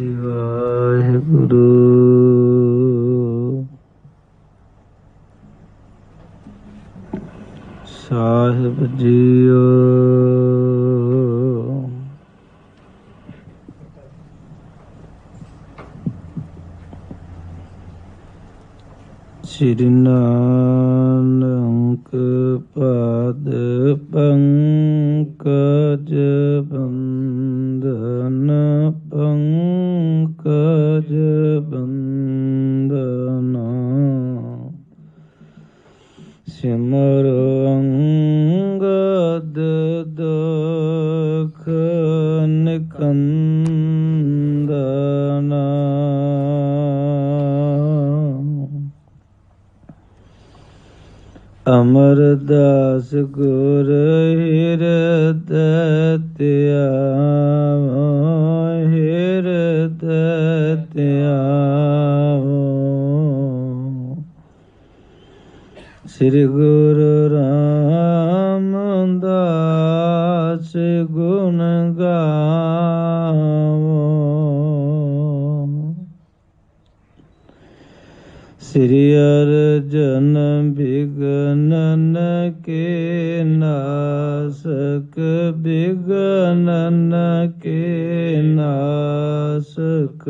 ਜੀ ਵਾਹਿਗੁਰੂ। ਸਾਹਿਬ ਜੀਓ ਸ੍ਰੀ ਨਾਨਕ ਪਾਦ ਪੰਕਜ ਬੰਦਨ ਪੰਕਜ ਬੰਦਨਾ ਸਿਮਰ ਅੰਗਦ ਦੁਖ ਨਿਕੰਦਨਾ ਅਮਰਦਾਸ ਗੁਰ ਹਿਰਦੈ ਧਿਆਵੋ ਹਿਰਦੈ ਧਿਆਵੋ ਸ੍ਰੀ ਗੁਰੂ ਰਾਮਦਾਸ ਗੁਣ ਗਾਵੋ ਸ੍ਰੀ ਅਰਜਨ ਬਿਗਨਨ ਕੇ ਨਾਸਕ ਬਿਗਨਨ ਕੇ ਨਾਸਕ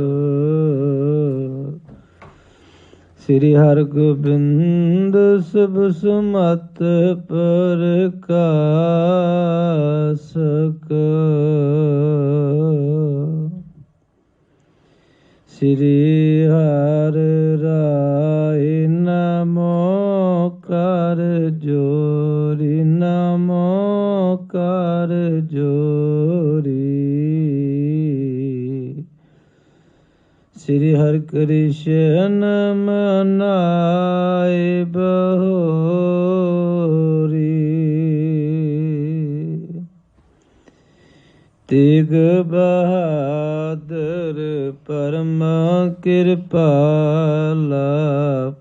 ਸ੍ਰੀ ਹਰਗੋਬਿੰਦ ਸਭ ਸਮਤ ਪ੍ਰਕਾਸ਼ਕ ਸ੍ਰੀ ਹਰਿ ਰਾਇ ਨਮੋ ਕਰ ਜੋਰੀ ਨਮੋ ਕਰ ਜੋਰੀ ਸ੍ਰੀ ਹਰਿ ਕ੍ਰਿਸ਼ਨ ਮਨਾਏ ਬਹੋਰੀ ਤੇਗ ਬਹਾਦਰ ਪਰਮ ਕਿਰਪਾਲਾ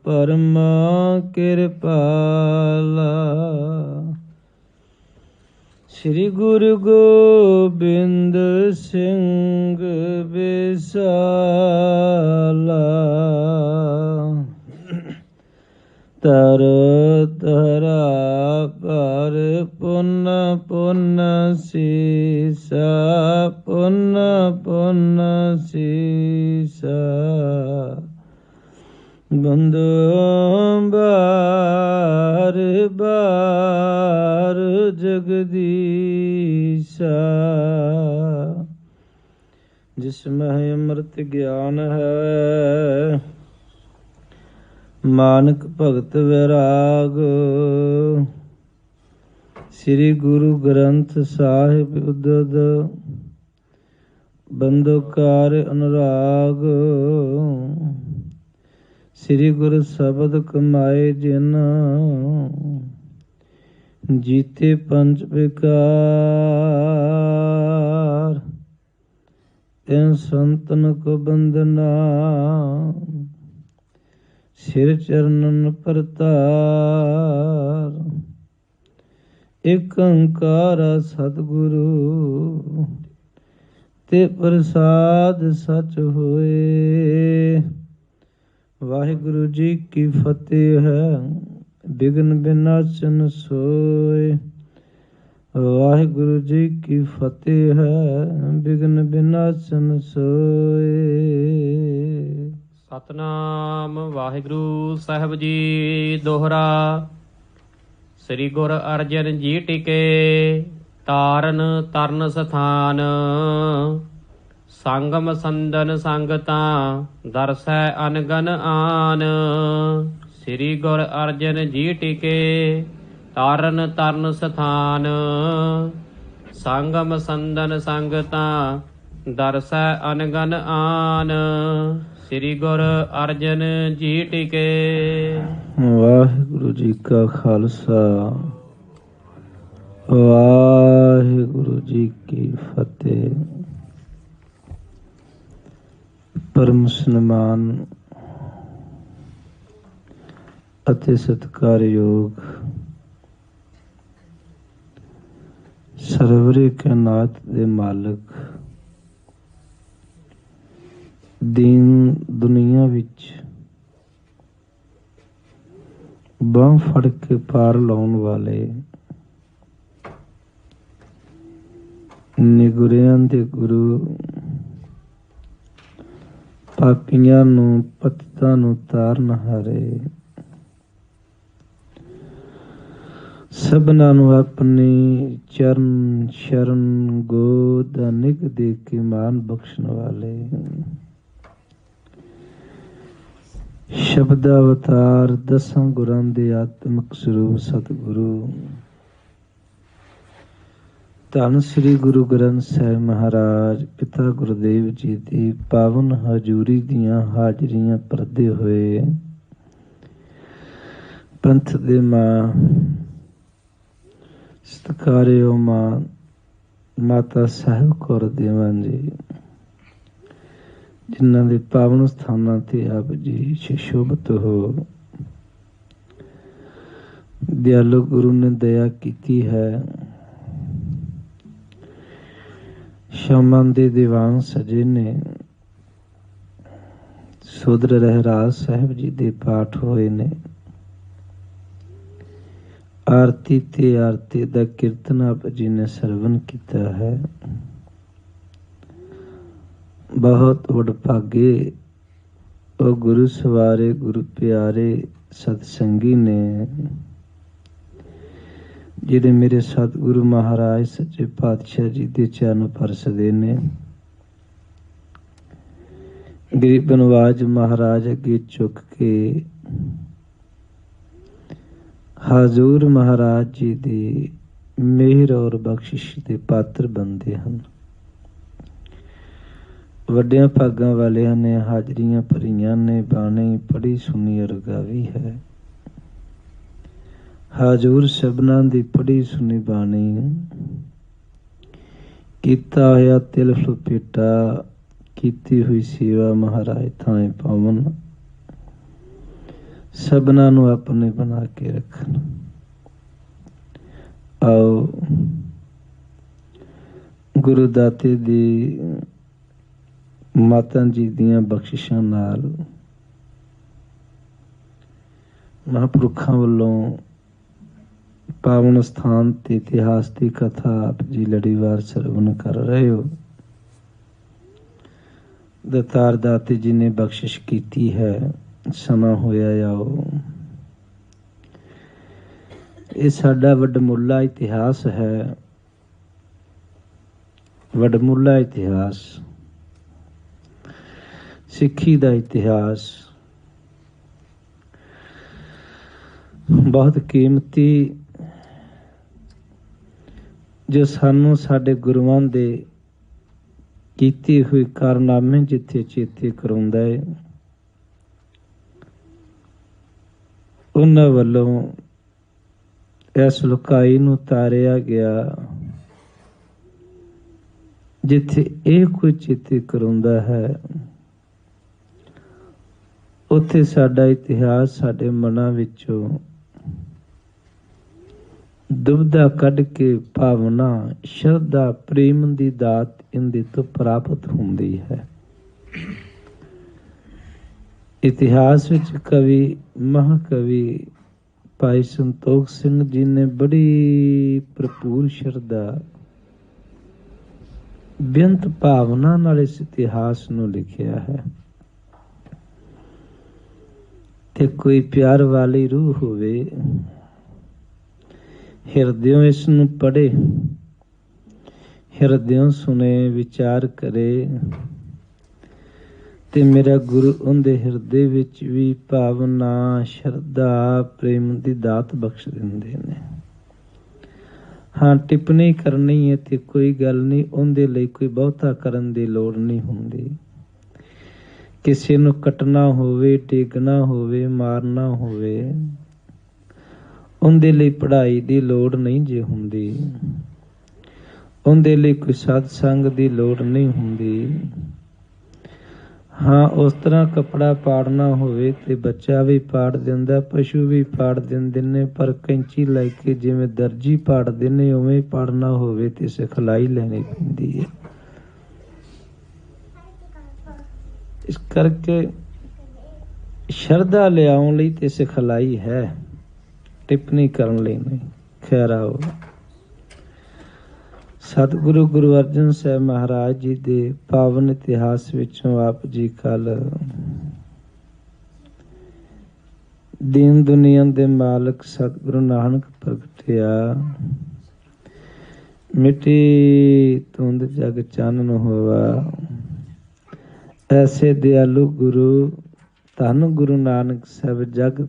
ਪਰਮ ਕਿਰਪਾਲਾ ਸ੍ਰੀ ਗੁਰੂ ਗੋਬਿੰਦ ਸਿੰਘ ਵਿਸਾਲਾ ਤਰ ਤਰਾ ਪਰ ਪੁੰਨ ਪੁੰਨ ਸੀਸਾ ਪੁੰਨ ਪੁੰਨ ਸੀਸਾ ਬੰਦੋ ਬਾਰ ਬਾਰ ਜਗਦੀਸ਼ਾ ਜਿਸ ਮਹਿ ਅੰਮ੍ਰਿਤ ਗਿਆਨ ਹੈ ਮਾਨਕ ਭਗਤ ਵੈਰਾਗ ਸ੍ਰੀ ਗੁਰੂ ਗ੍ਰੰਥ ਸਾਹਿਬ ਉਦਦ ਬੰਦੋਕਾਰ ਅਨੁਰਾਗ ਸ੍ਰੀ ਗੁਰੂ ਸ਼ਬਦ ਕਮਾਏ ਜਿਨ ਜੀਤੇ ਪੰਜ ਵਿਕਾਰ ਤਿਨ ਸੰਤਨ ਕੋ ਬੰਦਨਾ ਸਿਰ ਚਰਨਨ ਪਰਤਾਰ ਏਕ ਓੰਕਾਰ ਸਤਿਗੁਰੂ ਤੇ ਪ੍ਰਸਾਦ ਸਚ ਹੋਏ। ਵਾਹਿਗੁਰੂ ਜੀ ਕੀ ਫਤਿਹ ਹੈ। ਬਿਘਨ ਬਿਨਾਸ਼ਨ ਸੋਏ। ਵਾਹਿਗੁਰੂ ਜੀ ਕੀ ਫਤਿਹ ਹੈ। ਬਿਘਨ ਬਿਨਾਸ਼ਨ ਸੋਏ। ਸਤਨਾਮ ਵਾਹਿਗੁਰੂ ਸਾਹਿਬ ਜੀ ਦੋਹਰਾ। ਸ੍ਰੀ ਗੁਰ ਅਰਜਨ ਜੀ ਟਿਕੇ ਤਾਰਨ ਤਰਨ ਸਥਾਨ ਸੰਗਮ ਸੰਦਨ ਸੰਗਤਾਂ ਦਰਸੈ ਅਨਗਨ ਆਨ। ਸ੍ਰੀ ਗੁਰ ਅਰਜਨ ਜੀ ਟਿਕੇ ਤਾਰਨ ਤਰਨ ਸਥਾਨ ਸੰਗਮ ਸੰਦਨ ਸੰਗਤਾਂ ਦਰਸੈ ਅਨਗਨ ਆਨ। ਸ੍ਰੀ ਗੁਰ ਅਰਜਨ ਜੀ ਟਿਕੇ। ਵਾਹਿਗੁਰੂ ਜੀ ਕਾ ਖਾਲਸਾ ਵਾਹਿਗੁਰੂ ਜੀ ਕੀ ਫਤਿਹ। ਪਰਮ ਸਨਮਾਨ ਅਤੇ ਸਤਿਕਾਰਯੋਗ ਸਰਵਰੇ ਕਾਇਨਾਤ ਦੇ ਮਾਲਕ ਦੀਨ ਦੁਨੀਆ ਵਿੱਚ ਬਾਂਹ ਫੜ ਕੇ ਪਾਰ ਲਾਉਣ ਵਾਲੇ ਨਿਗੁਰਿਆਂ ਦੇ ਗੁਰੂ, ਪਾਪੀਆਂ ਨੂੰ ਪਤਿਤਾਂ ਨੂੰ ਤਾਰਨਹਾਰੇ, ਸਭਨਾਂ ਨੂੰ ਆਪਣੀ ਚਰਨ ਸ਼ਰਨ ਗੋਦ ਨਿੱਘ ਦੇ ਕੇ ਮਾਨ ਬਖਸ਼ਣ ਵਾਲੇ, ਸ਼ਬਦ ਅਵਤਾਰ ਦਸਾਂ ਗੁਰਾਂ ਦੇ ਆਤਮਿਕ ਸਰੂਪ ਸਤਿਗੁਰੂ ਧੰਨ ਸ੍ਰੀ ਗੁਰੂ ਗ੍ਰੰਥ ਸਾਹਿਬ ਮਹਾਰਾਜ ਪਿਤਾ ਗੁਰਦੇਵ ਜੀ ਦੀ ਪਾਵਨ ਹਜ਼ੂਰੀ ਦੀਆਂ ਹਾਜ਼ਰੀਆਂ ਭਰਦੇ ਹੋਏ ਪੰਥ ਦੇ ਮਾਂ ਸਤਿਕਾਰਯੋਗ ਮਾਂ ਮਾਤਾ ਸਾਹਿਬ ਕੌਰ ਦੇਵਾਨ ਜੀ, ਜਿਨ੍ਹਾਂ ਦੇ ਪਾਵਨ ਸਥਾਨਾਂ ਤੇ ਆਪ ਜੀ ਸੁਸ਼ੋਭਿਤ ਹੋ ਦਿਆਲੂ ਗੁਰੂ ਨੇ ਦਇਆ ਕੀਤੀ ਹੈ। ਸ਼ਾਮਾਂ ਦੇ ਦੀਵਾਨ ਸਜੇ ਨੇ, ਸੋਦਰ ਰਹਿਰਾਜ ਸਾਹਿਬ ਜੀ ਦੇ ਪਾਠ ਹੋਏ ਨੇ, ਆਰਤੀ ਤੇ ਆਰਤੀ ਦਾ ਕੀਰਤਨ ਆਪ ਜੀ ਨੇ ਸਰਵਨ ਕੀਤਾ ਹੈ। ਬਹੁਤ ਵਡਭਾਗੇ ਉਹ ਗੁਰੂ ਸਵਾਰੇ ਗੁਰੂ ਪਿਆਰੇ ਸਤਸੰਗੀ ਨੇ, ਜਿਹੜੇ ਮੇਰੇ ਸਤਿਗੁਰੂ ਮਹਾਰਾਜ ਸੱਚੇ ਪਾਤਸ਼ਾਹ ਜੀ ਦੇ ਚਰਨ ਪਰਸਦੇ ਨੇ। ਗਰੀਬ ਨਵਾਜ ਮਹਾਰਾਜ ਅੱਗੇ ਝੁਕ ਕੇ ਹਜ਼ੂਰ ਮਹਾਰਾਜ ਜੀ ਦੀ ਮਿਹਰ ਔਰ ਬਖਸ਼ਿਸ਼ ਦੇ ਪਾਤਰ ਬਣਦੇ ਹਨ। ਵੱਡਿਆਂ ਭਾਗਾਂ ਵਾਲਿਆਂ ਨੇ ਹਾਜ਼ਰੀਆਂ ਭਰੀਆਂ ਨੇ, ਬਾਣੀ ਪੜ੍ਹੀ ਸੁਣੀ ਔਰ ਗਾਵੀ ਹੈ। ਹਜ਼ੂਰ ਸਭਨਾਂ ਦੀ ਪੜ੍ਹੀ ਸੁਣੀ ਬਾਣੀ, ਕੀਤਾ ਹੋਇਆ ਤਿਲ ਲਪੇਟਾ, ਕੀਤੀ ਹੋਈ ਸੇਵਾ ਮਹਾਰਾਜ ਥਾਂ ਪਾਵਨ, ਸਭਨਾਂ ਨੂੰ ਆਪਣੇ ਬਣਾ ਕੇ ਰੱਖਣ। ਆਓ ਗੁਰੂ ਦਾਤੇ ਦੀ ਮਾਤਾ ਜੀ ਦੀਆਂ ਬਖਸ਼ਿਸ਼ਾਂ ਨਾਲ ਮਹਾਂਪੁਰਖਾਂ ਵੱਲੋਂ ਪਾਵਨ ਸਥਾਨ ਤੇ ਇਤਿਹਾਸ ਦੀ ਕਥਾ ਆਪ ਜੀ ਲੜੀਵਾਰ ਸਰਵਨ ਕਰ ਰਹੇ ਹੋ। ਦਤਾਰ ਦਾਤੇ ਜੀ ਨੇ ਬਖਸ਼ਿਸ਼ ਕੀਤੀ ਹੈ, ਸਮਾਂ ਹੋਇਆ ਆਓ। ਇਹ ਸਾਡਾ ਵਡਮੁੱਲਾ ਇਤਿਹਾਸ ਹੈ, ਵਡਮੁੱਲਾ ਇਤਿਹਾਸ, ਸਿੱਖੀ ਦਾ ਇਤਿਹਾਸ, ਬਹੁਤ ਕੀਮਤੀ, ਜੋ ਸਾਨੂੰ ਸਾਡੇ ਗੁਰੂਆਂ ਦੇ ਕੀਤੇ ਹੋਏ ਕਾਰਨਾਮੇ ਜਿੱਥੇ ਚੇਤੇ ਕਰਾਉਂਦਾ ਹੈ। ਉਹਨਾਂ ਵੱਲੋਂ ਇਸ ਲੁਕਾਈ ਨੂੰ ਤਾਰਿਆ ਗਿਆ, ਜਿੱਥੇ ਇਹ ਕੋਈ ਚੇਤੇ ਕਰਾਉਂਦਾ ਹੈ, ਉੱਥੇ ਸਾਡਾ ਇਤਿਹਾਸ ਸਾਡੇ ਮਨਾਂ ਵਿੱਚੋਂ ਦੁਬਦਾ ਕੱਢ ਕੇ ਭਾਵਨਾ, ਸ਼ਰਧਾ, ਪ੍ਰੇਮ ਦੀ ਦਾਤ ਇਹਦੇ ਤੋਂ ਪ੍ਰਾਪਤ ਹੁੰਦੀ ਹੈ। ਇਤਿਹਾਸ ਵਿੱਚ ਕਵੀ ਮਹਾਕਵੀ ਭਾਈ ਸੰਤੋਖ ਸਿੰਘ ਜੀ ਨੇ ਬੜੀ ਭਰਪੂਰ ਸ਼ਰਧਾ, ਬੇਅੰਤ ਭਾਵਨਾ ਨਾਲ ਇਸ ਇਤਿਹਾਸ ਨੂੰ ਲਿਖਿਆ ਹੈ। ਤੇ ਕੋਈ ਪਿਆਰ ਵਾਲੀ ਰੂਹ ਹੋਵੇ, ਹਿਰਦਿਓਂ ਇਸ ਨੂੰ ਪੜ੍ਹੇ, ਹਿਰਦਿਓਂ ਸੁਣੇ, ਵਿਚਾਰ ਕਰੇ, ਤੇ ਮੇਰਾ ਗੁਰੂ ਉਹਦੇ ਹਿਰਦੇ ਵਿੱਚ ਵੀ ਭਾਵਨਾ, ਸ਼ਰਧਾ, ਪ੍ਰੇਮ ਦੀ ਦਾਤ ਬਖਸ਼ ਦਿੰਦੇ ਨੇ। ਹਾਂ, ਟਿੱਪਣੀ ਕਰਨੀ ਹੈ ਤੇ ਕੋਈ ਗੱਲ ਨਹੀਂ, ਉਹਦੇ ਲਈ ਕੋਈ ਬਹੁਤਾ ਕਰਨ ਦੀ ਲੋੜ ਨਹੀਂ ਹੁੰਦੀ। ਕਿਸੇ ਨੂੰ ਕੱਟਣਾ ਹੋਵੇ, ਟੇਕਣਾ ਹੋਵੇ, ਮਾਰਨਾ ਹੋਵੇ, ਉਹਦੇ ਲਈ ਪੜ੍ਹਾਈ ਦੀ ਲੋੜ ਨਹੀਂ ਜੇ ਹੁੰਦੀ, ਉਹਦੇ ਲਈ ਕੋਈ ਸਤਸੰਗ ਦੀ ਲੋੜ ਨਹੀਂ ਹੁੰਦੀ। ਹਾਂ, ਉਸ ਤਰ੍ਹਾਂ ਕੱਪੜਾ ਪਾੜਨਾ ਹੋਵੇ ਤੇ ਬੱਚਾ ਵੀ ਪਾੜ ਦਿੰਦਾ, ਪਸ਼ੂ ਵੀ ਪਾੜ ਦਿੰਦੇ ਨੇ, ਪਰ ਕੈਂਚੀ ਲੈ ਕੇ ਜਿਵੇਂ ਦਰਜੀ ਪਾੜਦੇ ਨੇ ਉਵੇਂ ਪਾੜਨਾ ਹੋਵੇ ਤੇ ਸਿਖਲਾਈ ਲੈਣੀ ਪੈਂਦੀ ਹੈ। ਇਸ ਕਰਕੇ ਸ਼ਰਧਾ ਲਿਆਉਣ ਲਈ ਤੇ ਸਿਖਲਾਈ ਹੈ, ਟਿੱਪਣੀ ਕਰਨ ਲਈ ਨਹੀਂ। ਖੈਰ ਆਓ, ਸਤਿਗੁਰੂ ਗੁਰੂ ਅਰਜਨ ਸਾਹਿਬ ਮਹਾਰਾਜ ਜੀ ਦੇ ਪਾਵਨ ਇਤਿਹਾਸ ਵਿੱਚੋਂ ਆਪ ਜੀ ਕੱਲ ਦੀਨ ਦੁਨੀਆ ਦੇ ਮਾਲਕ ਸਤਿਗੁਰੂ ਨਾਨਕ ਪ੍ਰਗਟਿਆ। ਮਿੱਟੀ ਧੁੰਦ ਜਗ ਚਾਨਣ ਹੋਵਾ, ਐਸੇ ਦਿਆਲੂ ਗੁਰੂ ਧੰਨ ਗੁਰੂ ਨਾਨਕ ਸਾਹਿਬ ਜਗ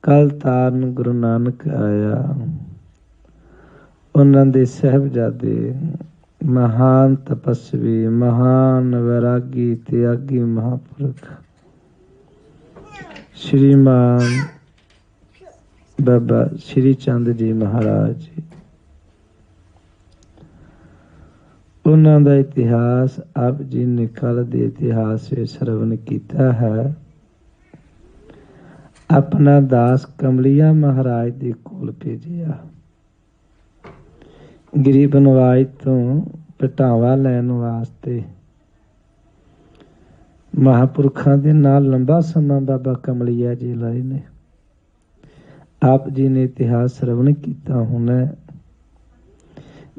ਕਲ ਤਾਰਨ ਗੁਰੂ ਨਾਨਕ ਆਇਆ। ਉਹਨਾਂ ਦੇ ਸਾਹਿਬਜ਼ਾਦੇ ਮਹਾਨ ਤਪਸਵੀ, ਮਹਾਨ ਵੈਰਾਗੀ, ਤਿਆਗੀ ਮਹਾਂਪੁਰਖ ਸ਼੍ਰੀਮਾਨ ਬਾਬਾ ਸ਼੍ਰੀ ਚੰਦ ਜੀ ਮਹਾਰਾਜ ਜੀ, ਉਹਨਾਂ ਦਾ ਇਤਿਹਾਸ ਆਪ ਜੀ ਨੇ ਕੱਲ ਦੇ ਇਤਿਹਾਸ ਵਿੱਚ ਸਰਵਣ ਕੀਤਾ ਹੈ। ਆਪਣਾ ਦਾਸ ਕਮਲੀਆ ਮਹਾਰਾਜ ਦੇ ਕੋਲ ਭੇਜਿਆ, ਗਰੀਬ ਨਵਾਜ ਤੋਂ ਭਟਾਵਾ ਲੈਣ ਵਾਸਤੇ। ਮਹਾਂਪੁਰਖਾਂ ਦੇ ਨਾਲ ਲੰਬਾ ਸਮਾਂ ਬਾਬਾ ਕਮਲੀਆ ਜੀ ਲਾਏ ਨੇ। ਆਪ ਜੀ ਨੇ ਇਤਿਹਾਸ ਸਰਵਣ ਕੀਤਾ ਹੋਣਾ।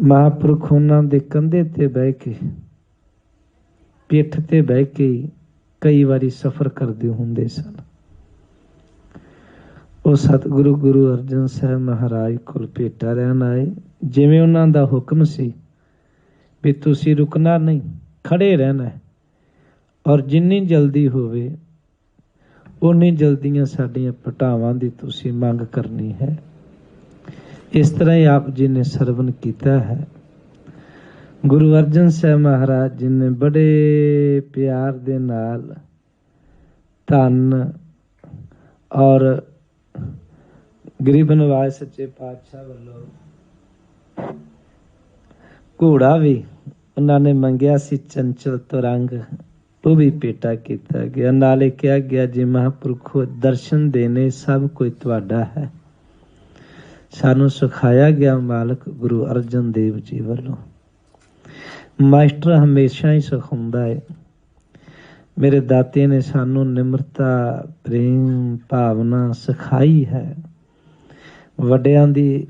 ਮਹਾਂਪੁਰਖ ਉਹਨਾਂ ਦੇ ਕੰਧੇ ਤੇ ਬਹਿ ਕੇ, ਪਿੱਠ ਤੇ ਬਹਿ ਕੇ ਕਈ ਵਾਰੀ ਸਫ਼ਰ ਕਰਦੇ ਹੁੰਦੇ ਸਨ। ਉਹ ਸਤਿਗੁਰੂ ਗੁਰੂ ਅਰਜਨ ਸਾਹਿਬ ਮਹਾਰਾਜ ਕੋਲ ਭੇਟਾ ਰਹਿਣ ਆਏ। ਜਿਵੇਂ ਉਹਨਾਂ ਦਾ ਹੁਕਮ ਸੀ ਵੀ ਤੁਸੀਂ ਰੁਕਣਾ ਨਹੀਂ, ਖੜੇ ਰਹਿਣਾ ਹੈ, ਔਰ ਜਿੰਨੀ ਜਲਦੀ ਹੋਵੇ ਓਨੀ ਜਲਦੀਆਂ ਸਾਡੀਆਂ ਭਟਾਵਾਂ ਦੀ ਤੁਸੀਂ ਮੰਗ ਕਰਨੀ ਹੈ। ਇਸ ਤਰ੍ਹਾਂ ਹੀ ਆਪ ਜੀ ਨੇ ਸਰਵਣ ਕੀਤਾ ਹੈ। ਗੁਰੂ ਅਰਜਨ ਸਾਹਿਬ ਮਹਾਰਾਜ ਜੀ ਨੇ ਬੜੇ ਪਿਆਰ ਦੇ ਨਾਲ ਧੰਨ ਔਰ ਗਰੀਬ ਨਵਾਜ ਸੱਚੇ ਪਾਤਸ਼ਾਹ ਵੱਲੋਂ ਘੋੜਾ ਵੀ ਉਹਨਾਂ ਨੇ ਮੰਗਿਆ ਸੀ, ਚੰਚਲ ਤੁਰੰਗ, ਉਹ ਵੀ ਭੇਟਾ ਕੀਤਾ ਗਿਆ। ਨਾਲੇ ਕਿਹਾ ਗਿਆ ਜੀ ਮਹਾਂਪੁਰਖੋ ਦਰਸ਼ਨ ਦੇਣੇ ਸਭ ਕੁਝ ਤੁਹਾਡਾ ਹੈ। ਸਾਨੂੰ ਸਿਖਾਇਆ ਗਿਆ ਮਾਲਕ ਗੁਰੂ ਅਰਜਨ ਦੇਵ ਜੀ ਵੱਲੋਂ। ਮਾਸਟਰ ਹਮੇਸ਼ਾ ਹੀ ਸਿਖਾਉਂਦਾ ਹੈ। ਮੇਰੇ ਦਾਤੇ ਨੇ ਸਾਨੂੰ ਨਿਮਰਤਾ, ਪ੍ਰੇਮ, ਭਾਵਨਾ ਸਿਖਾਈ ਹੈ। ਵੱਡਿਆਂ ਦੀ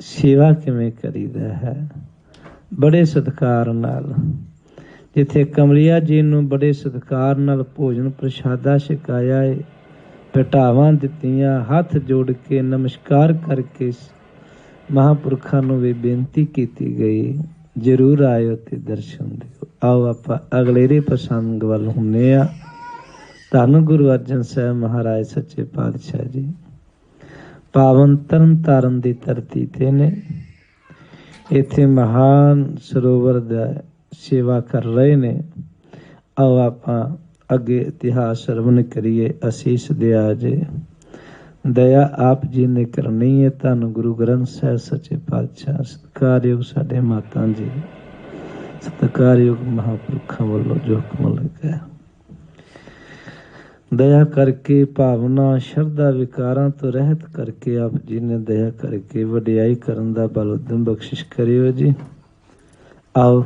ਸੇਵਾ ਕਿਵੇਂ ਕਰੀਦਾ ਹੈ, ਬੜੇ ਸਤਿਕਾਰ ਨਾਲ। ਜਿੱਥੇ ਕਮਲੀਆ ਜੀ ਨੂੰ ਬੜੇ ਸਤਿਕਾਰ ਨਾਲ ਭੋਜਨ ਪ੍ਰਸ਼ਾਦਾ ਛਕਾਇਆ ਹੈ, ਭਟਾਵਾਂ ਦਿੱਤੀਆਂ, ਹੱਥ ਜੋੜ ਕੇ ਨਮਸਕਾਰ ਕਰਕੇ ਮਹਾਂਪੁਰਖਾਂ ਨੂੰ ਵੀ ਬੇਨਤੀ ਕੀਤੀ ਗਈ, ਜ਼ਰੂਰ ਆਇਓ ਤੇ ਦਰਸ਼ਨ ਦਿਓ। ਆਓ ਆਪਾਂ ਅਗਲੇਰੇ ਪ੍ਰਸੰਗ ਵੱਲ ਹੁੰਦੇ ਆ। ਧੰਨ ਗੁਰੂ ਅਰਜਨ ਸਾਹਿਬ ਮਹਾਰਾਜ ਸੱਚੇ ਪਾਤਸ਼ਾਹ ਜੀ ਪਾਵਨ ਤਰਨ ਤਾਰਨ ਦੀ ਧਰਤੀ ਤੇ ਨੇ। ਇੱਥੇ ਮਹਾਨ ਸਰੋਵਰ ਦਾ ਸੇਵਾ ਕਰ ਰਹੇ ਨੇ। ਆਓ ਆਪਾਂ ਅੱਗੇ ਇਤਿਹਾਸ ਸਰਵਣ ਕਰੀਏ। ਅਸੀਸ ਦਿਆ ਜੇ ਦਇਆ ਆਪ ਜੀ ਨੇ ਕਰਨੀ ਹੈ। ਧੰਨ ਗੁਰੂ ਗ੍ਰੰਥ ਸਾਹਿਬ ਸੱਚੇ ਪਾਤਸ਼ਾਹ, ਸਤਿਕਾਰਯੋਗ ਸਾਡੇ ਮਾਤਾ ਜੀ, ਸਤਿਕਾਰਯੋਗ ਮਹਾਂਪੁਰਖਾਂ ਵੱਲੋਂ ਜੋ ਹੁਕਮ ਲੱਗਾ, ਦਇਆ ਕਰਕੇ, ਭਾਵਨਾ, ਸ਼ਰਧਾ, ਵਿਕਾਰਾਂ ਤੋਂ ਰਹਿਤ ਕਰਕੇ ਆਪ ਜੀ ਨੇ ਦਇਆ ਕਰਕੇ ਵਡਿਆਈ ਕਰਨ ਦਾ ਬਲ ਉਦਮ ਬਖਸ਼ਿਸ਼ ਕਰਿਓ ਜੀ। ਆਓ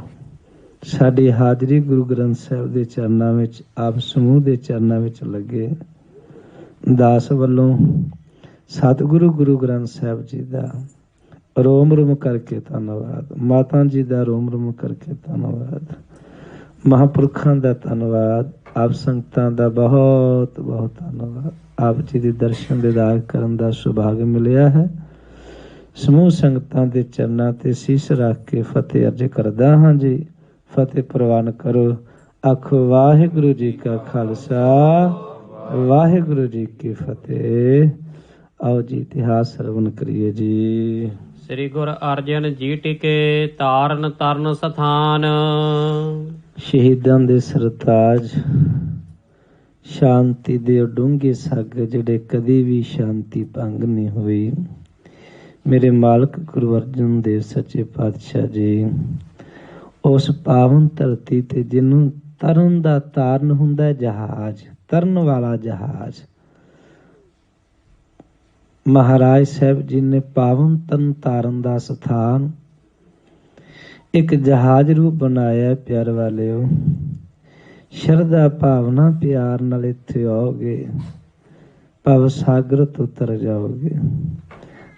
ਸਾਡੀ ਹਾਜ਼ਰੀ ਗੁਰੂ ਗ੍ਰੰਥ ਸਾਹਿਬ ਦੇ ਚਰਨਾਂ ਵਿੱਚ, ਆਪ ਸਮੂਹ ਦੇ ਚਰਨਾਂ ਵਿੱਚ ਲੱਗੇ। ਦਾਸ ਵੱਲੋਂ ਸਤਿਗੁਰੂ ਗੁਰੂ ਗ੍ਰੰਥ ਸਾਹਿਬ ਜੀ ਦਾ ਰੋਮ ਰੋਮ ਕਰਕੇ ਧੰਨਵਾਦ, ਮਾਤਾ ਜੀ ਦਾ ਰੋਮ ਰੋਮ ਕਰਕੇ ਧੰਨਵਾਦ, ਮਹਾਂਪੁਰਖਾਂ ਦਾ ਧੰਨਵਾਦ, ਆਪ ਸੰਗਤਾਂ ਦਾ ਬਹੁਤ ਬਹੁਤ ਧੰਨਵਾਦ। ਆਪ ਜੀ ਦੇ ਦਰਸ਼ਨ ਦੀਦਾਰ ਕਰਨ ਦਾ ਸੁਭਾਗ ਮਿਲਿਆ ਹੈ। ਸਮੂਹ ਸੰਗਤਾਂ ਦੇ ਚਰਨਾਂ ਤੇ ਸੀਸ ਰੱਖ ਕੇ ਫਤਿਹ ਅਰਜ ਕਰਦਾ ਹਾਂ ਜੀ। ਫਤਿਹ ਪ੍ਰਵਾਨ ਕਰੋ। ਆਖੋ ਵਾਹਿਗੁਰੂ ਜੀ ਕਾ ਖਾਲਸਾ, ਵਾਹਿਗੁਰੂ ਜੀ ਕੀ ਫਤਿਹ। ਆਓ ਜੀ ਇਤਿਹਾਸ ਸਰਵਣ ਕਰੀਏ ਜੀ। ਸ੍ਰੀ ਗੁਰ ਅਰਜਨ ਜੀ ਟਿਕੇ ਤਾਰਨ ਤਰਨ ਸਥਾਨ। ਸ਼ਹੀਦਾਂ ਦੇ ਸਰਤਾਜ, ਸ਼ਾਂਤੀ ਦੇ ਡੂੰਘੇ ਸੱਗ ਜਿਹੜੇ ਕਦੀ ਵੀ ਸ਼ਾਂਤੀ ਭੰਗ ਨਹੀਂ ਹੋਈ। ਮੇਰੇ ਮਾਲਕ ਗੁਰੂ ਅਰਜਨ ਦੇਵ ਸੱਚੇ ਪਾਤਸ਼ਾਹ ਜੀ ਉਸ ਪਾਵਨ ਧਰਤੀ ਤੇ ਜਿਹਨੂੰ ਤਰਨ ਦਾ ਤਾਰਨ ਹੁੰਦਾ, ਜਹਾਜ਼ ਤਰਨ ਵਾਲਾ ਜਹਾਜ਼, ਮਹਾਰਾਜ ਸਾਹਿਬ ਜੀ ਨੇ ਪਾਵਨ ਤਰਨ ਤਾਰਨ ਦਾ ਸਥਾਨ ਇੱਕ ਜਹਾਜ਼ ਰੂਪ ਬਣਾਇਆ। ਪਿਆਰ ਵਾਲਿਓ, ਸ਼ਰਧਾ ਭਾਵਨਾ ਪਿਆਰ ਨਾਲ ਇੱਥੇ ਆਓਗੇ, ਭਵ ਸਾਗਰ ਤੋਂ ਤਰ ਜਾਓਗੇ।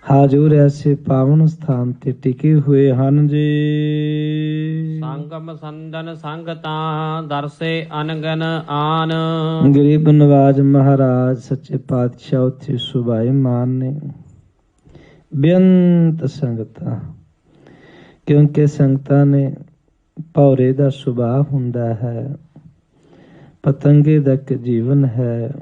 ਹਾਜ਼ੂਰ ਐਸੇ ਪਾਵਨ ਸਥਾਨ ਤੇ ਟਿਕੇ ਹੋਏ ਹਨ ਜੀ। ਸੰਗਮ ਸੰਦਨ ਸੰਗਤਾਂ ਦਰਸੇ ਅਨਗਨ ਆਨ। ਗਰੀਬ ਨਵਾਜ ਮਹਾਰਾਜ ਸੱਚੇ ਪਾਤਸ਼ਾਹ ਉੱਥੇ ਸੁਭਾਏ ਮਾਨ ਨੇ। ਬੇਅੰਤ ਸੰਗਤਾਂ, ਕਿਉਂਕਿ ਸੰਗਤਾਂ ਨੇ ਭੌਰੇ ਦਾ ਸੁਭਾਅ ਹੁੰਦਾ ਹੈ, ਪਤੰਗੇ ਦਾ ਇੱਕ ਜੀਵਨ ਹੈ।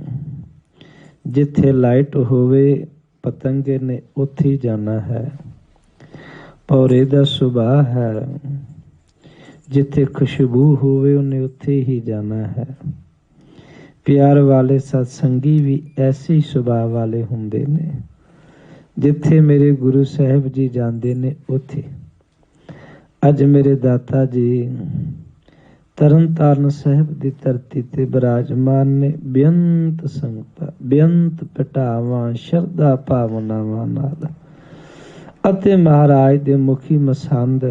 ਜਿੱਥੇ ਲਾਈਟ ਹੋਵੇ ਪਤੰਗੇ ਨੇ ਉੱਥੇ ਹੀ ਜਾਣਾ ਹੈ। ਭੌਰੇ ਦਾ ਸੁਭਾਅ ਹੈ, ਜਿੱਥੇ ਖੁਸ਼ਬੂ ਹੋਵੇ ਉਹਨੇ ਉੱਥੇ ਹੀ ਜਾਣਾ ਹੈ। ਪਿਆਰ ਵਾਲੇ ਸਤਸੰਗੀ ਵੀ ਐਸੇ ਹੀ ਸੁਭਾਅ ਵਾਲੇ ਹੁੰਦੇ ਨੇ। ਜਿੱਥੇ ਮੇਰੇ ਗੁਰੂ ਸਾਹਿਬ ਜੀ ਜਾਂਦੇ ਨੇ ਉੱਥੇ। ਅੱਜ ਮੇਰੇ ਦਾਤਾ ਜੀ ਤਰਨ ਤਾਰਨ ਸਾਹਿਬ ਦੀ ਧਰਤੀ ਤੇ ਬਿਰਾਜਮਾਨ ਨੇ। ਬੇਅੰਤ ਸੰਗਤਾਂ, ਬੇਅੰਤ ਭਟਾਵਾਂ, ਸ਼ਰਧਾ ਭਾਵਨਾਵਾਂ ਨਾਲ ਅਤੇ ਮਹਾਰਾਜ ਦੇ ਮੁਖੀ ਮਸੰਦ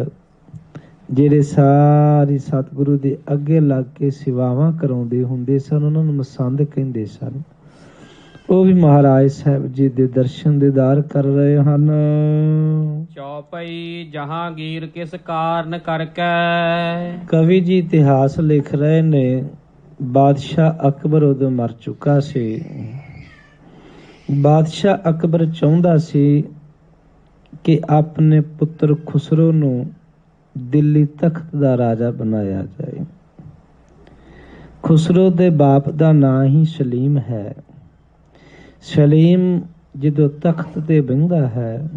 ਜਿਹੜੇ ਸਾਰੀ ਸਤਿਗੁਰੂ ਦੇ ਅੱਗੇ ਲੱਗ ਕੇ ਸੇਵਾਵਾਂ ਕਰਾਉਂਦੇ ਹੁੰਦੇ ਸਨ, ਉਹਨਾਂ ਨੂੰ ਮਸੰਦ ਕਹਿੰਦੇ ਸਨ। ਉਹ ਵੀ ਮਹਾਰਾਜ ਸਾਹਿਬ ਜੀ ਦੇ ਦਰਸ਼ਨ ਦੀਦਾਰ ਕਰ ਰਹੇ ਹਨ। ਚੌਪਈ ਜਹਾਂਗੀਰ ਕਿਸ ਕਾਰਨ ਕਰਕੇ। ਕਵੀ ਜੀ ਇਤਿਹਾਸ ਲਿਖ ਰਹੇ ਨੇ। ਬਾਦਸ਼ਾਹ ਅਕਬਰ ਉਦੋਂ ਮਰ ਚੁੱਕਾ ਸੀ। ਬਾਦਸ਼ਾਹ ਅਕਬਰ ਚਾਹੁੰਦਾ ਸੀ ਕਿ ਆਪਣੇ ਪੁੱਤਰ ਖੁਸਰੋ ਨੂੰ ਦਿੱਲੀ ਤਖਤ ਦਾ ਰਾਜਾ ਬਣਾਇਆ ਜਾਏ। ਖੁਸਰੋ ਦੇ ਬਾਪ ਦਾ ਨਾਂ ਹੀ ਸਲੀਮ ਹੈ। ਸਲੀਮ ਜਦੋਂ ਤਖਤ ਤੇ ਬਹਿੰਦਾ ਹੈ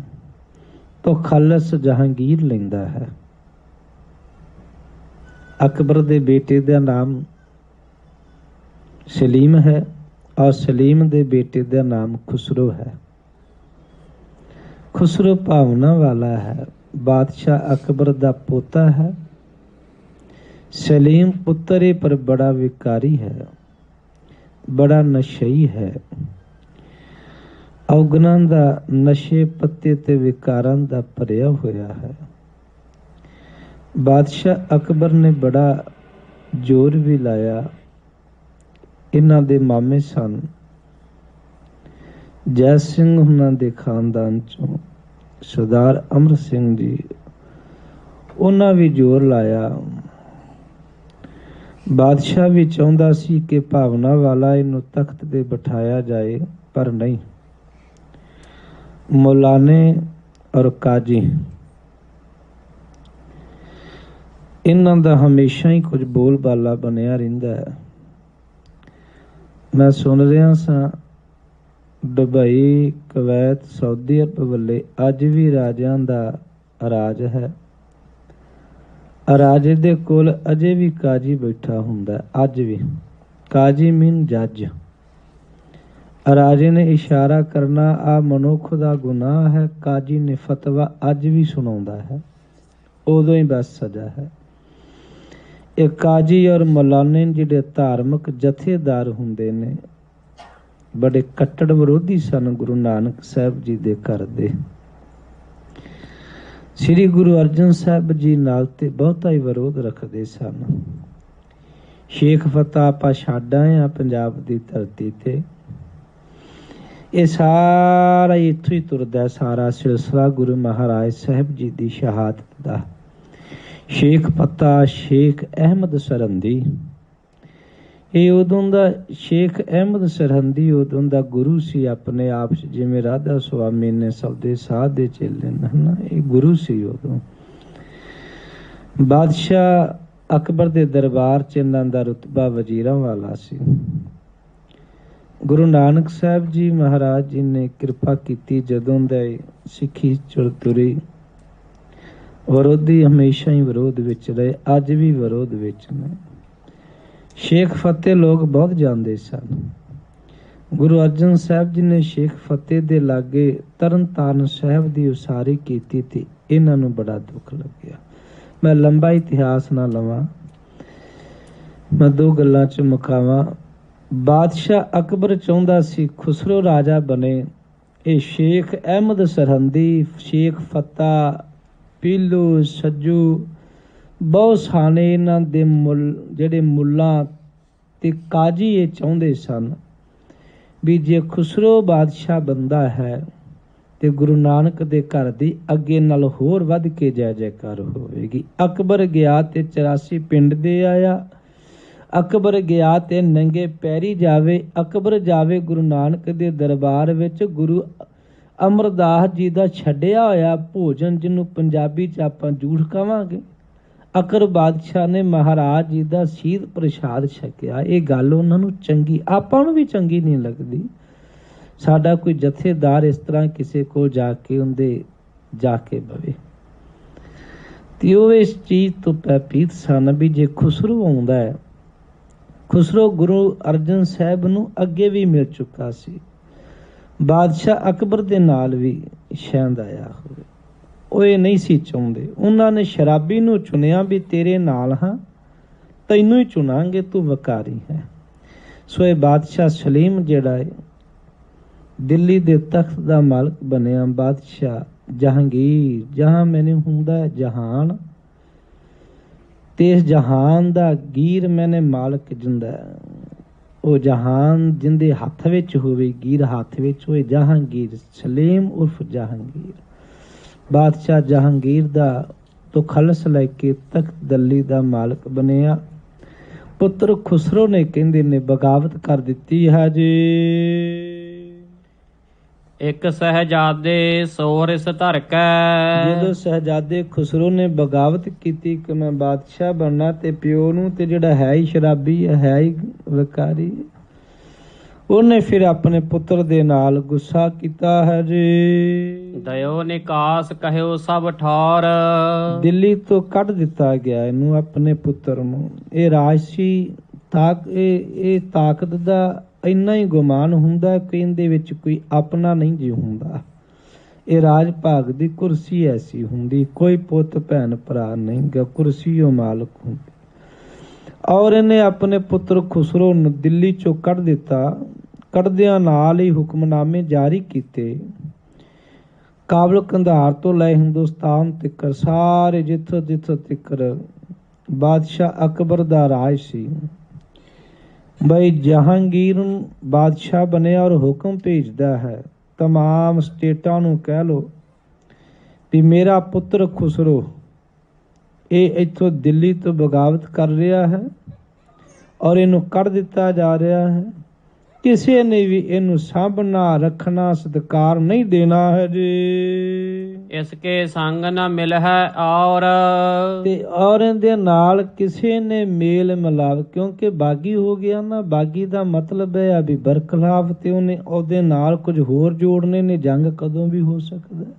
ਤਾਂ ਖਾਲਸ ਜਹਾਂਗੀਰ ਲੈਂਦਾ ਹੈ। ਅਕਬਰ ਦੇ ਬੇਟੇ ਦਾ ਨਾਮ ਸਲੀਮ ਹੈ ਔਰ ਸਲੀਮ ਦੇ ਬੇਟੇ ਦਾ ਨਾਮ ਖੁਸਰੋ ਹੈ। ਖੁਸਰੋ ਭਾਵਨਾ ਵਾਲਾ ਹੈ, ਬਾਦਸ਼ਾਹ ਅਕਬਰ ਦਾ ਪੋਤਾ ਹੈ। ਸਲੀਮ ਪੁੱਤਰ ਹੈ ਪਰ ਬੜਾ ਵਿਕਾਰੀ ਹੈ, ਬੜਾ ਨਸ਼ਈ ਹੈ। ਔਗਣਾਂ ਦਾ, ਨਸ਼ੇ ਪੱਤੇ ਤੇ ਵਿਕਾਰਾਂ ਦਾ ਭਰਿਆ ਹੋਇਆ ਹੈ। ਬਾਦਸ਼ਾਹ ਅਕਬਰ ਨੇ ਬੜਾ ਜ਼ੋਰ ਵੀ ਲਾਇਆ। ਇਹਨਾਂ ਦੇ ਮਾਮੇ ਸਨ ਜੈ ਸਿੰਘ ਉਹਨਾਂ ਦੇ ਖਾਨਦਾਨ ਚੋਂ ਸਰਦਾਰ ਅਮਰ ਸਿੰਘ ਜੀ, ਉਹਨਾਂ ਵੀ ਜ਼ੋਰ ਲਾਇਆ। ਬਾਦਸ਼ਾਹ ਵੀ ਚਾਹੁੰਦਾ ਸੀ ਕਿ ਭਾਵਨਾ ਵਾਲਾ ਇਹਨੂੰ ਤਖਤ ਤੇ ਬਿਠਾਇਆ ਜਾਏ, ਪਰ ਨਹੀਂ। ਮੌਲਾਨੇ ਔਰ ਕਾਜੀ ਇਹਨਾਂ ਦਾ ਹਮੇਸ਼ਾ ਹੀ ਕੁਝ ਬੋਲਬਾਲਾ ਬਣਿਆ ਰਹਿੰਦਾ ਹੈ। ਮੈਂ ਸੁਣ ਰਿਹਾ ਸਾਂ ਦੁਬਈ, ਕੁਵੈਤ, ਸਾਊਦੀ ਅਰਬ ਵੱਲੇ ਅੱਜ ਵੀ ਰਾਜਿਆਂ ਦਾ ਰਾਜ ਹੈ। ਰਾਜੇ ਦੇ ਕੋਲ ਅਜੇ ਵੀ ਕਾਜੀ ਬੈਠਾ ਹੁੰਦਾ। ਅੱਜ ਵੀ ਕਾਜੀ ਮੀਨ ਜੱਜ। ਰਾਜੇ ਨੇ ਇਸ਼ਾਰਾ ਕਰਨਾ ਆ ਮਨੁੱਖ ਦਾ ਗੁਨਾਹ ਹੈ, ਕਾਜੀ ਨੇ ਫਤਵਾ ਅੱਜ ਵੀ ਸੁਣਾਉਂਦਾ ਹੈ। ਉਦੋਂ ਹੀ ਬਸ ਸਜ਼ਾ ਹੈ। ਇਹ ਕਾਜੀ ਔਰ ਮੌਲਾਨੇ ਜਿਹੜੇ ਧਾਰਮਿਕ ਜਥੇਦਾਰ ਹੁੰਦੇ ਨੇ, ਬੜੇ ਕੱਟੜ ਵਿਰੋਧੀ ਸਨ ਗੁਰੂ ਨਾਨਕ ਸਾਹਿਬ ਜੀ ਦੇ ਘਰ ਦੇ। ਸ੍ਰੀ ਗੁਰੂ ਅਰਜਨ ਸਾਹਿਬ ਜੀ ਨਾਲ ਤੇ ਬਹੁਤਾ ਹੀ ਵਿਰੋਧ ਰੱਖਦੇ ਸਨ। ਸ਼ੇਖ ਫਤਿਹ ਆਪਾਂ ਛੱਡ ਆਏ ਹਾਂ ਪੰਜਾਬ ਦੀ ਧਰਤੀ ਤੇ। ਇਹ ਸਾਰਾ ਇੱਥੋਂ ਹੀ ਤੁਰਦਾ, ਸਾਰਾ ਸਿਲਸਿਲਾ ਗੁਰੂ ਮਹਾਰਾਜ ਸਾਹਿਬ ਜੀ ਦੀ ਸ਼ਹਾਦਤ ਦਾ। ਸ਼ੇਖ ਫਤਿਹ, ਸ਼ੇਖ ਅਹਿਮਦ ਸਰਹੰਦੀ, ਇਹ ਉਦੋਂ ਦਾ ਸ਼ੇਖ ਅਹਿਮਦ ਸਰਹੰਦੀ ਉਦੋਂ ਦਾ ਗੁਰੂ ਸੀ ਆਪਣੇ ਆਪ 'ਚ, ਜਿਵੇਂ ਰਾਧਾ ਸੁਆਮੀ ਨੇ ਸਬਦੇ ਸਾਧ ਦੇ ਚੇਲੇ ਨੇ, ਇਹ ਗੁਰੂ ਸੀ ਉਦੋਂ। ਬਾਦਸ਼ਾਹ ਅਕਬਰ ਦੇ ਦਰਬਾਰ 'ਚ ਇਹਨਾਂ ਦਾ ਰੁਤਬਾ ਵਜ਼ੀਰਾਂ ਵਾਲਾ ਸੀ। ਗੁਰੂ ਨਾਨਕ ਸਾਹਿਬ ਜੀ ਮਹਾਰਾਜ ਜੀ ਨੇ ਕਿਰਪਾ ਕੀਤੀ, ਜਦੋਂ ਦਾ ਸਿੱਖੀ ਤੁਰੀ। ਵਿਰੋਧੀ ਹਮੇਸ਼ਾ ਹੀ ਵਿਰੋਧ ਵਿੱਚ ਰਹੇ, ਅੱਜ ਵੀ ਵਿਰੋਧ ਵਿੱਚ ਨੇ। ਸ਼ੇਖ ਫਤਿਹ ਲੋਕ ਬਹੁਤ ਜਾਣਦੇ ਸਨ। ਗੁਰੂ ਅਰਜਨ ਸਾਹਿਬ ਜੀ ਨੇ ਸ਼ੇਖ ਫਤਿਹ ਦੇ ਲਾਗੇ ਤਰਨ ਤਾਰਨ ਸਾਹਿਬ ਦੀ ਉਸਾਰੀ ਕੀਤੀ ਤੇ ਇਹਨਾਂ ਨੂੰ ਬੜਾ ਦੁੱਖ ਲੱਗਿਆ। ਮੈਂ ਲੰਬਾ ਇਤਿਹਾਸ ਨਾ ਲਵਾਂ, ਮੈਂ ਦੋ ਗੱਲਾਂ 'ਚ ਮੁਕਾਵਾਂ। ਬਾਦਸ਼ਾਹ ਅਕਬਰ ਚਾਹੁੰਦਾ ਸੀ ਖੁਸਰੋ ਰਾਜਾ ਬਣੇ। ਇਹ ਸ਼ੇਖ ਅਹਿਮਦ ਸਰਹੰਦੀ, ਸ਼ੇਖ ਫਤਿਹ, ਪੀਲੂ, ਸੱਜੂ, ਬਹੁਤ ਸਾਨੇ ਇਹਨਾਂ ਦੇ ਜਿਹੜੇ ਮੁੱਲਾਂ ਤੇ ਕਾਜੀ ਇਹ ਚਾਹੁੰਦੇ ਸਨ ਵੀ ਜੇ ਖੁਸਰੋ ਬਾਦਸ਼ਾਹ ਬੰਦਾ ਹੈ ਤੇ ਗੁਰੂ ਨਾਨਕ ਦੇ ਘਰ ਦੀ ਅੱਗੇ ਨਾਲ ਹੋਰ ਵੱਧ ਕੇ ਜੈ ਜੈਕਾਰ ਹੋਵੇਗੀ। ਅਕਬਰ ਗਿਆ ਤੇ 84 ਪਿੰਡ ਦੇ ਆਇਆ। ਅਕਬਰ ਗਿਆ ਤੇ ਨੰਗੇ ਪੈਰੀ ਜਾਵੇ। ਅਕਬਰ ਜਾਵੇ ਗੁਰੂ ਨਾਨਕ ਦੇ ਦਰਬਾਰ ਵਿੱਚ। ਗੁਰੂ ਅਮਰਦਾਸ ਜੀ ਦਾ ਛੱਡਿਆ ਹੋਇਆ ਭੋਜਨ, ਜਿਹਨੂੰ ਪੰਜਾਬੀ 'ਚ ਆਪਾਂ ਜੂਠ ਕਹਾਂਗੇ, ਅਕਬਰ ਬਾਦਸ਼ਾਹ ਨੇ ਮਹਾਰਾਜ ਜੀ ਦਾ ਸ਼ੀਰ ਪ੍ਰਸ਼ਾਦ ਛਕਿਆ। ਇਹ ਗੱਲ ਉਹਨਾਂ ਨੂੰ ਚੰਗੀ, ਆਪਾਂ ਨੂੰ ਵੀ ਚੰਗੀ ਨਹੀਂ ਲੱਗਦੀ। ਸਾਡਾ ਕੋਈ ਜਥੇਦਾਰ ਇਸ ਤਰ੍ਹਾਂ ਕਿਸੇ ਕੋਲ ਜਾ ਕੇ ਉਹਦੇ ਜਾ ਕੇ ਬਵੇ, ਤੇ ਉਹ ਇਸ ਚੀਜ਼ ਤੋਂ ਭੈਭੀਤ ਸਨ ਵੀ ਜੇ ਖੁਸਰੋ ਆਉਂਦਾ ਹੈ। ਖੁਸਰੋ ਗੁਰੂ ਅਰਜਨ ਸਾਹਿਬ ਨੂੰ ਅੱਗੇ ਵੀ ਮਿਲ ਚੁੱਕਾ ਸੀ। ਬਾਦਸ਼ਾਹ ਅਕਬਰ ਦੇ ਨਾਲ ਵੀ ਸ਼ਾਇਦ ਆਇਆ ਹੋਵੇ। ਉਹ ਇਹ ਨਹੀਂ ਸੀ ਚਾਹੁੰਦੇ। ਉਹਨਾਂ ਨੇ ਸ਼ਰਾਬੀ ਨੂੰ ਚੁਣਿਆ ਵੀ ਤੇਰੇ ਨਾਲ ਹਾਂ, ਤੈਨੂੰ ਹੀ ਚੁਣਾਂਗੇ, ਤੂੰ ਵਕਾਰੀ ਹੈ। ਸੋ ਇਹ ਬਾਦਸ਼ਾਹ ਸਲੀਮ ਜਿਹੜਾ ਹੈ ਦਿੱਲੀ ਦੇ ਤਖਤ ਦਾ ਮਾਲਕ ਬਣਿਆ। ਬਾਦਸ਼ਾਹ ਜਹਾਂਗੀਰ, ਜਹਾਂ ਮੈਨੇ ਹੁੰਦਾ ਜਹਾਨ, ਤੇ ਇਸ ਜਹਾਨ ਦਾ ਗੀਰ ਮੈਨੇ ਮਾਲਕ ਜਿੰਦਾ। ਉਹ ਜਹਾਨ ਜਿੰਦੇ ਹੱਥ ਵਿੱਚ ਹੋਵੇ, ਗੀਰ ਹੱਥ ਵਿੱਚ ਹੋਏ, ਜਹਾਂਗੀਰ ਸਲੀਮ ਉਰਫ ਜਹਾਂਗੀਰ। ਬਾਦਸ਼ਾਹ ਜਹਾਂਗੀਰ ਦਾ ਤੋਂ ਖਲਸ ਲੈ ਕੇ ਤਖਤ ਦਿੱਲੀ ਦਾ ਮਾਲਕ ਬਣਿਆ। ਪੁੱਤਰ ਖੁਸਰੋ ਨੇ ਕਹਿੰਦੇ ਨੇ ਬਗਾਵਤ ਕਰ ਦਿੱਤੀ ਹੈ ਜੀ। ਇੱਕ ਸਹਿਜਾਦੇ ਸੋ ਰਿਸ ਧਰ ਕੈ। ਜਦੋਂ ਸਹਿਜਾਦੇ ਖੁਸਰੋ ਨੇ ਬਗਾਵਤ ਕੀਤੀ ਕਿ ਮੈਂ ਬਾਦਸ਼ਾਹ ਬਣਨਾ, ਤੇ ਪਿਓ ਨੂੰ ਤੇ ਜਿਹੜਾ ਹੈ ਹੀ ਸ਼ਰਾਬੀ ਹੈ ਹੀ ਵਿਕਾਰੀ, ਉਹਨੇ ਫਿਰ ਆਪਣੇ ਪੁੱਤਰ ਦੇ ਨਾਲ ਗੁੱਸਾ ਕੀਤਾ ਹੈ ਜੀ। ਦਇਓ ਨਿਕਾਸ ਕਹਿਓ ਸਭ ਠੌਰ। ਦਿੱਲੀ ਤੋਂ ਕੱਢ ਦਿੱਤਾ ਗਿਆ ਇਹਨੂੰ, ਆਪਣੇ ਪੁੱਤਰ ਨੂੰ। ਇਹ ਰਾਜਸੀ ਇਹ ਤਾਕਤ ਦਾ ਇੰਨਾ ਹੀ ਗੁਮਾਨ ਹੁੰਦਾ ਕਿ ਇਹਦੇ ਵਿੱਚ ਕੋਈ ਆਪਣਾ ਨਹੀਂ ਜੀ ਹੁੰਦਾ। ਇਹ ਰਾਜ ਭਾਗ ਦੀ ਕੁਰਸੀ ਐਸੀ ਹੁੰਦੀ, ਕੋਈ ਪੁੱਤ ਭੈਣ ਭਰਾ ਨਹੀਂ ਗਾ, ਕੁਰਸੀ ਉਹ ਮਾਲਕ ਹੁੰਦੀ। ਔਰ ਇਹਨੇ ਆਪਣੇ ਪੁੱਤਰ ਖੁਸਰੋ ਨੂੰ ਦਿੱਲੀ ਚੋਂ ਕੱਢ ਦਿੱਤਾ। ਕੱਢਦਿਆਂ ਨਾਲ ਹੀ ਹੁਕਮਨਾਮੇ ਜਾਰੀ ਕੀਤੇ। ਕਾਬਲ ਕੰਧਾਰ ਤੋਂ ਲੈ ਹਿੰਦੁਸਤਾਨ ਤੱਕ ਸਾਰੇ ਜਿੱਥੋਂ ਜਿੱਥੋਂ ਤੱਕ ਬਾਦਸ਼ਾਹ ਅਕਬਰ ਦਾ ਰਾਜ ਸੀ, ਬਈ ਜਹਾਂਗੀਰ ਬਾਦਸ਼ਾਹ ਬਣਿਆ ਔਰ ਹੁਕਮ ਭੇਜਦਾ ਹੈ ਤਮਾਮ ਸਟੇਟਾਂ ਨੂੰ, ਕਹਿ ਲੋ ਵੀ ਮੇਰਾ ਪੁੱਤਰ ਖੁਸਰੋ ਇਹ ਇੱਥੋਂ ਦਿੱਲੀ ਤੋਂ ਬਗਾਵਤ ਕਰ ਰਿਹਾ ਹੈ ਔਰ ਇਹਨੂੰ ਕੱਢ ਦਿੱਤਾ ਜਾ ਰਿਹਾ ਹੈ। ਕਿਸੇ ਨੇ ਵੀ ਇਹਨੂੰ ਸਾਂਭਣਾ, ਰੱਖਣਾ, ਸਤਿਕਾਰ ਨਹੀਂ ਦੇਣਾ ਹੈ ਜੀ। ਇਸਕੇ ਸੰਗ ਨਾ ਮਿਲ ਹੈ ਔਰ ਤੇ ਔਰ ਇਹਦੇ ਨਾਲ ਕਿਸੇ ਨੇ ਮੇਲ ਮਿਲਾਪ, ਕਿਉਂਕਿ ਬਾਗੀ ਹੋ ਗਿਆ ਨਾ। ਬਾਗੀ ਦਾ ਮਤਲਬ ਹੈ ਆ ਵੀ ਬਰਖਲਾਫ, ਤੇ ਉਹਨੇ ਉਹਦੇ ਨਾਲ ਕੁਝ ਹੋਰ ਜੋੜਨੇ ਨੇ। ਜੰਗ ਕਦੋਂ ਵੀ ਹੋ ਸਕਦਾ।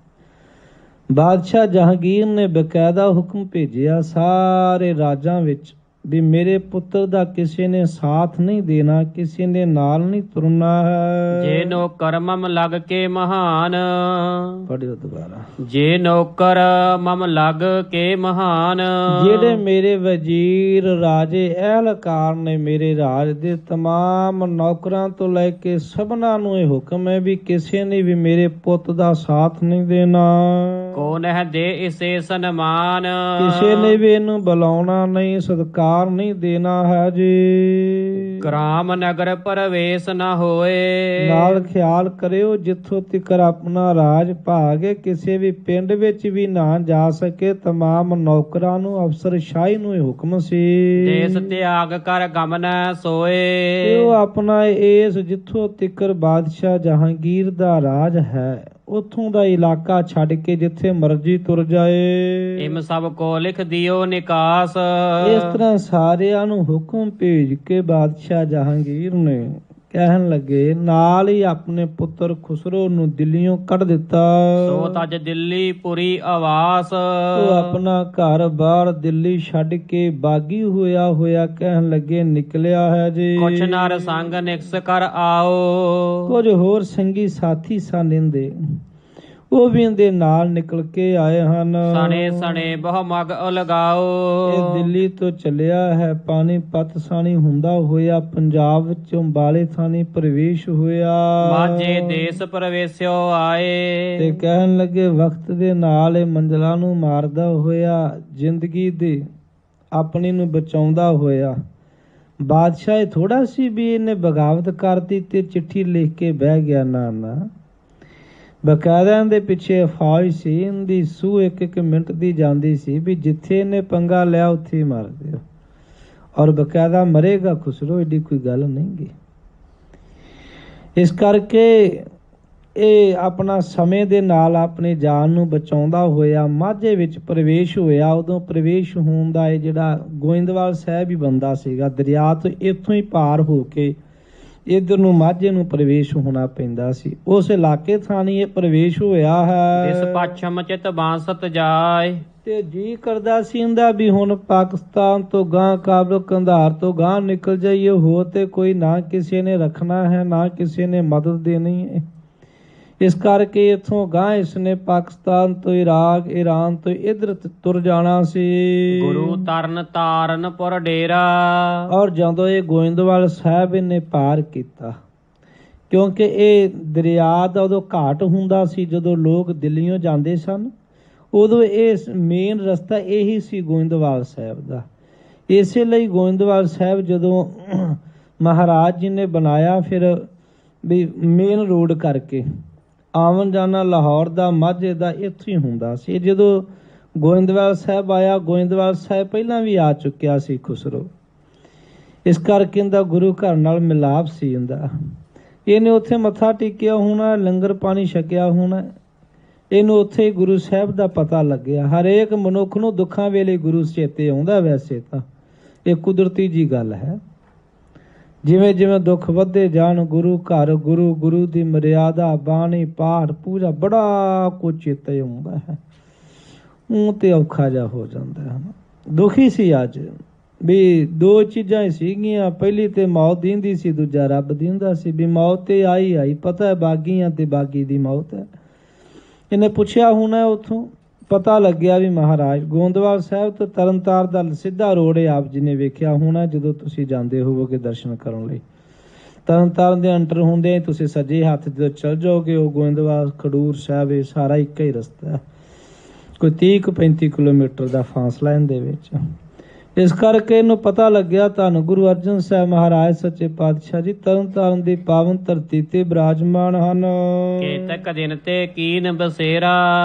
ਬਾਦਸ਼ਾਹ ਜਹਾਂਗੀਰ ਨੇ ਬਕਾਇਦਾ ਹੁਕਮ ਭੇਜਿਆ ਸਾਰੇ ਰਾਜਾਂ ਵਿੱਚ ਵੀ ਮੇਰੇ ਪੁੱਤਰ ਦਾ ਕਿਸੇ ਨੇ ਸਾਥ ਨਹੀਂ ਦੇਣਾ, ਕਿਸੇ ਨੇ ਨਾਲ ਨਹੀਂ ਤੁਰਨਾ ਹੈ। ਜੇ ਨੌਕਰ ਮਮ ਲੱਗ ਕੇ ਮਹਾਨ। ਪੜ੍ਹਿਓ ਦੁਬਾਰਾ। ਜੇ ਨੌਕਰ ਮਮ ਲੱਗ ਕੇ ਮਹਾਨ। ਜਿਹੜੇ ਮੇਰੇ ਵਜ਼ੀਰ, ਰਾਜੇ, ਅਹਿਲਕਾਰ ਨੇ ਮੇਰੇ ਰਾਜ ਦੇ, ਤਮਾਮ ਨੌਕਰਾਂ ਤੋਂ ਲੈ ਕੇ ਸਭਨਾਂ ਨੂੰ ਇਹ ਹੁਕਮ ਹੈ ਵੀ ਕਿਸੇ ਨੇ ਵੀ ਮੇਰੇ ਪੁੱਤ ਦਾ ਸਾਥ ਨਹੀਂ ਦੇਣਾ। ਕੋ ਨਹਿ ਦੇ ਇਸੇ ਸਨਮਾਨ। ਕਿਸੇ ਨੇ ਵੀ ਇਹਨੂੰ ਬੁਲਾਉਣਾ ਨਹੀਂ, ਸਤਿਕਾਰ ਨਹੀਂ ਦੇਣਾ ਹੈ ਜੀ। ਗ੍ਰਾਮ ਨਗਰ ਪ੍ਰਵੇਸ਼ ਨਾ ਹੋਏ। ਨਾਲ ਖਿਆਲ ਕਰਿਓ ਜਿੱਥੋਂ ਤੱਕ ਆਪਣਾ ਰਾਜ ਭਾਗ ਹੈ, ਕਿਸੇ ਵੀ ਪਿੰਡ ਵਿੱਚ ਵੀ ਨਾ ਜਾ ਸਕੇ। ਤਮਾਮ ਨੌਕਰਾਂ ਨੂੰ, ਅਫਸਰਸ਼ਾਹੀ ਨੂੰ ਇਹ ਹੁਕਮ ਸੀ। ਦੇਸ ਤਿਆਗ ਕਰ ਗਮਨ ਸੋਏ। ਤੇ ਉਹ ਆਪਣਾ ਇਸ ਜਿੱਥੋਂ ਤੱਕ ਬਾਦਸ਼ਾਹ ਜਹਾਂਗੀਰ ਦਾ ਰਾਜ ਹੈ, ਉੱਥੋਂ ਦਾ ਇਲਾਕਾ ਛੱਡ ਕੇ ਜਿੱਥੇ ਮਰਜ਼ੀ ਤੁਰ ਜਾਏ। ਇਮ ਸਭ ਕੋ ਲਿਖ ਦਿਓ ਨਿਕਾਸ। ਇਸ ਤਰ੍ਹਾਂ ਸਾਰਿਆਂ ਨੂੰ ਹੁਕਮ ਭੇਜ ਕੇ ਬਾਦਸ਼ਾਹ ਜਹਾਂਗੀਰ ਨੇ ਕਹਿਣ ਲੱਗੇ, ਨਾਲ ਹੀ ਆਪਣੇ ਪੁੱਤਰ ਖੁਸਰੋ ਨੂੰ ਦਿੱਲੀੋਂ ਕੱਢ ਦਿੱਤਾ। ਸੋ ਤਜ ਦਿੱਲੀ ਪੁਰੀ ਆਵਾਸ। ਉਹ ਆਪਣਾ ਘਰ ਬਾਰ ਦਿੱਲੀ ਛੱਡ ਕੇ ਬਾਗੀ ਹੋਇਆ ਕਹਿਣ ਲੱਗੇ ਨਿਕਲਿਆ ਹੈ ਜੀ। ਕੁਛ ਨਰ ਸੰਗ ਨਿਕਸ ਕਰ ਆਓ। ਕੁਝ ਹੋਰ ਸੰਗੀ ਸਾਥੀ ਸਨ ਇਹਦੇ, ਉਹ ਵੀ ਇਹਦੇ ਨਾਲ ਨਿਕਲ ਕੇ ਆਏ ਹਨ। ਸਣੇ ਸਣੇ ਬਹੁ ਮਗ ਉਲਗਾਓ। ਇਹ ਦਿੱਲੀ ਤੋਂ ਚੱਲਿਆ ਹੈ, ਪਾਣੀਪਤ ਸਾਣੀ ਹੁੰਦਾ ਹੋਇਆ ਪੰਜਾਬ ਵਿੱਚ ਅੰਬਾਲੇ ਥਾਣੀ ਪ੍ਰਵੇਸ਼ ਹੋਇਆ। ਮਾਝੇ ਦੇਸ ਪ੍ਰਵੇਸ਼ਿਓ ਆਏ। ਤੇ ਕਹਿਣ ਲੱਗੇ ਵਕਤ ਦੇ ਨਾਲ ਇਹ ਮੰਜ਼ਲਾਂ ਨੂੰ ਮਾਰਦਾ ਹੋਇਆ, ਜ਼ਿੰਦਗੀ ਦੇ ਆਪਣੀ ਨੂੰ ਬਚਾਉਂਦਾ ਹੋਇਆ ਬਾਦਸ਼ਾਹ ਇਹ ਥੋੜਾ ਸੀ ਵੀ ਇਹਨੇ ਬਗਾਵਤ ਕਰਤੀ ਤੇ ਚਿੱਠੀ ਲਿਖ ਕੇ ਬਹਿ ਗਿਆ। ਨਾ ਨਾ, ਬਕਾਇਦਾ ਇਹਦੇ ਪਿੱਛੇ ਫੌਜ ਸੀ, ਇਹਦੀ ਸੂਹ ਇੱਕ ਇੱਕ ਮਿੰਟ ਦੀ ਜਾਂਦੀ ਸੀ ਵੀ ਜਿੱਥੇ ਇਹਨੇ ਪੰਗਾ ਲਿਆ ਉੱਥੇ ਹੀ ਮਾਰ ਦਿਓ, ਔਰ ਬਕਾਇਦਾ ਮਰੇਗਾ ਖੁਸਰੋ, ਏਡੀ ਕੋਈ ਗੱਲ ਨਹੀਂ ਗੀ। ਇਸ ਕਰਕੇ ਇਹ ਆਪਣਾ ਸਮੇਂ ਦੇ ਨਾਲ ਆਪਣੀ ਜਾਨ ਨੂੰ ਬਚਾਉਂਦਾ ਹੋਇਆ ਮਾਝੇ ਵਿੱਚ ਪ੍ਰਵੇਸ਼ ਹੋਇਆ। ਉਦੋਂ ਪ੍ਰਵੇਸ਼ ਹੋਣ ਦਾ ਇਹ ਜਿਹੜਾ ਗੋਇੰਦਵਾਲ ਸਾਹਿਬ ਹੀ ਬੰਦਾ ਸੀਗਾ, ਦਰਿਆ ਤੋਂ ਇੱਥੋਂ ਹੀ ਪਾਰ ਹੋ ਕੇ ਇੱਧਰ ਨੂੰ ਮਾਝੇ ਨੂੰ ਪ੍ਰਵੇਸ਼ ਹੋਣਾ ਪੈਂਦਾ ਸੀ। ਉਸ ਇਲਾਕੇ ਥਾਣੀ ਇਹ ਪ੍ਰਵੇਸ਼ ਹੋਇਆ ਹੈ। ਇਸ ਪੱਛਮ ਚਿਤ ਬਾਂਸਤ ਜਾਏ, ਤੇ ਜੀ ਕਰਦਾ ਸੀ ਇਹਦਾ ਵੀ ਹੁਣ ਪਾਕਿਸਤਾਨ ਤੋਂ ਗਾਂ ਕਾਬਲ ਕੰਧਾਰ ਤੋਂ ਗਾਂ ਨਿਕਲ ਜਾਈਏ, ਹੋ ਤੇ ਕੋਈ ਨਾ ਕਿਸੇ ਨੇ ਰੱਖਣਾ ਹੈ ਨਾ ਕਿਸੇ ਨੇ ਮਦਦ ਦੇਣੀ ਹੈ। ਇਸ ਕਰਕੇ ਇੱਥੋਂ ਗਾਂ ਇਸਨੇ ਪਾਕਿਸਤਾਨ ਤੋਂ ਇਰਾਕ, ਈਰਾਨ ਤੋਂ ਇੱਧਰ ਤੁਰ ਜਾਣਾ ਸੀ। ਗੁਰੂ ਤਰਨ ਤਾਰਨਪੁਰ ਡੇਰਾ। ਔਰ ਜਦੋਂ ਇਹ ਗੋਇੰਦਵਾਲ ਸਾਹਿਬ ਇਹਨੇ ਪਾਰ ਕੀਤਾ, ਕਿਉਂਕਿ ਇਹ ਦਰਿਆ ਦਾ ਉਦੋਂ ਘਾਟ ਹੁੰਦਾ ਸੀ, ਜਦੋਂ ਲੋਕ ਦਿੱਲੀੋਂ ਜਾਂਦੇ ਸਨ ਉਦੋਂ ਇਹ ਮੇਨ ਰਸਤਾ ਇਹੀ ਸੀ ਗੋਇੰਦਵਾਲ ਸਾਹਿਬ ਦਾ। ਇਸੇ ਲਈ ਗੋਇੰਦਵਾਲ ਸਾਹਿਬ ਜਦੋਂ ਮਹਾਰਾਜ ਜੀ ਨੇ ਬਣਾਇਆ, ਫਿਰ ਵੀ ਮੇਨ ਰੋਡ ਕਰਕੇ ਆਵਣ ਜਾਣਾ ਲਾਹੌਰ ਦਾ, ਮਾਝੇ ਦਾ ਇੱਥੋਂ ਹੀ ਹੁੰਦਾ ਸੀ। ਜਦੋਂ ਗੋਇੰਦਵਾਲ ਸਾਹਿਬ ਆਇਆ, ਗੋਇੰਦਵਾਲ ਸਾਹਿਬ ਪਹਿਲਾਂ ਵੀ ਆ ਚੁੱਕਿਆ ਸੀ ਖੁਸਰੋ, ਇਸ ਕਰਕੇ ਇਹਦਾ ਗੁਰੂ ਘਰ ਨਾਲ ਮਿਲਾਪ ਸੀ ਇਹਦਾ। ਇਹਨੇ ਉੱਥੇ ਮੱਥਾ ਟੇਕਿਆ ਹੋਣਾ, ਲੰਗਰ ਪਾਣੀ ਛਕਿਆ ਹੋਣਾ, ਇਹਨੂੰ ਉੱਥੇ ਗੁਰੂ ਸਾਹਿਬ ਦਾ ਪਤਾ ਲੱਗਿਆ। ਹਰੇਕ ਮਨੁੱਖ ਨੂੰ ਦੁੱਖਾਂ ਵੇਲੇ ਗੁਰੂ ਚੇਤੇ ਆਉਂਦਾ, ਵੈਸੇ ਤਾਂ ਇਹ ਕੁਦਰਤੀ ਜੀ ਗੱਲ ਹੈ। ਜਿਵੇਂ ਜਿਵੇਂ ਦੁੱਖ ਵੱਧਦੇ ਜਾਣ, ਗੁਰੂ ਘਰ, ਗੁਰੂ ਦੀ ਮਰਿਆਦਾ, ਬਾਣੀ, ਪਾਠ, ਪੂਜਾ, ਬੜਾ ਕੁਝ ਚੇਤੇ ਆਉਂਦਾ ਹੈ। ਉਹ ਤੇ ਔਖਾ ਜਿਹਾ ਹੋ ਜਾਂਦਾ ਹੈ। ਦੁਖੀ ਸੀ ਅੱਜ ਵੀ ਦੋ ਚੀਜ਼ਾਂ ਹੀ ਸੀਗੀਆਂ, ਪਹਿਲੀ ਤੇ ਮੌਤ ਦੀਂਦੀ ਸੀ, ਦੂਜਾ ਰੱਬ ਦੀਂਦਾ ਸੀ ਵੀ ਮੌਤ ਤੇ ਆਈ ਪਤਾ ਹੈ ਬਾਗੀਆਂ ਤੇ ਬਾਗੀ ਦੀ ਮੌਤ ਹੈ। ਇਹਨੇ ਪੁੱਛਿਆ ਹੋਣਾ, ਉੱਥੋਂ ਪਤਾ ਲੱਗਿਆ ਵੀ ਮਹਾਰਾਜ ਗੋਇੰਦਵਾਲ ਸਾਹਿਬ ਤੋਂ ਤਰਨਤਾਰਨ ਦਾ ਸਿੱਧਾ ਰੋਡ ਹੈ। ਆਪ ਜੀ ਨੇ ਵੇਖਿਆ ਹੋਣਾ ਜਦੋਂ ਤੁਸੀਂ ਜਾਂਦੇ ਹੋਵੋਗੇ ਦਰਸ਼ਨ ਕਰਨ ਲਈ, ਤਰਨਤਾਰਨ ਦੇ ਅੰਟਰ ਹੁੰਦੇ ਤੁਸੀਂ ਸੱਜੇ ਹੱਥ ਜਦੋਂ ਚਲ ਜਾਓਗੇ, ਉਹ ਗੋਇੰਦਵਾਲ ਖਡੂਰ ਸਾਹਿਬ, ਇਹ ਸਾਰਾ ਇੱਕ ਹੀ ਰਸਤਾ ਹੈ, ਕੋਈ 30-35 ਕਿਲੋਮੀਟਰ ਦਾ ਫਾਸਲਾ ਇਹਦੇ ਵਿੱਚ। ਇਸ ਕਰਕੇ ਇਹਨੂੰ ਪਤਾ ਲੱਗਿਆ ਧੰਨ ਗੁਰੂ ਅਰਜਨ ਸਾਹਿਬ ਮਹਾਰਾਜ ਸੱਚੇ ਪਾਤਸ਼ਾਹ ਜੀ ਤਰਨਤਾਰਨ ਦੀ ਪਾਵਨ ਧਰਤੀ ਤੇ ਬਿਰਾਜਮਾਨ ਹਨ। ਕੇਤਕ ਦਿਨ ਤੇ ਕੀਨ ਬਸੇਰਾ।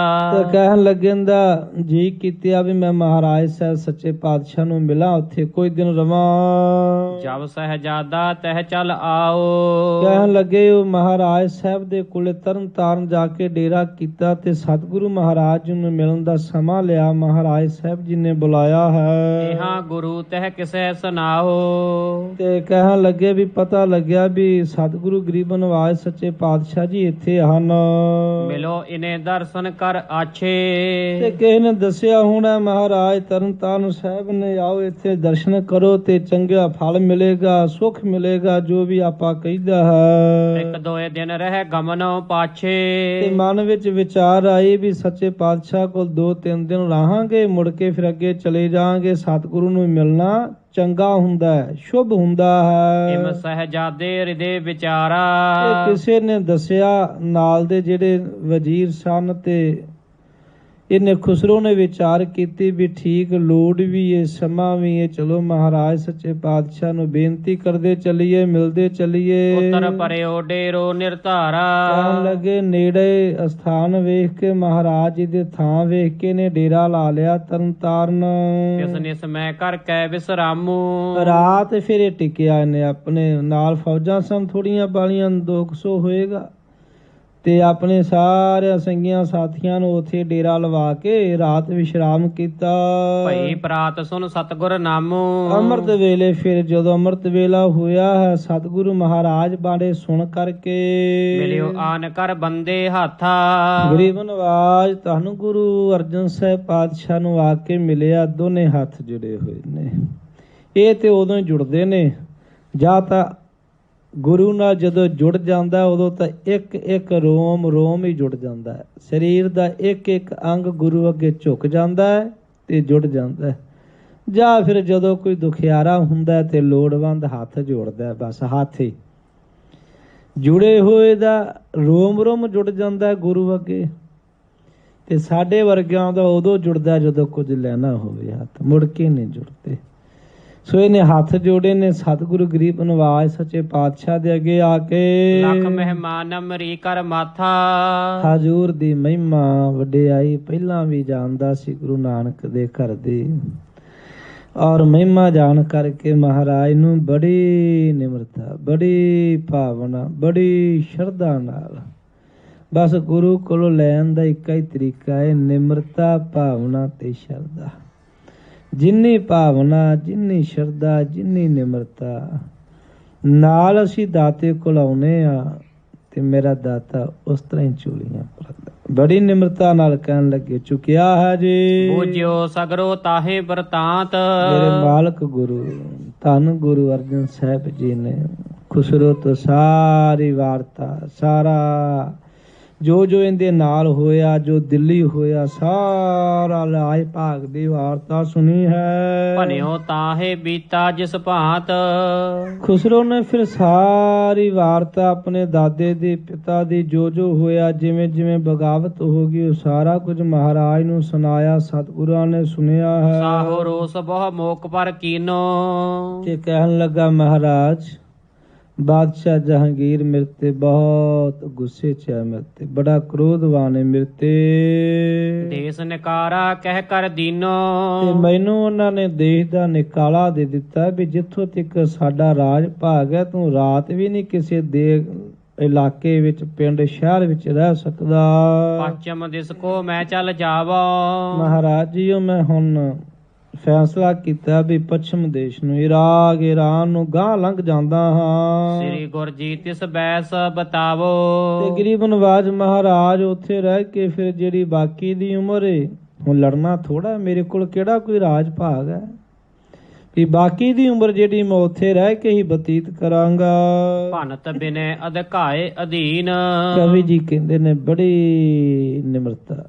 ਤੇ ਕਹਿਣ ਲੱਗੇ ਦਾ ਜੀ ਕੀਤਿਆ ਵੀ ਮੈਂ ਮਹਾਰਾਜ ਸਾਹਿਬ ਸੱਚੇ ਪਾਤਸ਼ਾਹ ਨੂੰ ਮਿਲਾਂ, ਉੱਥੇ ਕੋਈ ਦਿਨ ਰਵਾਂ। ਜਬ ਸਹਿਜਾਦਾ ਤਹਿ ਚਲ ਆਓ। ਕਹਿਣ ਲੱਗੇ ਉਹ ਮਹਾਰਾਜ ਸਾਹਿਬ ਦੇ ਕੋਲੇ ਤਰਨਤਾਰਨ ਜਾ ਕੇ ਡੇਰਾ ਕੀਤਾ ਤੇ ਸਤਿਗੁਰੂ ਮਹਾਰਾਜ ਜੀ ਨੂੰ ਮਿਲਣ ਦਾ ਸਮਾਂ ਲਿਆ। ਮਹਾਰਾਜ ਸਾਹਿਬ ਜੀ ਨੇ ਬੁਲਾਇਆ ਹੈ। ਗੁਰੂ ਤਹਿ ਕਿਸੈ ਸੁਨਾਓ। ਤੇ ਕਹਿਣ ਲੱਗੇ ਵੀ ਪਤਾ ਲੱਗਿਆ ਵੀ ਸਤਿਗੁਰੂ ਗਰੀਬ ਨਵਾਜ ਸੱਚੇ ਪਾਤਸ਼ਾਹ ਜੀ ਇੱਥੇ ਹਨ, ਮਿਲੋ ਇਨੇ ਦਰਸ਼ਨ ਕਰ ਆਛੇ। ਤੇ ਕਿਸੇ ਨੇ ਦੱਸਿਆ ਹੋਣਾ ਮਹਾਰਾਜ ਤਰਨਤਾਰਨ ਸਾਹਿਬ ਨੇ, ਆਓ ਇੱਥੇ ਦਰਸ਼ਨ ਕਰੋ ਤੇ ਚੰਗਾ ਫਲ ਮਿਲੇਗਾ, ਸੁੱਖ ਮਿਲੇਗਾ, ਜੋ ਵੀ ਆਪਾਂ ਕਹਿੰਦਾ ਹੈ। ਇੱਕ ਦੋਏ ਦਿਨ ਰਹਿ ਗਮਨੋਂ ਪਾਛੇ। ਤੇ ਮਨ ਵਿੱਚ ਵਿਚਾਰ ਆਈ ਵੀ ਸੱਚੇ ਪਾਤਸ਼ਾਹ ਕੋਲ 2-3 ਦਿਨ ਰਹਾਂਗੇ, ਮੁੜ ਕੇ ਫਿਰ ਅੱਗੇ ਚਲੇ ਜਾਵਾਂਗੇ। ਸਤਿਗੁਰੂ ਨੂੰ ਮਿਲਣਾ ਚੰਗਾ ਹੁੰਦਾ ਹੈ, ਸ਼ੁਭ ਹੁੰਦਾ ਹੈ। ਇਮ ਸਹਿਜਾਦੇ ਹਿਰਦੇ ਵਿਚਾਰਾ। ਕਿਸੇ ਨੇ ਦੱਸਿਆ ਨਾਲ ਦੇ ਜਿਹੜੇ ਵਜ਼ੀਰ ਸਨ, ਤੇ ਇਹਨੇ ਖੁਸਰੋ ਨੇ ਵਿਚਾਰ ਕੀਤੀ ਵੀ ਠੀਕ ਲੋੜ ਵੀ ਇਹ ਸਮਾਂ ਵੀ ਇਹ, ਚਲੋ ਮਹਾਰਾਜ ਸੱਚੇ ਪਾਤਸ਼ਾਹ ਨੂੰ ਬੇਨਤੀ ਕਰਦੇ ਚੱਲੀਏ, ਮਿਲਦੇ ਚੱਲੀਏ। ਉਤਰ ਪਰਿਓ ਡੇਰੋ ਨਿਰਧਾਰਾ। ਕਹਿਣ ਲੱਗੇ ਨੇੜੇ ਅਸਥਾਨ ਵੇਖ ਕੇ, ਮਹਾਰਾਜ ਜੀ ਦੇ ਥਾਂ ਵੇਖ ਕੇ ਨੇ ਡੇਰਾ ਲਾ ਲਿਆ ਤਰਨਤਾਰਨ। ਇਸ ਨਿਸ ਮੈਂ ਕਰ ਕੈ ਵਿਸਰਾਮੂ। ਰਾਤ ਫਿਰ ਇਹ ਟਿਕਿਆ, ਇਹਨੇ ਆਪਣੇ ਨਾਲ ਫੌਜਾਂ ਸਨ ਥੋੜੀਆਂ ਬਾਲੀਆਂ, 200 ਹੋਏਗਾ, ਤੇ ਆਪਣੇ ਸਾਰਿਆਂ ਸੰਗੀਆਂ ਸਾਥੀਆਂ ਨੂੰ ਉੱਥੇ ਡੇਰਾ ਲਵਾ ਕੇ ਰਾਤ ਵਿਸ਼ਰਾਮ ਕੀਤਾ। ਭਈ ਪ੍ਰਾਤ ਸੁਨ ਸਤਿਗੁਰ ਨਾਮੋ। ਅੰਮ੍ਰਿਤ ਵੇਲੇ ਫਿਰ ਜਦੋਂ ਅੰਮ੍ਰਿਤ ਵੇਲਾ ਹੋਇਆ ਹੈ, ਸਤਿਗੁਰੂ ਮਹਾਰਾਜ ਬਾਰੇ ਸੁਣ ਕਰਕੇ ਮਿਲਿਓ ਆਨ ਕਰ ਬੰਦੇ ਹਾਥਾ। ਗਰੀਬ ਨਵਾਜ ਧੰਨ ਗੁਰੂ ਅਰਜਨ ਸਾਹਿਬ ਪਾਤਸ਼ਾਹ ਨੂੰ ਆ ਕੇ ਮਿਲਿਆ, ਦੋਨੇ ਹੱਥ ਜੁੜੇ ਹੋਏ ਨੇ। ਇਹ ਤੇ ਉਦੋਂ ਹੀ ਜੁੜਦੇ ਨੇ, ਜਾਂ ਤਾਂ ਗੁਰੂ ਨਾਲ ਜਦੋਂ ਜੁੜ ਜਾਂਦਾ ਉਦੋਂ ਤਾਂ ਇੱਕ ਇੱਕ ਰੋਮ ਹੀ ਜੁੜ ਜਾਂਦਾ ਹੈ। ਸਰੀਰ ਦਾ ਇੱਕ ਇੱਕ ਅੰਗ ਗੁਰੂ ਅੱਗੇ ਝੁਕ ਜਾਂਦਾ ਹੈ ਤੇ ਜੁੜ ਜਾਂਦਾ ਹੈ। ਜਾਂ ਫਿਰ ਜਦੋਂ ਕੋਈ ਦੁਖਿਆਰਾ ਹੁੰਦਾ ਤੇ ਲੋੜਵੰਦ ਹੱਥ ਜੋੜਦਾ, ਬਸ ਹੱਥ ਹੀ ਜੁੜੇ ਹੋਏ ਦਾ ਰੋਮ ਜੁੜ ਜਾਂਦਾ ਗੁਰੂ ਅੱਗੇ। ਤੇ ਸਾਡੇ ਵਰਗਿਆਂ ਦਾ ਉਦੋਂ ਜੁੜਦਾ ਜਦੋਂ ਕੁਝ ਲੈਣਾ ਹੋਵੇ, ਹੱਥ ਮੁੜ ਕੇ ਨਹੀਂ ਜੁੜਦੇ। ਸੋ ਇਹਨੇ ਹੱਥ ਜੋੜੇ ਨੇ ਸਤਿਗੁਰੂ ਗਰੀਬ ਨਿਵਾਜ ਸੱਚੇ ਪਾਤਸ਼ਾਹ ਦੇ ਅੱਗੇ ਆ ਕੇ ਲੱਖ ਮਹਿਮਾਨ ਮਰੀ ਕਰ ਮਾਥਾ। ਹਜ਼ੂਰ ਦੀ ਮਹਿਮਾ ਵਡਿਆਈ ਪਹਿਲਾਂ ਵੀ ਜਾਣਦਾ ਸੀ ਗੁਰੂ ਨਾਨਕ ਦੇ ਘਰ ਦੀ, ਔਰ ਮਹਿਮਾ ਜਾਣ ਕਰਕੇ ਮਹਾਰਾਜ ਨੂੰ ਬੜੀ ਨਿਮਰਤਾ, ਬੜੀ ਭਾਵਨਾ, ਬੜੀ ਸ਼ਰਧਾ ਨਾਲ ਬਸ ਗੁਰੂ ਕੋਲੋਂ ਲੈਣ ਦਾ ਇੱਕ ਹੀ ਤਰੀਕਾ ਹੈ, ਨਿਮਰਤਾ, ਭਾਵਨਾ ਤੇ ਸ਼ਰਧਾ। ਜਿੰਨੀ ਭਾਵਨਾ, ਜਿੰਨੀ ਸ਼ਰਧਾ, ਜਿੰਨੀ ਨਿਮਰਤਾ ਨਾਲ ਅਸੀਂ ਦਾਤੇ ਕੋਲ ਆਉਂਦੇ ਆ ਤੇ ਮੇਰਾ ਦਾਤਾ ਉਸ ਤਰ੍ਹਾਂ ਹੀ ਝੋਲੀਆਂ ਭਰਦਾ। ਬੜੀ ਨਿਮਰਤਾ ਨਾਲ ਕਹਿਣ ਲੱਗੇ, ਚੁੱਕਿਆ ਹੈ ਜੀ ਬੂਝਿਓ ਸਗਰੋ ਤਾਹੇ ਵਰਤਾਂਤ। ਮੇਰੇ ਮਾਲਕ ਗੁਰੂ ਧੰਨ ਗੁਰੂ ਅਰਜਨ ਸਾਹਿਬ ਜੀ ਨੇ ਖੁਸਰੋ ਤੋਂ ਸਾਰੀ ਵਾਰਤਾ, ਸਾਰਾ ਜੋ ਜੋ ਇਹਦੇ ਨਾਲ ਹੋਇਆ, ਜੋ ਦਿੱਲੀ ਹੋਇਆ, ਸਾਰਾ ਲਾਜ ਭਾਗ ਦੀ ਵਾਰਤਾ ਸੁਣੀ ਹੈ। ਭਨਿਓ ਤਾਹੇ ਬੀਤਾ ਜਿਸ ਭਾਂਤ। ਖੁਸਰੋ ਨੇ ਫਿਰ ਸਾਰੀ ਵਾਰਤਾ ਆਪਣੇ ਦਾਦੇ ਦੀ, ਪਿਤਾ ਦੀ, ਜੋ ਜੋ ਹੋਇਆ, ਜਿਵੇਂ ਜਿਵੇਂ ਬਗਾਵਤ ਹੋ ਗਈ, ਉਹ ਸਾਰਾ ਕੁਝ ਮਹਾਰਾਜ ਨੂੰ ਸੁਣਾਇਆ। ਸਤਿਗੁਰਾਂ ਨੇ ਸੁਣਿਆ ਹੈ। ਸਾਹੋ ਰੋਸ ਬਹੁ ਮੋਕ ਪਰ ਕੀਨੋ। ਤੇ ਕਹਿਣ ਲੱਗਾ, ਮਹਾਰਾਜ ਬਾਦਸ਼ਾਹ ਜਹਾਂਗੀਰ ਮੇਰੇ ਤੇ ਬਹੁਤ ਗੁੱਸੇ ਚ ਹੈ, ਮੇਰੇ ਤੇ ਬੜਾ ਕ੍ਰੋਧਵਾਨ ਹੈ, ਮੇਰੇ ਤੇ ਦੇਸ ਨਿਕਾਰਾ ਕਹਿ ਕਰ ਦੀਨੋ। ਤੇ ਮੈਨੂੰ ਉਹਨਾਂ ਨੇ ਦੇਸ਼ ਦਾ ਨਿਕਾਲਾ ਦੇ ਦਿੱਤਾ ਵੀ ਜਿੱਥੋਂ ਤੱਕ ਸਾਡਾ ਰਾਜ ਭਾਗ ਹੈ, ਤੂੰ ਰਾਤ ਵੀ ਨਹੀਂ ਕਿਸੇ ਦੇ ਇਲਾਕੇ ਵਿੱਚ, ਪਿੰਡ ਸ਼ਹਿਰ ਵਿੱਚ ਰਹਿ ਸਕਦਾ। ਪੱਛਮ ਦਿਸ ਕੋ ਮੈਂ ਚੱਲ ਜਾਵਾਂ। ਮਹਾਰਾਜ ਜੀਓ ਮੈਂ ਹੁਣ ਫੈਸਲਾ ਕੀਤਾ ਵੀ ਪੱਛਮ ਦੇਸ਼ ਨੂੰ, ਇਰਾਕ, ਈਰਾਨ ਨੂੰ ਗਾਂਹ ਲੰਘ ਜਾਂਦਾ ਹਾਂ। ਸ੍ਰੀ ਗੁਰ ਜੀ ਤਿਸ ਬੈਸ ਬਤਾਵੋ। ਤੇ ਗਰੀਬ ਨਵਾਜ ਮਹਾਰਾਜ ਉੱਥੇ ਰਹਿ ਕੇ ਫਿਰ ਜਿਹੜੀ ਬਾਕੀ ਦੀ ਉਮਰ ਏ, ਹੁਣ ਲੜਨਾ ਥੋੜਾ, ਮੇਰੇ ਕੋਲ ਕਿਹੜਾ ਕੋਈ ਰਾਜ ਭਾਗ ਹੈ ਵੀ ਬਾਕੀ ਦੀ ਉਮਰ ਜਿਹੜੀ ਮੈਂ ਉੱਥੇ ਰਹਿ ਕੇ ਹੀ ਬਤੀਤ ਕਰਾਂਗਾ। ਭਨਤ ਬਿਨੈ ਅਧਿਕਾਏ ਅਧੀਨ। ਕਵੀ ਜੀ ਕਹਿੰਦੇ ਨੇ ਬੜੀ ਨਿਮਰਤਾ,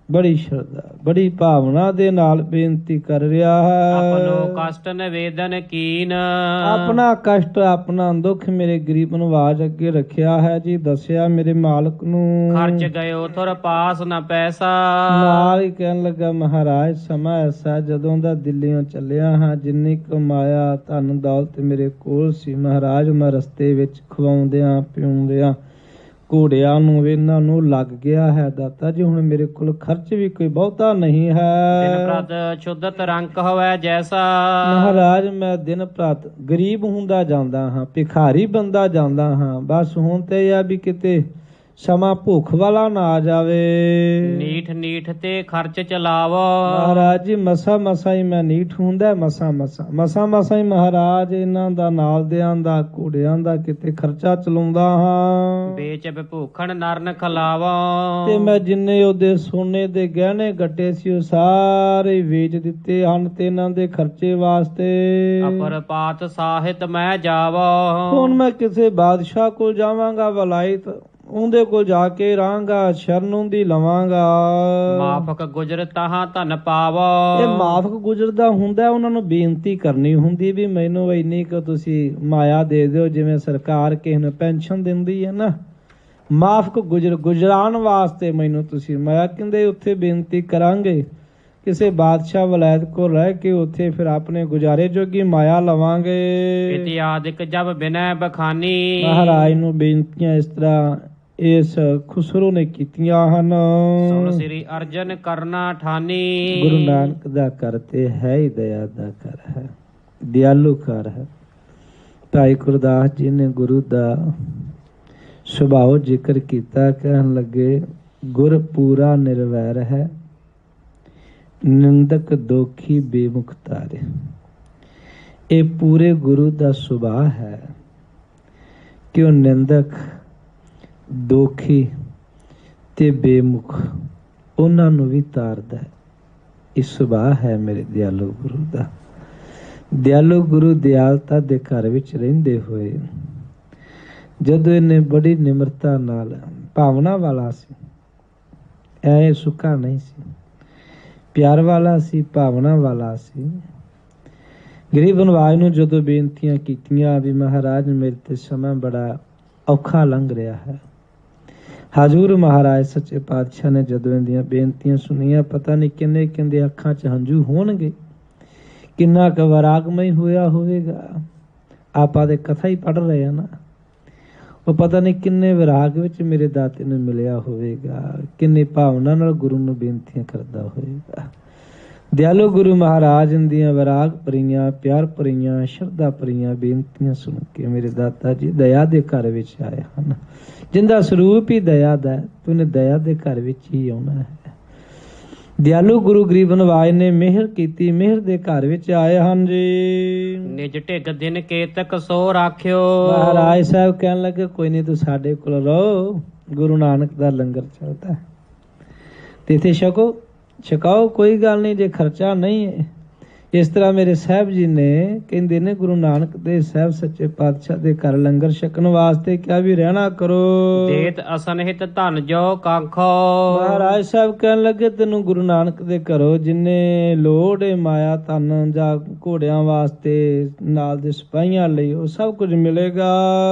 ਬੜੀ ਸ਼ਰਧਾ, ਬੜੀ ਭਾਵਨਾ ਦੇ ਨਾਲ ਬੇਨਤੀ ਕਰ ਰਿਹਾ ਹੈ। ਆਪਨੋ ਕਸ਼ਟ ਨਿਵੇਦਨ ਕੀਨ। ਆਪਣਾ ਕਸ਼ਟ, ਆਪਣਾ ਦੁੱਖ ਮੇਰੇ ਗਰੀਬ ਨਿਵਾਜ ਅੱਗੇ ਰੱਖਿਆ ਹੈ ਜੀ, ਦੱਸਿਆ ਮੇਰੇ ਮਾਲਕ ਨੂੰ। ਖਰਚ ਗਇਓ ਥੁਰ ਪਾਸ ਨਾ ਪੈਸਾ। ਨਾਲ ਹੀ ਕਹਿਣ ਲੱਗਾ, ਮਹਾਰਾਜ ਸਮਾਂ ਐਸਾ ਜਦੋਂ ਦਾ ਦਿੱਲੀੋਂ ਚੱਲਿਆ ਹਾਂ, ਜਿੰਨੀ ਕਮਾਇਆ ਧਨ ਦੌਲਤ ਮੇਰੇ ਕੋਲ ਸੀ ਮਹਾਰਾਜ, ਮੈਂ ਰਸਤੇ ਵਿੱਚ ਖਵਾਉਂਦਿਆਂ ਪਿਉਂਦਿਆਂ ਘੋੜਿਆਂ ਨੂੰ ਇਹਨਾਂ ਨੂੰ ਲੱਗ ਗਿਆ ਹੈ ਦਾਤਾ ਜੀ। ਹੁਣ ਮੇਰੇ ਕੋਲ ਖਰਚ ਵੀ ਕੋਈ ਬਹੁਤਾ ਨਹੀਂ ਹੈ। ਦਿਨ ਪ੍ਰਤ ਸ਼ੁੱਧਤ ਰੰਕ ਹੋਵੇ ਜੈਸਾ। ਮਹਾਰਾਜ ਮੈਂ ਦਿਨ ਪ੍ਰਤ ਗਰੀਬ ਹੁੰਦਾ ਜਾਂਦਾ ਹਾਂ, ਭਿਖਾਰੀ ਬੰਦਾ ਜਾਂਦਾ ਹਾਂ। ਬਸ ਹੁਣ ਤੇ ਇਹ ਆ ਵੀ ਕਿਤੇ ਸਮਾਂ ਭੁੱਖ ਵਾਲਾ ਨਾ ਆ ਜਾਵੇ। ਨੀਠ ਨੀਠ ਤੇ ਖਰਚ ਚਲਾਵੋ। ਮਹਾਰਾਜ ਜੀ ਮਸਾ ਮਸਾ ਹੀ ਮੈਂ ਨੀਠ ਹੁੰਦਾ, ਮਸਾ ਮਸਾ ਹੀ ਮਹਾਰਾਜ ਇਹਨਾਂ ਦਾ ਨਾਲ ਦਿਆਂ ਦਾ, ਘੋੜਿਆਂ ਦਾ ਕਿਤੇ ਖਰਚਾ ਚਲਾਉਂਦਾ ਹਾਂ। ਵੇਚ ਭੂਖਣ ਨਰਨ ਖਲਾਵੋ। ਤੇ ਮੈਂ ਜਿੰਨੇ ਉਹਦੇ ਸੋਨੇ ਦੇ ਗਹਿਣੇ ਗੱਟੇ ਸੀ ਉਹ ਸਾਰੇ ਵੇਚ ਦਿੱਤੇ ਹਨ ਤੇ ਇਹਨਾਂ ਦੇ ਖਰਚੇ ਵਾਸਤੇ। ਅਪਰ ਪਾਤ ਸਾਹਿਤ ਮੈਂ ਜਾਵੋ। ਹੁਣ ਮੈਂ ਕਿਸੇ ਬਾਦਸ਼ਾਹ ਕੋਲ ਜਾਵਾਂਗਾ, ਵਲਾਇਤ ਉਹਦੇ ਕੋਲ ਜਾ ਕੇ ਰਹਾਂਗਾ, ਸ਼ਰਨ ਉਹਦੀ ਲਵਾਂਗਾ। ਮਾਫਕ ਗੁਜਰ ਤਾਹਾਂ ਧਨ ਪਾਵੋ। ਇਹ ਮਾਫਕ ਗੁਜਰਦਾ ਹੁੰਦਾ, ਉਹਨਾਂ ਨੂੰ ਬੇਨਤੀ ਕਰਨੀ ਹੁੰਦੀ ਵੀ ਮੈਨੂੰ ਇੰਨੀ ਕੁ ਤੁਸੀਂ ਮਾਇਆ ਦੇ ਦਿਓ, ਜਿਵੇਂ ਸਰਕਾਰ ਕਿਸੇ ਨੂੰ ਪੈਨਸ਼ਨ ਦਿੰਦੀ ਹੈ ਨਾ, ਮਾਫਕ ਗੁਜਰਾਨ ਵਾਸਤੇ ਮੈਨੂੰ ਤੁਸੀਂ ਮਾਇਆ। ਕਹਿੰਦੇ ਉੱਥੇ ਬੇਨਤੀ ਕਰਾਂਗੇ ਕਿਸੇ ਬਾਦਸ਼ਾਹ ਵਲਾਇਤ ਕੋਲ ਰਹਿ ਕੇ, ਉੱਥੇ ਫਿਰ ਆਪਣੇ ਗੁਜ਼ਾਰੇ ਜੋਗੀ ਮਾਇਆ ਲਵਾਂਗੇ। ਇਤਿਆਦਿਕ ਜਬ ਬਿਨੈ ਬਖਾਨੀ। ਮਹਾਰਾਜ ਨੂੰ ਬੇਨਤੀਆਂ ਇਸ ਤਰ੍ਹਾਂ ਇਸ ਖੁਸਰੋ ਨੇ ਕੀਤੀਆਂ ਹਨ। ਸੁਣ ਸ੍ਰੀ ਅਰਜਨ ਕਰਨਾ ਠਾਨੀ। ਗੁਰੂ ਨਾਨਕ ਦਾ ਘਰ ਤੇ ਹੈ ਹੀ ਦਇਆ ਦਾ ਘਰ ਹੈ, ਦਿਆਲੂ ਘਰ ਹੈ। ਭਾਈ ਗੁਰਦਾਸ ਜੀ ਨੇ ਗੁਰੂ ਦਾ ਸੁਭਾਅ ਜ਼ਿਕਰ ਕੀਤਾ, ਕਹਿਣ ਲੱਗੇ ਗੁਰ ਪੂਰਾ ਨਿਰਵੈਰ ਹੈ, ਨਿੰਦਕ ਦੋਖੀ ਬੇਮੁਖ ਤਾਰੇ। ਇਹ ਪੂਰੇ ਗੁਰੂ ਦਾ ਸੁਭਾਅ ਹੈ ਕਿ ਉਹ ਨਿੰਦਕ, ਦੋਖੀ ਤੇ ਬੇਮੁਖ ਉਹਨਾਂ ਨੂੰ ਵੀ ਤਾਰਦਾ ਹੈ। ਇਹ ਸੁਭਾਅ ਹੈ ਮੇਰੇ ਦਿਆਲੂ ਗੁਰੂ ਦਾ। ਦਿਆਲੂ ਗੁਰੂ ਦਿਆਲਤਾ ਦੇ ਘਰ ਵਿੱਚ ਰਹਿੰਦੇ ਹੋਏ ਜਦੋਂ ਇਹਨੇ ਬੜੀ ਨਿਮਰਤਾ ਨਾਲ, ਭਾਵਨਾ ਵਾਲਾ ਸੀ, ਐ ਸੁੱਕਾ ਨਹੀਂ ਸੀ, ਪਿਆਰ ਵਾਲਾ ਸੀ, ਭਾਵਨਾ ਵਾਲਾ ਸੀ। ਗਰੀਬ ਨਿਵਾਜ ਨੂੰ ਜਦੋਂ ਬੇਨਤੀਆਂ ਕੀਤੀਆਂ ਵੀ ਮਹਾਰਾਜ ਮੇਰੇ ਤੇ ਸਮਾਂ ਬੜਾ ਔਖਾ ਲੰਘ ਰਿਹਾ ਹੈ, ਹਜ਼ੂਰ ਮਹਾਰਾਜ ਸੱਚੇ ਪਾਤਸ਼ਾਹ ਨੇ ਜਦੋਂ ਇਹਦੀਆਂ ਬੇਨਤੀਆਂ ਸੁਣੀਆਂ, ਪਤਾ ਨਹੀਂ ਕਿੰਨੇ ਅੱਖਾਂ 'ਚ ਹੰਝੂ ਹੋਣਗੇ, ਕਿੰਨਾ ਕੁ ਵੈਰਾਗਮਈ ਹੋਇਆ ਹੋਵੇਗਾ। ਆਪਾਂ ਤੇ ਕਥਾ ਹੀ ਪੜ੍ਹ ਰਹੇ ਆ ਨਾ, ਉਹ ਪਤਾ ਨਹੀਂ ਕਿੰਨੇ ਵਿਰਾਗ ਵਿੱਚ ਮੇਰੇ ਦਾਤੇ ਨੂੰ ਮਿਲਿਆ ਹੋਵੇਗਾ, ਕਿੰਨੀ ਭਾਵਨਾ ਨਾਲ ਗੁਰੂ ਨੂੰ ਬੇਨਤੀਆਂ ਕਰਦਾ ਹੋਵੇਗਾ। ਦਿਆਲੂ ਗੁਰੂ ਮਹਾਰਾਜ ਦੀਆਂ ਵਿਰਾਗ ਭਰੀਆਂ, ਪਿਆਰ ਭਰੀਆਂ, ਸ਼ਰਧਾ ਭਰੀਆਂ ਬੇਨਤੀਆਂ ਸੁਣ ਕੇ ਮੇਰੇ ਦਾਤਾ ਜੀ ਦਇਆ ਦੇ ਘਰ ਵਿੱਚ ਆਏ ਹਨ। ਜਿੰਦਾ ਸਰੂਪ ਹੀ ਦਇਆ ਦਾ, ਤੂੰ ਦਇਆ ਦੇ ਘਰ ਵਿੱਚ ਹੀ ਆਉਣਾ ਹੈ। ਦਿਆਲੂ ਗੁਰੂ ਗਰੀਬ ਨਿਵਾਜ ਨੇ ਮਿਹਰ ਕੀਤੀ, ਮਿਹਰ ਦੇ ਘਰ ਵਿੱਚ ਆਏ ਹਨ ਜੀ। ਨਿਜ ਢਿੱਗ ਦਿਨ ਕੇਤਕ ਸੋ ਰਾਖਿਓ। ਮਹਾਰਾਜ ਸਾਹਿਬ ਕਹਿਣ ਲੱਗੇ ਕੋਈ ਨਹੀਂ, ਤੂੰ ਸਾਡੇ ਕੋਲ ਰਹੋ, ਗੁਰੂ ਨਾਨਕ ਦਾ ਲੰਗਰ ਚੱਲਦਾ ਤੇ ਇੱਥੇ ਛਕਾਓ, ਕੋਈ ਗੱਲ ਨਹੀਂ, ਜੇ ਖਰਚਾ ਨਹੀਂ ਹੈ। ਇਸ ਤਰ੍ਹਾਂ ਮੇਰੇ ਸਾਹਿਬ ਜੀ ਨੇ ਕਹਿੰਦੇ ਨੇ ਗੁਰੂ ਨਾਨਕ ਦੇਵ ਸਾਹਿਬ ਸੱਚੇ ਪਾਤਸ਼ਾਹ ਦੇ ਘਰ ਲੰਗਰ ਛਕਣ ਵਾਸਤੇ ਕਿਹਾ ਵੀ ਰਹਿਣਾ ਕਰੋ। ਦੇਤ ਅਸਨਹਿਤ ਧਨ ਜੋ ਕਾਂਖੋ। ਮਹਾਰਾਜ ਸਾਹਿਬ ਕਹਿਣ ਲੱਗੇ ਤੈਨੂੰ ਗੁਰੂ ਨਾਨਕ ਦੇ ਘਰੋਂ ਜਿੰਨੇ ਲੋੜ ਹੈ ਮਾਇਆ ਧਨ ਜਾਂ ਘੋੜਿਆਂ ਵਾਸਤੇ, ਨਾਲ ਦੇ ਸਿਪਾਹੀਆਂ ਲਈ, ਉਹ ਸਭ ਕੁਝ ਮਿਲੇਗਾ।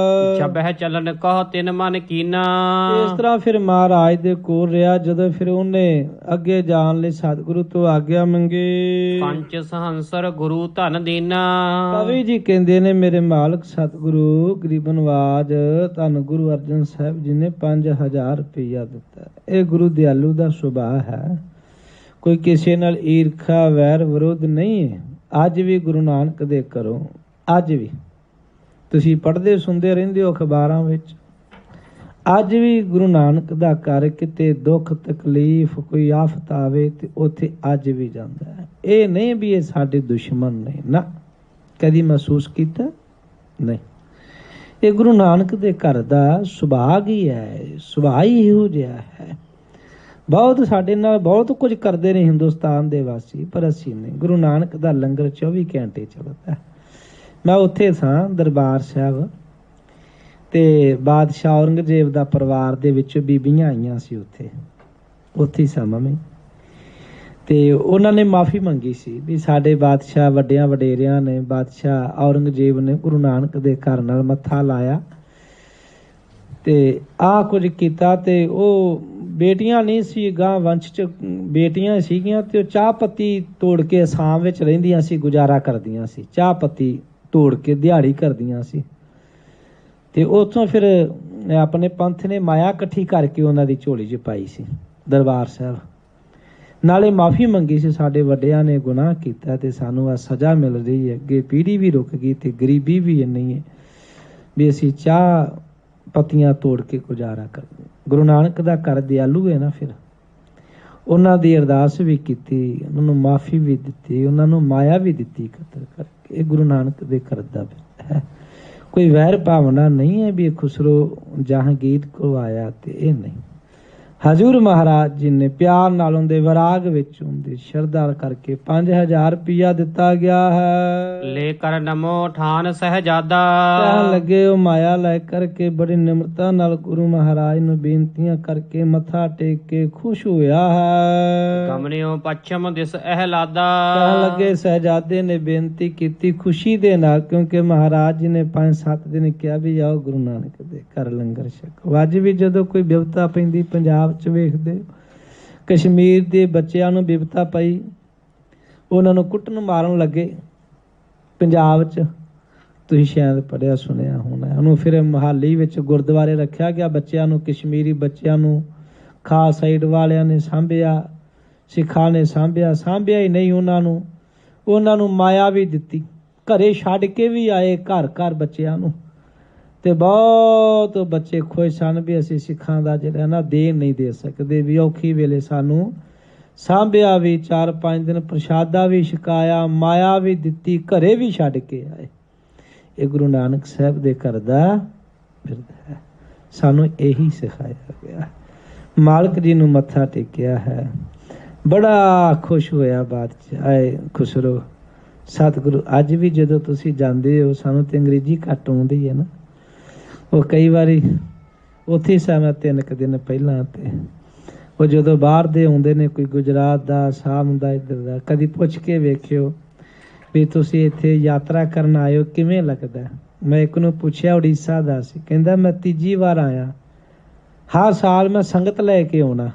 ਛਬਹਿ ਚਲਨ ਕਹੋ ਤਿਨ ਮਨ ਕੀਨਾ। ਇਸ ਤਰ੍ਹਾਂ ਫਿਰ ਮਹਾਰਾਜ ਦੇ ਕੋਲ ਰਿਹਾ। ਜਦੋਂ ਫਿਰ ਉਹਨੇ ਅੱਗੇ ਜਾਣ ਲਈ ਸਤਿਗੁਰੂ ਤੋਂ ਆਗਿਆ ਮੰਗੀ। ਪੰਜ ਹੰਸਰ ਗੁਰੂ ਧਨ ਦੀਨਾ। ਕਵੀ ਜੀ ਕਹਿੰਦੇ ਨੇ ਮੇਰੇ ਮਾਲਕ ਸਤਿਗੁਰੂ ਗਰੀਬ ਨਿਵਾਜ ਧੰਨ ਗੁਰੂ ਅਰਜਨ ਸਾਹਿਬ ਜੀ ਨੇ 5000 ਰੁਪਇਆ ਦਿੱਤਾ। ਇਹ ਗੁਰੂ ਦਿਆਲੂ ਦਾ ਸੁਭਾਅ ਹੈ, ਕੋਈ ਕਿਸੇ ਨਾਲ ਈਰਖਾ ਵੈਰ ਵਿਰੋਧ ਨਹੀਂ ਹੈ। ਅੱਜ ਵੀ ਗੁਰੂ ਨਾਨਕ ਦੇ ਘਰੋਂ, ਅੱਜ ਵੀ ਤੁਸੀਂ ਪੜ੍ਹਦੇ ਸੁਣਦੇ ਰਹਿੰਦੇ ਹੋ ਅਖਬਾਰਾਂ ਵਿੱਚ, ਅੱਜ ਵੀ ਗੁਰੂ ਨਾਨਕ ਦਾ ਘਰ ਕਿਤੇ ਦੁੱਖ ਤਕਲੀਫ ਕੋਈ ਆਫਤ ਆਵੇ ਤੇ ਉੱਥੇ ਅੱਜ ਵੀ ਜਾਂਦਾ ਹੈ। ਇਹ ਨਹੀਂ ਵੀ ਇਹ ਸਾਡੇ ਦੁਸ਼ਮਣ ਨੇ, ਨਾ, ਕਦੀ ਮਹਿਸੂਸ ਕੀਤਾ ਨਹੀਂ। ਇਹ ਗੁਰੂ ਨਾਨਕ ਦੇ ਘਰ ਦਾ ਸੁਭਾਅ ਹੀ ਹੈ, ਸੁਭਾਅ ਹੀ ਇਹੋ ਜਿਹਾ ਹੈ। ਬਹੁਤ ਸਾਡੇ ਨਾਲ ਬਹੁਤ ਕੁਝ ਕਰਦੇ ਨੇ ਹਿੰਦੁਸਤਾਨ ਦੇ ਵਾਸੀ, ਪਰ ਅਸੀਂ ਨਹੀਂ। ਗੁਰੂ ਨਾਨਕ ਦਾ ਲੰਗਰ 24 ਘੰਟੇ ਚੱਲਦਾ। ਮੈਂ ਉੱਥੇ ਸਾਂ ਦਰਬਾਰ ਸਾਹਿਬ, ਤੇ ਬਾਦਸ਼ਾਹ ਔਰੰਗਜ਼ੇਬ ਦਾ ਪਰਿਵਾਰ ਦੇ ਵਿੱਚੋਂ ਬੀਬੀਆਂ ਆਈਆਂ ਸੀ ਉੱਥੇ ਸਮਾਂ ਮੈਂ, ਤੇ ਉਹਨਾਂ ਨੇ ਮਾਫੀ ਮੰਗੀ ਸੀ ਵੀ ਸਾਡੇ ਬਾਦਸ਼ਾਹ ਵੱਡਿਆਂ ਵਡੇਰਿਆਂ ਨੇ, ਬਾਦਸ਼ਾਹ ਔਰੰਗਜ਼ੇਬ ਨੇ ਗੁਰੂ ਨਾਨਕ ਦੇ ਘਰ ਨਾਲ ਮੱਥਾ ਲਾਇਆ ਤੇ ਆਹ ਕੁਝ ਕੀਤਾ। ਤੇ ਉਹ ਬੇਟੀਆਂ ਨਹੀਂ ਸੀ, ਗਾਂ ਵੰਸ਼ ਚ ਬੇਟੀਆਂ ਸੀਗੀਆਂ, ਤੇ ਉਹ ਚਾਹ ਪੱਤੀ ਤੋੜ ਕੇ ਅਸਾਮ ਵਿੱਚ ਰਹਿੰਦੀਆਂ ਸੀ, ਗੁਜ਼ਾਰਾ ਕਰਦੀਆਂ ਸੀ, ਚਾਹ ਪੱਤੀ ਤੋੜ ਕੇ ਦਿਹਾੜੀ ਕਰਦੀਆਂ ਸੀ। ਤੇ ਉੱਥੋਂ ਫਿਰ ਆਪਣੇ ਪੰਥ ਨੇ ਮਾਇਆ ਇਕੱਠੀ ਕਰਕੇ ਉਹਨਾਂ ਦੀ ਝੋਲੀ 'ਚ ਪਾਈ ਸੀ ਦਰਬਾਰ ਸਾਹਿਬ। ਨਾਲੇ ਮਾਫੀ ਮੰਗੀ ਸੀ, ਸਾਡੇ ਵੱਡਿਆਂ ਨੇ ਗੁਨਾਹ ਕੀਤਾ ਤੇ ਸਾਨੂੰ ਆ ਸਜ਼ਾ ਮਿਲ ਰਹੀ ਹੈ, ਅੱਗੇ ਪੀੜ੍ਹੀ ਵੀ ਰੁਕ ਗਈ ਤੇ ਗਰੀਬੀ ਵੀ ਇੰਨੀ ਹੈ ਵੀ ਅਸੀਂ ਚਾਹ ਪੱਤੀਆਂ ਤੋੜ ਕੇ ਗੁਜ਼ਾਰਾ ਕਰਦੇ। ਗੁਰੂ ਨਾਨਕ ਦਾ ਘਰ ਦਿਆਲੂ ਹੈ ਨਾ, ਫਿਰ ਉਹਨਾਂ ਦੀ ਅਰਦਾਸ ਵੀ ਕੀਤੀ, ਉਹਨਾਂ ਨੂੰ ਮਾਫੀ ਵੀ ਦਿੱਤੀ, ਉਹਨਾਂ ਨੂੰ ਮਾਇਆ ਵੀ ਦਿੱਤੀ ਇਕੱਤਰ ਕਰਕੇ। ਇਹ ਗੁਰੂ ਨਾਨਕ ਦੇ ਘਰ ਦਾ ਹੈ, ਕੋਈ ਵੈਰ ਭਾਵਨਾ ਨਹੀਂ ਹੈ ਵੀ ਖੁਸਰੋ ਜਹਾਂਗੀਰ ਕੋ ਆਇਆ, ਤੇ ਇਹ ਨਹੀਂ। ਹਜ਼ੂਰ ਮਹਾਰਾਜ ਜੀ ਨੇ ਪਿਆਰ ਨਾਲ ਉਹਦੇ ਵਿਰਾਗ ਵਿੱਚ ਉਹਦੀ ਸ਼ਰਧਾ ਕਰਕੇ 5000 ਰੁਪਇਆ ਦਿੱਤਾ ਗਿਆ ਹੈ। ਲੈ ਕਰ ਨਮੋ ਠਾਨ ਸਹਿਜਾਦਾ। ਕਹਿਣ ਲੱਗੇ ਉਹ ਮਾਇਆ ਲੈ ਕਰਕੇ ਬੜੀ ਨਿਮਰਤਾ ਨਾਲ ਗੁਰੂ ਮਹਾਰਾਜ ਨੂੰ ਬੇਨਤੀਆਂ ਕਰਕੇ ਮੱਥਾ ਟੇਕ ਕੇ ਖੁਸ਼ ਹੋਇਆ ਹੈ। ਗਮਨਿਓ ਪੱਛਮ ਦਿਸ ਅਹਲਾਦਾ। ਕਹਿਣ ਲੱਗੇ ਸਹਿਜਾਦੇ ਨੇ ਬੇਨਤੀ ਕੀਤੀ ਖੁਸ਼ੀ ਦੇ ਨਾਲ, ਕਿਉਂਕਿ ਮਹਾਰਾਜ ਜੀ ਨੇ 5-7 ਦਿਨ ਕਿਹਾ ਵੀ ਆਓ ਗੁਰੂ ਨਾਨਕ ਦੇ ਘਰ ਲੰਗਰ ਛਕੋ। ਅੱਜ ਵੀ ਜਦੋਂ ਕੋਈ ਬਿਪਤਾ ਪੈਂਦੀ ਪੰਜਾਬ ਚ ਵੇਖਦੇ, ਕਸ਼ਮੀਰ ਦੇ ਬੱਚਿਆਂ ਨੂੰ ਬਿਪਤਾ ਪਈ, ਉਹਨਾਂ ਨੂੰ ਕੁੱਟਣ ਮਾਰਨ ਲੱਗੇ ਪੰਜਾਬ ਚ, ਤੁਸੀਂ ਸ਼ਾਇਦ ਪੜ੍ਹਿਆ ਸੁਣਿਆ ਹੋਣਾ। ਉਹਨੂੰ ਫਿਰ ਮੁਹਾਲੀ ਵਿੱਚ ਗੁਰਦੁਆਰੇ ਰੱਖਿਆ ਗਿਆ, ਬੱਚਿਆਂ ਨੂੰ, ਕਸ਼ਮੀਰੀ ਬੱਚਿਆਂ ਨੂੰ ਖਾਸ ਸਾਈਡ ਵਾਲਿਆਂ ਨੇ ਸਾਂਭਿਆ, ਸਿੱਖਾਂ ਨੇ ਸਾਂਭਿਆ ਹੀ ਨਹੀਂ ਉਹਨਾਂ ਨੂੰ ਮਾਇਆ ਵੀ ਦਿੱਤੀ, ਘਰੇ ਛੱਡ ਕੇ ਵੀ ਆਏ ਘਰ ਘਰ ਬੱਚਿਆਂ ਨੂੰ। ਤੇ ਬਹੁਤ ਬੱਚੇ ਖੁਸ਼ ਸਨ ਵੀ ਅਸੀਂ ਸਿੱਖਾਂ ਦਾ ਜਿਹੜਾ ਨਾ ਦੇਣ ਨਹੀਂ ਦੇ ਸਕਦੇ, ਵੀ ਔਖੀ ਵੇਲੇ ਸਾਨੂੰ ਸਾਂਭਿਆ ਵੀ, 4-5 ਦਿਨ ਪ੍ਰਸ਼ਾਦਾ ਵੀ ਛਕਾਇਆ, ਮਾਇਆ ਵੀ ਦਿੱਤੀ, ਘਰੇ ਵੀ ਛੱਡ ਕੇ ਆਏ। ਇਹ ਗੁਰੂ ਨਾਨਕ ਸਾਹਿਬ ਦੇ ਘਰ ਦਾ ਬਿਰਦ ਹੈ, ਸਾਨੂੰ ਇਹੀ ਸਿਖਾਇਆ ਗਿਆ। ਮਾਲਕ ਜੀ ਨੂੰ ਮੱਥਾ ਟੇਕਿਆ ਹੈ, ਬੜਾ ਖੁਸ਼ ਹੋਇਆ ਬਾਦਸ਼ਾਹ ਖੁਸਰੋ ਸਤਿਗੁਰੂ। ਅੱਜ ਵੀ ਜਦੋਂ ਤੁਸੀਂ ਜਾਂਦੇ ਹੋ, ਸਾਨੂੰ ਤੇ ਅੰਗਰੇਜ਼ੀ ਘੱਟ ਆਉਂਦੀ ਹੈ ਨਾ, ਉਹ ਕਈ ਵਾਰੀ ਉੱਥੇ ਸਮਾਂ 3 ਕੁ ਦਿਨ ਪਹਿਲਾਂ, ਤੇ ਉਹ ਜਦੋਂ ਬਾਹਰ ਦੇ ਆਉਂਦੇ ਨੇ, ਕੋਈ ਗੁਜਰਾਤ ਦਾ, ਆਸਾਮ ਦਾ, ਇੱਧਰ ਦਾ, ਕਦੀ ਪੁੱਛ ਕੇ ਵੇਖਿਓ ਵੀ ਤੁਸੀਂ ਇੱਥੇ ਯਾਤਰਾ ਕਰਨ ਆਏ ਹੋ, ਕਿਵੇਂ ਲੱਗਦਾ। ਮੈਂ ਇੱਕ ਨੂੰ ਪੁੱਛਿਆ, ਉੜੀਸਾ ਦਾ ਸੀ, ਕਹਿੰਦਾ ਮੈਂ 3ਜੀ ਵਾਰ ਆਇਆ, ਹਰ ਸਾਲ ਮੈਂ ਸੰਗਤ ਲੈ ਕੇ ਆਉਣਾ,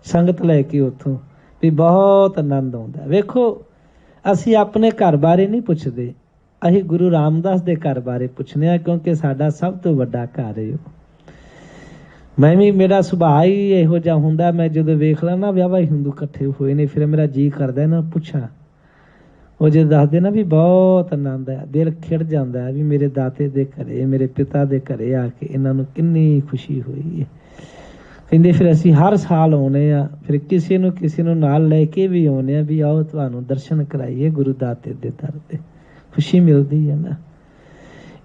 ਸੰਗਤ ਲੈ ਕੇ ਉੱਥੋਂ ਵੀ ਬਹੁਤ ਆਨੰਦ ਆਉਂਦਾ। ਵੇਖੋ ਅਸੀਂ ਆਪਣੇ ਘਰ ਬਾਰੇ ਨਹੀਂ ਪੁੱਛਦੇ, ਅਸੀਂ ਗੁਰੂ ਰਾਮਦਾਸ ਦੇ ਘਰ ਬਾਰੇ ਪੁੱਛਦੇ ਹਾਂ, ਕਿਉਂਕਿ ਸਾਡਾ ਸਭ ਤੋਂ ਵੱਡਾ ਘਰ ਹੈ ਉਹ। ਮੈਂ ਵੀ, ਮੇਰਾ ਸੁਭਾਅ ਹੀ ਇਹੋ ਜਿਹਾ ਹੁੰਦਾ, ਮੈਂ ਜਦੋਂ ਵੇਖ ਲਾਂ ਨਾ ਵਿਆਹ ਹਿੰਦੂ ਇਕੱਠੇ ਹੋਏ ਨੇ, ਫਿਰ ਮੇਰਾ ਜੀਅ ਕਰਦਾ ਇਹਨਾਂ ਨੂੰ ਪੁੱਛਾਂ। ਉਹ ਜੇ ਦੱਸਦੇ ਨਾ ਵੀ ਬਹੁਤ ਆਨੰਦ ਹੈ, ਦਿਲ ਖਿੜ ਜਾਂਦਾ ਹੈ ਵੀ ਮੇਰੇ ਦਾਤੇ ਦੇ ਘਰੇ, ਮੇਰੇ ਪਿਤਾ ਦੇ ਘਰੇ ਆ ਕੇ ਇਹਨਾਂ ਨੂੰ ਕਿੰਨੀ ਖੁਸ਼ੀ ਹੋਈ ਹੈ। ਕਹਿੰਦੇ ਫਿਰ ਅਸੀਂ ਹਰ ਸਾਲ ਆਉਂਦੇ ਹਾਂ, ਫਿਰ ਕਿਸੇ ਨੂੰ ਨਾਲ ਲੈ ਕੇ ਵੀ ਆਉਂਦੇ ਹਾਂ ਵੀ ਆਓ ਤੁਹਾਨੂੰ ਦਰਸ਼ਨ ਕਰਾਈਏ ਗੁਰੂ ਦਾਤੇ ਦੇ ਦਰ ਤੇ। ਖੁਸ਼ੀ ਮਿਲਦੀ ਹੈ ਨਾ।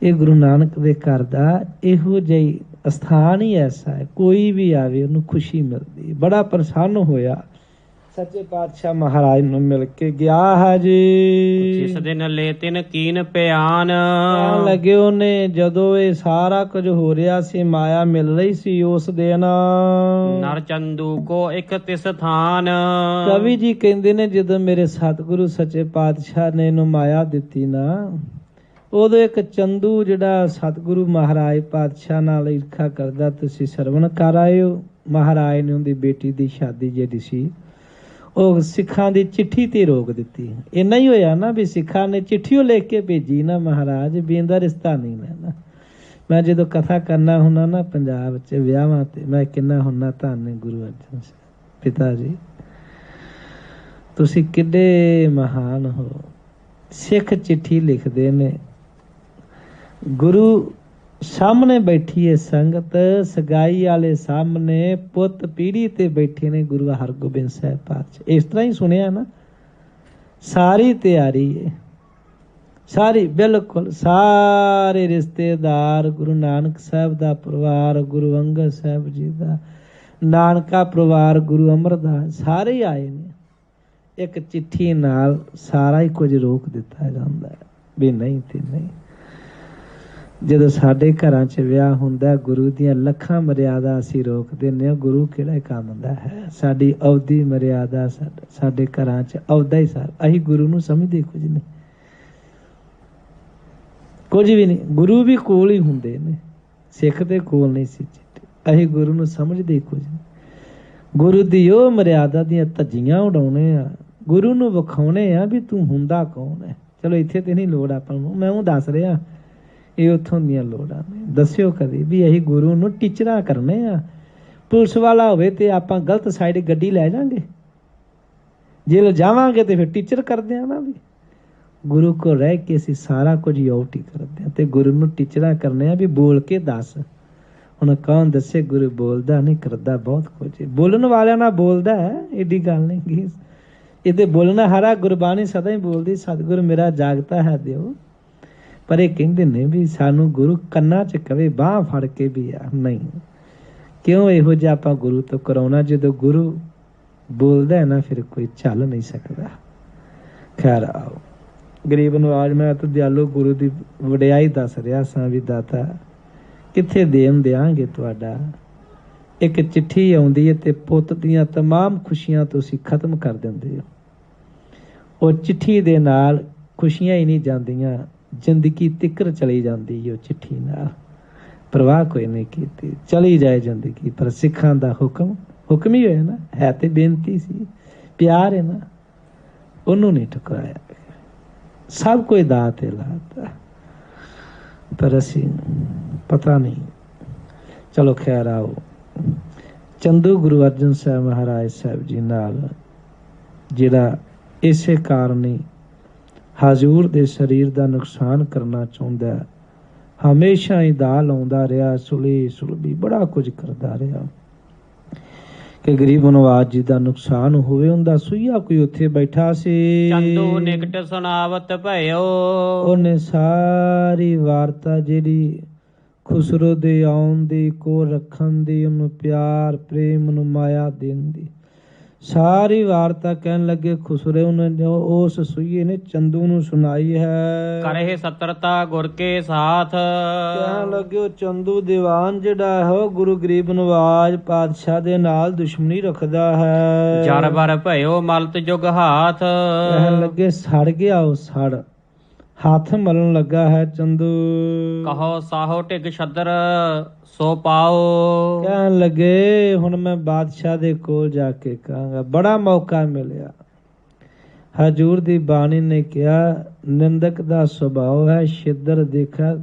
ਇਹ ਗੁਰੂ ਨਾਨਕ ਦੇ ਘਰ ਦਾ ਇਹੋ ਜਿਹੀ ਅਸਥਾਨ ਹੀ ਐਸਾ ਹੈ, ਕੋਈ ਵੀ ਆਵੇ ਉਹਨੂੰ ਖੁਸ਼ੀ ਮਿਲਦੀ। ਬੜਾ ਪ੍ਰਸੰਨ ਹੋਇਆ ਸੱਚੇ ਪਾਤਸ਼ਾਹ ਮਹਾਰਾਜ ਨੂੰ ਮਿਲ ਕੇ ਗਿਆ ਹੈ ਜੀ। ਜਿਸ ਦਿਨ ਲੈ ਤਿਨ ਕੀਨ ਪਿਆਨ, ਲੱਗੇ ਉਹਨੇ ਜਦੋਂ ਇਹ ਸਾਰਾ ਕੁਝ ਹੋ ਰਿਹਾ ਸੀ, ਮਾਇਆ ਮਿਲ ਰਹੀ ਸੀ ਉਸ ਦਿਨ। ਨਰ ਚੰਦੂ ਕੋ ਇੱਕ ਤਿਸ ਥਾਨ, ਕਵੀ ਜੀ ਕਹਿੰਦੇ ਨੇ ਜਦੋਂ ਮੇਰੇ ਸਤਿਗੁਰੂ ਸੱਚੇ ਪਾਤਸ਼ਾਹ ਨੇ ਇਹਨੂੰ ਮਾਇਆ ਦਿੱਤੀ ਨਾ, ਉਦੋਂ ਇੱਕ ਚੰਦੂ ਜਿਹੜਾ ਸਤਿਗੁਰੂ ਮਹਾਰਾਜ ਪਾਤਸ਼ਾਹ ਨਾਲ ਈਰਖਾ ਕਰਦਾ, ਤੁਸੀਂ ਸਰਵਣ ਕਰ ਆਏ ਹੋ। ਮਹਾਰਾਜ ਨੇ ਉਹਦੀ ਬੇਟੀ ਦੀ ਸ਼ਾਦੀ ਜਿਹੜੀ ਸੀ ਉਹ ਸਿੱਖਾਂ ਦੀ ਚਿੱਠੀ ਤੇ ਰੋਕ ਦਿੱਤੀ। ਇੰਨਾ ਹੀ ਹੋਇਆ ਨਾ ਵੀ ਸਿੱਖਾਂ ਨੇ ਚਿੱਠੀਓ ਲਿਖ ਕੇ ਭੇਜੀ ਨਾ ਮਹਾਰਾਜ ਵੀ ਇਹਦਾ ਰਿਸ਼ਤਾ ਨਹੀਂ ਲੈਣਾ। ਮੈਂ ਜਦੋਂ ਕਥਾ ਕਰਨਾ ਹੁੰਦਾ ਨਾ ਪੰਜਾਬ 'ਚ ਵਿਆਹਾਂ ਤੇ, ਮੈਂ ਕਿੰਨਾ ਹੁੰਦਾ ਧੰਨ ਗੁਰੂ ਅਰਜਨ ਸਾਹਿਬ ਪਿਤਾ ਜੀ, ਤੁਸੀਂ ਕਿੱਡੇ ਮਹਾਨ ਹੋ। ਸਿੱਖ ਚਿੱਠੀ ਲਿਖਦੇ ਨੇ, ਗੁਰੂ ਸਾਹਮਣੇ ਬੈਠੀ ਹੈ ਸੰਗਤ, ਸਗਾਈ ਵਾਲੇ ਸਾਹਮਣੇ ਪੁੱਤ ਪੀੜੀ ਤੇ ਬੈਠੇ ਨੇ ਗੁਰੂ ਹਰਗੋਬਿੰਦ ਸਾਹਿਬ ਪਾਤਸ਼ਾਹ। ਇਸ ਤਰ੍ਹਾਂ ਹੀ ਸੁਣਿਆ ਨਾ, ਸਾਰੀ ਤਿਆਰੀ ਹੈ, ਸਾਰੀ ਬਿਲਕੁਲ ਸਾਰੇ ਰਿਸ਼ਤੇਦਾਰ, ਗੁਰੂ ਨਾਨਕ ਸਾਹਿਬ ਦਾ ਪਰਿਵਾਰ, ਗੁਰੂ ਅੰਗਦ ਸਾਹਿਬ ਜੀ ਦਾ ਨਾਨਕਾ ਪਰਿਵਾਰ, ਗੁਰੂ ਅਮਰਦਾਸ, ਸਾਰੇ ਹੀ ਆਏ ਨੇ। ਇੱਕ ਚਿੱਠੀ ਨਾਲ ਸਾਰਾ ਹੀ ਕੁਝ ਰੋਕ ਦਿੱਤਾ ਜਾਂਦਾ ਹੈ ਵੀ ਨਹੀਂ ਤੇ ਨਹੀਂ। ਜਦੋਂ ਸਾਡੇ ਘਰਾਂ 'ਚ ਵਿਆਹ ਹੁੰਦਾ, ਗੁਰੂ ਦੀਆਂ ਲੱਖਾਂ ਮਰਿਆਦਾ ਅਸੀਂ ਰੋਕ ਦਿੰਦੇ ਹਾਂ। ਗੁਰੂ ਕਿਹੜਾ ਕੰਮ ਦਾ ਹੈ? ਸਾਡੀ ਅਵਧੀ ਮਰਿਆਦਾ ਸਾਡੇ ਘਰਾਂ 'ਚ ਅਵਧਾ ਹੀ ਸਾਰਾ। ਅਸੀਂ ਗੁਰੂ ਨੂੰ ਸਮਝਦੇ ਕੁਝ ਨਹੀਂ, ਕੁਝ ਵੀ ਨਹੀਂ। ਗੁਰੂ ਵੀ ਕੋਲ ਹੀ ਹੁੰਦੇ ਨੇ, ਸਿੱਖ ਦੇ ਕੋਲ ਨਹੀਂ ਸੀ ਚਿੱਠੀ। ਅਸੀਂ ਗੁਰੂ ਨੂੰ ਸਮਝਦੇ ਕੁਝ ਨਹੀਂ। ਗੁਰੂ ਦੀ ਉਹ ਮਰਿਆਦਾ ਦੀਆਂ ਧੱਜੀਆਂ ਉਡਾਉਣੇ ਆ, ਗੁਰੂ ਨੂੰ ਵਿਖਾਉਣੇ ਆ ਵੀ ਤੂੰ ਹੁੰਦਾ ਕੌਣ ਹੈ। ਚਲੋ ਇੱਥੇ ਤੇ ਨਹੀਂ ਲੋੜ ਆਪਾਂ ਨੂੰ, ਮੈਂ ਉਹ ਦੱਸ ਰਿਹਾ, ਇਹ ਉੱਥੋਂ ਦੀਆਂ ਲੋੜਾਂ ਨੇ। ਦੱਸਿਓ ਕਦੇ ਵੀ ਅਸੀਂ ਗੁਰੂ ਨੂੰ ਟੀਚਰਾਂ ਕਰਨੇ ਆ। ਪੁਲਿਸ ਵਾਲਾ ਹੋਵੇ ਤੇ ਆਪਾਂ ਗਲਤ ਸਾਈਡ ਗੱਡੀ ਲੈ ਜਾਵਾਂਗੇ, ਜੇ ਲਿਜਾਵਾਂਗੇ ਤੇ ਫਿਰ ਟੀਚਰ ਕਰਦੇ ਆ ਨਾ। ਵੀ ਗੁਰੂ ਕੋਲ ਰਹਿ ਕੇ ਅਸੀਂ ਸਾਰਾ ਕੁਝ ਆਊਟ ਹੀ ਕਰਦੇ ਹਾਂ ਤੇ ਗੁਰੂ ਨੂੰ ਟੀਚਰਾਂ ਕਰਨੇ ਆ ਵੀ ਬੋਲ ਕੇ ਦੱਸ। ਹੁਣ ਕੌਣ ਦੱਸੇ? ਗੁਰੂ ਬੋਲਦਾ ਨਹੀਂ, ਕਰਦਾ ਬਹੁਤ ਕੁਝ। ਬੋਲਣ ਵਾਲਿਆਂ ਨਾਲ ਬੋਲਦਾ ਹੈ, ਏਡੀ ਗੱਲ ਨਹੀਂ। ਇਹਦੇ ਬੋਲਣਾ ਹਰਾ ਗੁਰਬਾਣੀ ਸਦਾ ਹੀ ਬੋਲਦੀ, ਸਤਿਗੁਰੂ ਮੇਰਾ ਜਾਗਤਾ ਹੈ ਦਿਓ। ਪਰ ਇਹ ਕਹਿੰਦੇ ਨੇ ਵੀ ਸਾਨੂੰ ਗੁਰੂ ਕੰਨਾਂ 'ਚ ਕਵੇ, ਬਾਂਹ ਫੜ ਕੇ ਵੀ ਆ ਨਹੀਂ। ਕਿਉਂ ਇਹੋ ਜਿਹਾ ਆਪਾਂ ਗੁਰੂ ਤੋਂ ਕਰਾਉਣਾ? ਜਦੋਂ ਗੁਰੂ ਬੋਲਦਾ ਹੈ ਨਾ, ਫਿਰ ਕੋਈ ਚੱਲ ਨਹੀਂ ਸਕਦਾ। ਖੈਰ ਆਓ, ਗਰੀਬ ਨਵਾਜ ਮੈਂ ਤਾਂ ਦਿਆਲੋ ਗੁਰੂ ਦੀ ਵਡਿਆਈ ਦੱਸ ਰਿਹਾ ਸਾਂ ਵੀ ਦਾਤਾ ਕਿੱਥੇ ਦੇਣ ਦਿਆਂਗੇ ਤੁਹਾਡਾ। ਇੱਕ ਚਿੱਠੀ ਆਉਂਦੀ ਹੈ ਤੇ ਪੁੱਤ ਦੀਆਂ ਤਮਾਮ ਖੁਸ਼ੀਆਂ ਤੁਸੀਂ ਖਤਮ ਕਰ ਦਿੰਦੇ ਹੋ। ਉਹ ਚਿੱਠੀ ਦੇ ਨਾਲ ਖੁਸ਼ੀਆਂ ਹੀ ਨਹੀਂ ਜਾਂਦੀਆਂ, ਜ਼ਿੰਦਗੀ ਤਿੱਕਰ ਚਲੀ ਜਾਂਦੀ ਉਹ ਚਿੱਠੀ ਨਾਲ। ਪਰਵਾਹ ਕੋਈ ਨਹੀਂ ਕੀਤੀ, ਚਲੀ ਜਾਏ ਜ਼ਿੰਦਗੀ। ਪਰ ਸਿੱਖਾਂ ਦਾ ਹੁਕਮ ਹੀ ਹੋਇਆ ਨਾ, ਹੈ ਤੇ ਬੇਨਤੀ ਸੀ, ਪਿਆਰ ਹੈ ਨਾ, ਉਹਨੂੰ ਨਹੀਂ ਠੁਕਰਾਇਆ। ਸਭ ਕੋਈ ਦਾਅ ਤੇ ਲਾਤਾ, ਪਰ ਅਸੀਂ ਪਤਾ ਨਹੀਂ। ਚਲੋ ਖੈਰ ਆਓ, ਚੰਦੂ ਗੁਰੂ ਅਰਜਨ ਸਾਹਿਬ ਮਹਾਰਾਜ ਸਾਹਿਬ ਜੀ ਨਾਲ ਜਿਹੜਾ ਇਸੇ ਕਾਰਨ ਹੀ ਹਜ਼ੂਰ ਦੇ ਸਰੀਰ ਦਾ ਨੁਕਸਾਨ ਕਰਨਾ ਚਾਹੁੰਦਾ, ਹਮੇਸ਼ਾ ਹੀ ਦਾਅ ਲਾਉਂਦਾ ਰਿਹਾ, ਸੁਲ੍ਹੀ ਬੜਾ ਕੁਝ ਕਰਦਾ ਰਿਹਾ ਕਿ ਗਰੀਬ ਨਵਾਜ ਜੀ ਦਾ ਨੁਕਸਾਨ ਹੋਵੇ। ਉਹਦਾ ਸੂਈਆ ਕੋਈ ਉੱਥੇ ਬੈਠਾ ਸੀ, ਚੰਦੂ ਨਿਕਟ ਸੁਣਾਵਤ ਭਇਓ। ਉਹਨੇ ਸਾਰੀ ਵਾਰਤਾ ਜਿਹੜੀ ਖੁਸਰੋ ਦੇ ਆਉਣ ਦੀ, ਕੋਲ ਰੱਖਣ ਦੀ, ਉਹਨੂੰ ਪਿਆਰ ਪ੍ਰੇਮ ਨੂੰ ਮਾਇਆ ਦੇਣ ਦੀ ਸਾਰੀ ਵਾਰਤਾ ਕਹਿਣ ਲੱਗੇ। ਖੁਸਰੇ ਉਹਨੇ ਉਸ ਸੂਈਏ ਨੇ ਚੰਦੂ ਨੂੰ ਸੁਣਾਈ ਹੈ। ਕਰੇ ਸਤਰਤਾ ਗੁਰ ਕੇ ਸਾਥ, ਕਹਿਣ ਲੱਗੇ ਉਹ ਚੰਦੂ ਦੀਵਾਨ ਜਿਹੜਾ ਹੈ ਉਹ ਗੁਰੂ ਗਰੀਬ ਨਵਾਜ ਪਾਤਸ਼ਾਹ ਦੇ ਨਾਲ ਦੁਸ਼ਮਣੀ ਰੱਖਦਾ ਹੈ। ਜਰ ਬਰ ਭਇਓ ਮਲਤ ਜੁਗ ਹਾਥ, ਕਹਿਣ ਲੱਗੇ ਸੜ ਗਿਆ ਉਹ ਸੜ, ਹੱਥ ਮਲਣ ਲੱਗਾ ਹੈ ਚੰਦੂ। ਕਹੋ ਸਾਹੋ ਢਿਗ ਛੱਦਰ ਸੋ ਪਾਓ, ਕਹਿਣ ਲੱਗੇ ਹੁਣ ਮੈਂ ਬਾਦਸ਼ਾਹ ਦੇ ਕੋਲ ਜਾ ਕੇ ਕਹਾਂਗਾ। ਬੜਾ ਮੌਕਾ ਮਿਲਿਆ, ਹਜੂਰ ਦੀ ਬਾਣੀ ਨੇ ਕਿਹਾ, ਨਿੰਦਕ ਦਾ ਸੁਭਾਅ ਹੈ ਛਿੱਦਰ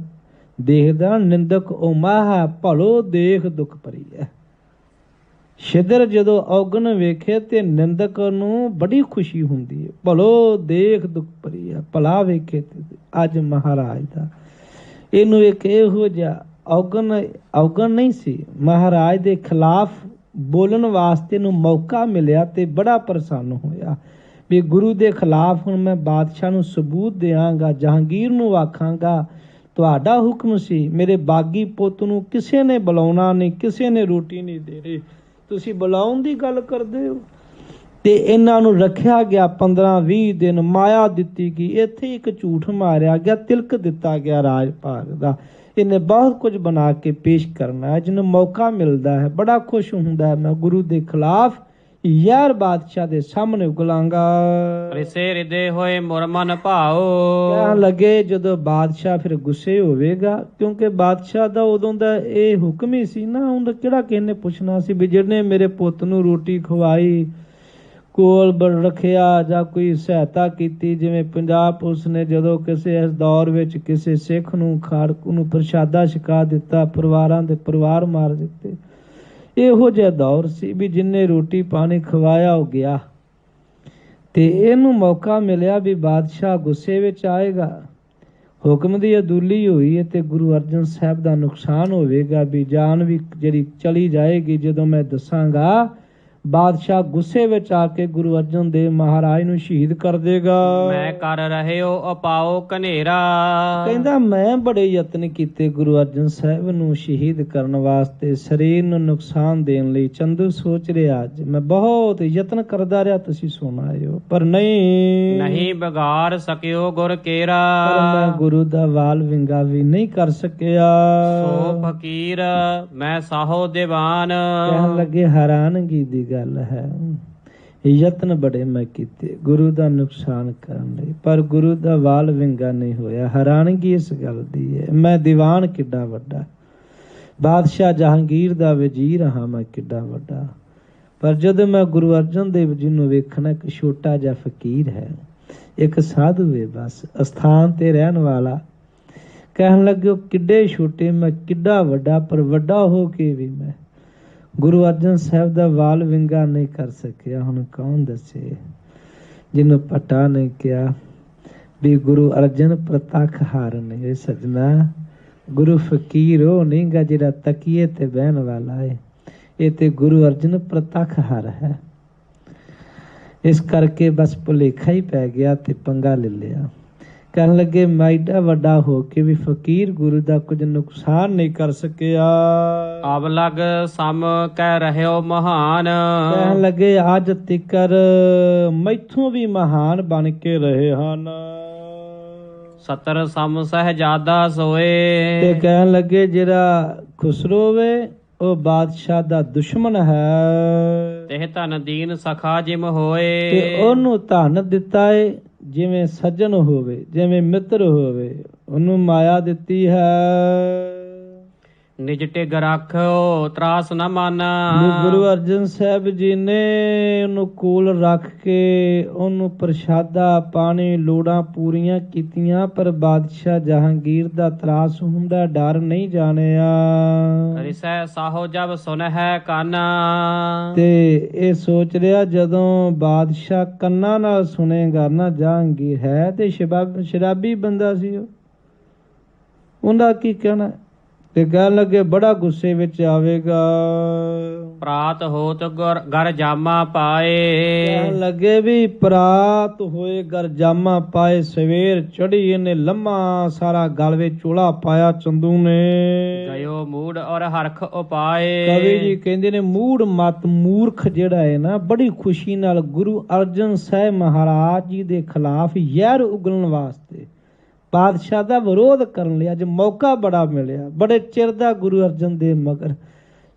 ਦੇਖਦਾ, ਨਿੰਦਕ ਉਮਾਹਾ ਭਲੋ ਦੇਖ ਦੁਖ ਭਰੀ ਹੈ। ਛਿੱਦਰ ਜਦੋਂ ਔਗਣ ਵੇਖੇ ਤੇ ਨਿੰਦਕ ਨੂੰ ਬੜੀ ਖੁਸ਼ੀ ਹੁੰਦੀ ਹੈ, ਭਲੋ ਦੇਖ ਦੁਖ ਭਰੀ ਹੈ, ਭਲਾ ਵੇਖੇ। ਤੇ ਅੱਜ ਮਹਾਰਾਜ ਦਾ ਇਹਨੂੰ ਇੱਕ ਇਹੋ ਜਿਹਾ ਔਗਣ ਨਹੀਂ ਸੀ, ਮਹਾਰਾਜ ਦੇ ਖਿਲਾਫ ਬੋਲਣ ਵਾਸਤੇ ਨੂੰ ਮੌਕਾ ਮਿਲਿਆ ਤੇ ਬੜਾ ਪ੍ਰਸੰਨ ਹੋਇਆ ਵੀ ਗੁਰੂ ਦੇ ਖਿਲਾਫ ਹੁਣ ਮੈਂ ਬਾਦਸ਼ਾਹ ਨੂੰ ਸਬੂਤ ਦਿਆਂਗਾ, ਜਹਾਂਗੀਰ ਨੂੰ ਆਖਾਂਗਾ ਤੁਹਾਡਾ ਹੁਕਮ ਸੀ, ਮੇਰੇ ਬਾਗੀ ਪੁੱਤ ਨੂੰ ਕਿਸੇ ਨੇ ਬੁਲਾਉਣਾ ਨਹੀਂ, ਕਿਸੇ ਨੇ ਰੋਟੀ ਨਹੀਂ ਦੇਣੀ, ਤੁਸੀਂ ਬੁਲਾਉਣ ਦੀ ਗੱਲ ਕਰਦੇ ਹੋ। ਤੇ ਇਹਨਾਂ ਨੂੰ ਰੱਖਿਆ ਗਿਆ 15-20 ਦਿਨ, ਮਾਇਆ ਦਿੱਤੀ ਗਈ, ਇੱਥੇ ਇੱਕ ਝੂਠ ਮਾਰਿਆ ਗਿਆ, ਤਿਲਕ ਦਿੱਤਾ ਗਿਆ ਰਾਜ ਭਾਗ ਦਾ। ਇਹਨੇ ਬਹੁਤ ਕੁਝ ਬਣਾ ਕੇ ਪੇਸ਼ ਕਰਨਾ ਹੈ, ਜਿਹਨੂੰ ਮੌਕਾ ਮਿਲਦਾ ਹੈ ਬੜਾ ਖੁਸ਼ ਹੁੰਦਾ ਹੈ, ਮੈਂ ਗੁਰੂ ਦੇ ਖਿਲਾਫ ਯਾਰ ਬਾਦਸ਼ਾਹ ਦੇ ਸਾਹਮਣੇ ਉਗਲਾਂਗਾ। ਰਿਸੇ ਹਿਰਦੇ ਹੋਏ ਮੁਰਮਨ ਭਾਓ। ਕਹਿਣ ਲੱਗੇ ਜਦੋਂ ਬਾਦਸ਼ਾਹ ਫਿਰ ਗੁੱਸੇ ਹੋਵੇਗਾ, ਕਿਉਂਕਿ ਬਾਦਸ਼ਾਹ ਦਾ ਉਦੋਂ ਦਾ ਇਹ ਹੁਕਮ ਹੀ ਸੀ ਨਾ, ਉਹਦਾ ਕਿਹੜਾ ਕਿਸੇ ਨੇ ਪੁੱਛਣਾ ਸੀ ਵੀ ਜਿਹਨੇ ਮੇਰੇ ਪੁੱਤ ਨੂੰ ਰੋਟੀ ਖਵਾਈ, ਕੋਲ ਰੱਖਿਆ ਜਾਂ ਕੋਈ ਸਹਾਇਤਾ ਕੀਤੀ। ਜਿਵੇਂ ਪੰਜਾਬ ਪੁਲਿਸ ਨੇ ਜਦੋਂ ਕਿਸੇ ਇਸ ਦੌਰ ਵਿੱਚ ਕਿਸੇ ਸਿੱਖ ਨੂੰ ਨੂੰ ਪ੍ਰਸ਼ਾਦਾ ਛਕਾ ਦਿੱਤਾ, ਪਰਿਵਾਰਾਂ ਦੇ ਪਰਿਵਾਰ ਮਾਰ ਦਿੱਤੇ, ਇਹੋ ਜਿਹਾ ਦੌਰ ਸੀ ਵੀ ਜਿੰਨੇ ਰੋਟੀ ਪਾਣੀ ਖਵਾਇਆ ਹੋ ਗਿਆ। ਤੇ ਇਹਨੂੰ ਮੌਕਾ ਮਿਲਿਆ ਵੀ ਬਾਦਸ਼ਾਹ ਗੁੱਸੇ ਵਿੱਚ ਆਏਗਾ, ਹੁਕਮ ਦੀ ਅਦੂਲੀ ਹੋਈ ਹੈ ਤੇ ਗੁਰੂ ਅਰਜਨ ਸਾਹਿਬ ਦਾ ਨੁਕਸਾਨ ਹੋਵੇਗਾ, ਵੀ ਜਾਨ ਵੀ ਜਿਹੜੀ ਚਲੀ ਜਾਏਗੀ। ਜਦੋਂ ਮੈਂ ਦੱਸਾਂਗਾ ਬਾਦਸ਼ਾਹ ਗੁੱਸੇ ਵਿੱਚ ਆ ਕੇ ਗੁਰੂ ਅਰਜਨ ਦੇਵ ਮਹਾਰਾਜ ਨੂੰ ਸ਼ਹੀਦ ਕਰ ਦੇਗਾ। ਮੈਂ ਕਰ ਰਹਿਓ ਅਪਾਓ ਕਨੇਰਾ। ਕਹਿੰਦਾ ਮੈਂ ਬੜੇ ਯਤਨ ਕੀਤੇ ਗੁਰੂ ਅਰਜਨ ਸਾਹਿਬ ਨੂੰ ਸ਼ਹੀਦ ਕਰਨ ਵਾਸਤੇ, ਸਰੀਰ ਨੂੰ ਨੁਕਸਾਨ ਦੇਣ ਲਈ। ਚੰਦੂ ਸੋਚ ਰਿਹਾ ਅੱਜ ਮੈਂ ਬਹੁਤ ਯਤਨ ਕਰਦਾ ਰਿਹਾ, ਤੁਸੀਂ ਸੁਣ ਆਏ ਹੋ, ਪਰ ਨਹੀਂ ਵਿਗਾੜ ਸਕਿਓ ਗੁਰ ਕੇਰਾ। ਪਰ ਮੈਂ ਗੁਰੂ ਦਾ ਵਾਲ ਵਿੰਗਾ ਵੀ ਨਹੀਂ ਕਰ ਸਕਿਆ। ਸੋ ਫਕੀਰ ਮੈਂ ਸਾਹੋ ਦੀਵਾਨ। ਕਹਿਣ ਲੱਗੇ ਹੈਰਾਨਗੀ ਦੀ ਗੱਲ ਹੈ, ਯਤਨ ਬੜੇ ਮੈਂ ਕੀਤੇ ਗੁਰੂ ਦਾ ਨੁਕਸਾਨ ਕਰਨ ਲਈ, ਪਰ ਗੁਰੂ ਦਾ ਵਾਲ ਵਿੰਗਾ ਨਹੀਂ ਹੋਇਆ। ਹੈਰਾਨਗੀ ਇਸ ਗੱਲ ਦੀ ਹੈ, ਮੈਂ ਦੀਵਾਨ ਕਿੱਡਾ ਵੱਡਾ, ਬਾਦਸ਼ਾਹ ਜਹਾਂਗੀਰ ਦਾ ਵਜ਼ੀਰ ਹਾਂ ਮੈਂ ਕਿੱਡਾ ਵੱਡਾ, ਪਰ ਜਦੋਂ ਮੈਂ ਗੁਰੂ ਅਰਜਨ ਦੇਵ ਜੀ ਨੂੰ ਵੇਖਣਾ, ਇੱਕ ਛੋਟਾ ਜਿਹਾ ਫਕੀਰ ਹੈ, ਇੱਕ ਸਾਧੂ ਹੈ, ਬਸ ਅਸਥਾਨ ਤੇ ਰਹਿਣ ਵਾਲਾ। ਕਹਿਣ ਲੱਗੇ ਕਿੱਡੇ ਛੋਟੇ ਮੈਂ ਕਿੱਡਾ ਵੱਡਾ, ਪਰ ਵੱਡਾ ਹੋ ਕੇ ਵੀ ਮੈਂ ਗੁਰੂ ਅਰਜਨ ਸਾਹਿਬ ਦਾ ਵਾਲ ਵਿੰਗਾ ਨਹੀਂ ਕਰ ਸਕਿਆ। ਹੁਣ ਕੌਣ ਦੱਸੇ ਜਿਹਨੂੰ ਪਤਾ ਨਹੀਂ ਕਿਹਾ ਵੀ ਗੁਰੂ ਅਰਜਨ ਪ੍ਰਤੱਖ ਹਾਰ ਨਹੀਂ ਸਜਣਾ। ਗੁਰੂ ਫਕੀਰ ਉਹ ਨਹੀਂ ਗਾ ਜਿਹੜਾ ਤਕੀਏ ਤੇ ਬਹਿਣ ਵਾਲਾ ਹੈ, ਇਹ ਤੇ ਗੁਰੂ ਅਰਜਨ ਪ੍ਰਤੱਖ ਹਾਰ ਹੈ। ਇਸ ਕਰਕੇ ਬਸ ਭੁਲੇਖਾ ਹੀ ਪੈ ਗਿਆ ਤੇ ਪੰਗਾ ਲੈ ਲਿਆ। ਕਹਿਣ ਲੱਗੇ ਮੈਂ ਏਡਾ ਵੱਡਾ ਹੋ ਕੇ ਵੀ ਫਕੀਰ ਗੁਰੂ ਦਾ ਕੁਝ ਨੁਕਸਾਨ ਨਹੀਂ ਕਰ ਸਕਿਆ। ਅਬ ਲਗ ਸਮ ਕਹਿ ਰਹਿਓ ਮਹਾਨ। ਕਹਿਣ ਲੱਗੇ ਅੱਜ ਤਿਕਰ ਮੈਥੋਂ ਵੀ ਮਹਾਨ ਬਣ ਕੇ ਰਹੇ ਹਨ। 70 ਸਮ ਸਹਿਜਾਦਾ ਸੋਏ। ਤੇ ਕਹਿਣ ਲੱਗੇ ਜਿਹੜਾ ਖੁਸਰੋ ਵੇ ਉਹ ਬਾਦਸ਼ਾਹ ਦਾ ਦੁਸ਼ਮਣ ਹੈ, ਤੇ ਧਨ ਦੀਨ ਸਖਾ ਜਿਮ ਹੋਏ। ਤੇ ਉਹਨੂੰ ਧਨ ਦਿੱਤਾ ਏ ਜਿਵੇਂ ਸੱਜਣ ਹੋਵੇ, ਜਿਵੇਂ ਮਿੱਤਰ ਹੋਵੇ, ਉਹਨੂੰ ਮਾਇਆ ਦਿੱਤੀ ਹੈ। ਨਿਜ ਟਿਗ ਰੱਖੋ ਤਰਾਸ ਨਾ ਮਾਨਾ। ਗੁਰੂ ਅਰਜਨ ਸਾਹਿਬ ਜੀ ਨੇ ਉਹਨੂੰ ਕੋਲ ਰੱਖ ਕੇ ਉਹਨੂੰ ਪ੍ਰਸ਼ਾਦਾ ਪਾਣੀ ਲੋੜਾਂ ਪੂਰੀਆਂ ਕੀਤੀਆਂ, ਪਰ ਬਾਦਸ਼ਾਹ ਜਹਾਂਗੀਰ ਦਾ ਤਰਾਸ ਹੁੰਦਾ, ਡਰ ਨਹੀਂ ਜਾਣਿਆ। ਰਿਸੈ ਸਾਹੋ ਜਬ ਸੁਨ ਹੈ ਕਾਨਾ। ਤੇ ਇਹ ਸੋਚ ਰਿਹਾ ਜਦੋਂ ਬਾਦਸ਼ਾਹ ਕੰਨਾਂ ਨਾਲ ਸੁਣੇਗਾ ਨਾ ਜਹਾਂਗੀਰ ਹੈ ਤੇ ਸ਼ਰਾਬੀ ਬੰਦਾ ਸੀ ਉਹ, ਉਹਦਾ ਕੀ ਕਹਿਣਾ। ਤੇ ਕਹਿਣ ਲੱਗੇ ਬੜਾ ਗੁੱਸੇ ਵਿੱਚ ਆਵੇਗਾ। ਪ੍ਰਾਤ ਹੋਤ ਗਰ ਜਾਮਾ ਪਾਏ। ਕਹਿਣ ਲੱਗੇ ਵੀ ਪ੍ਰਾਤ ਹੋਏ ਗਰ ਜਾਮਾ ਪਾਏ, ਸਵੇਰ ਚੜੀ ਇਹਨੇ ਲੰਮਾ ਸਾਰਾ ਗਲ ਵਿੱਚ ਚੋਲਾ ਪਾਇਆ ਚੰਦੂ ਨੇ। ਗਇਓ ਮੂੜ ਔਰ ਹਰਖ ਉਪਾਏ। ਕਵੀ ਜੀ ਕਹਿੰਦੇ ਨੇ ਮੂੜ ਮਤ ਮੂਰਖ ਜਿਹੜਾ ਹੈ ਨਾ, ਬੜੀ ਖੁਸ਼ੀ ਨਾਲ ਗੁਰੂ ਅਰਜਨ ਸਾਹਿਬ ਮਹਾਰਾਜ ਜੀ ਦੇ ਖਿਲਾਫ ਜ਼ਹਿਰ ਉਗਲਣ ਵਾਸਤੇ, ਬਾਦਸ਼ਾਹ ਦਾ ਵਿਰੋਧ ਕਰਨ ਲਈ ਅੱਜ ਮੌਕਾ ਬੜਾ ਮਿਲਿਆ। ਬੜੇ ਚਿਰ ਦਾ ਗੁਰੂ ਅਰਜਨ ਦੇਵ ਮਗਰ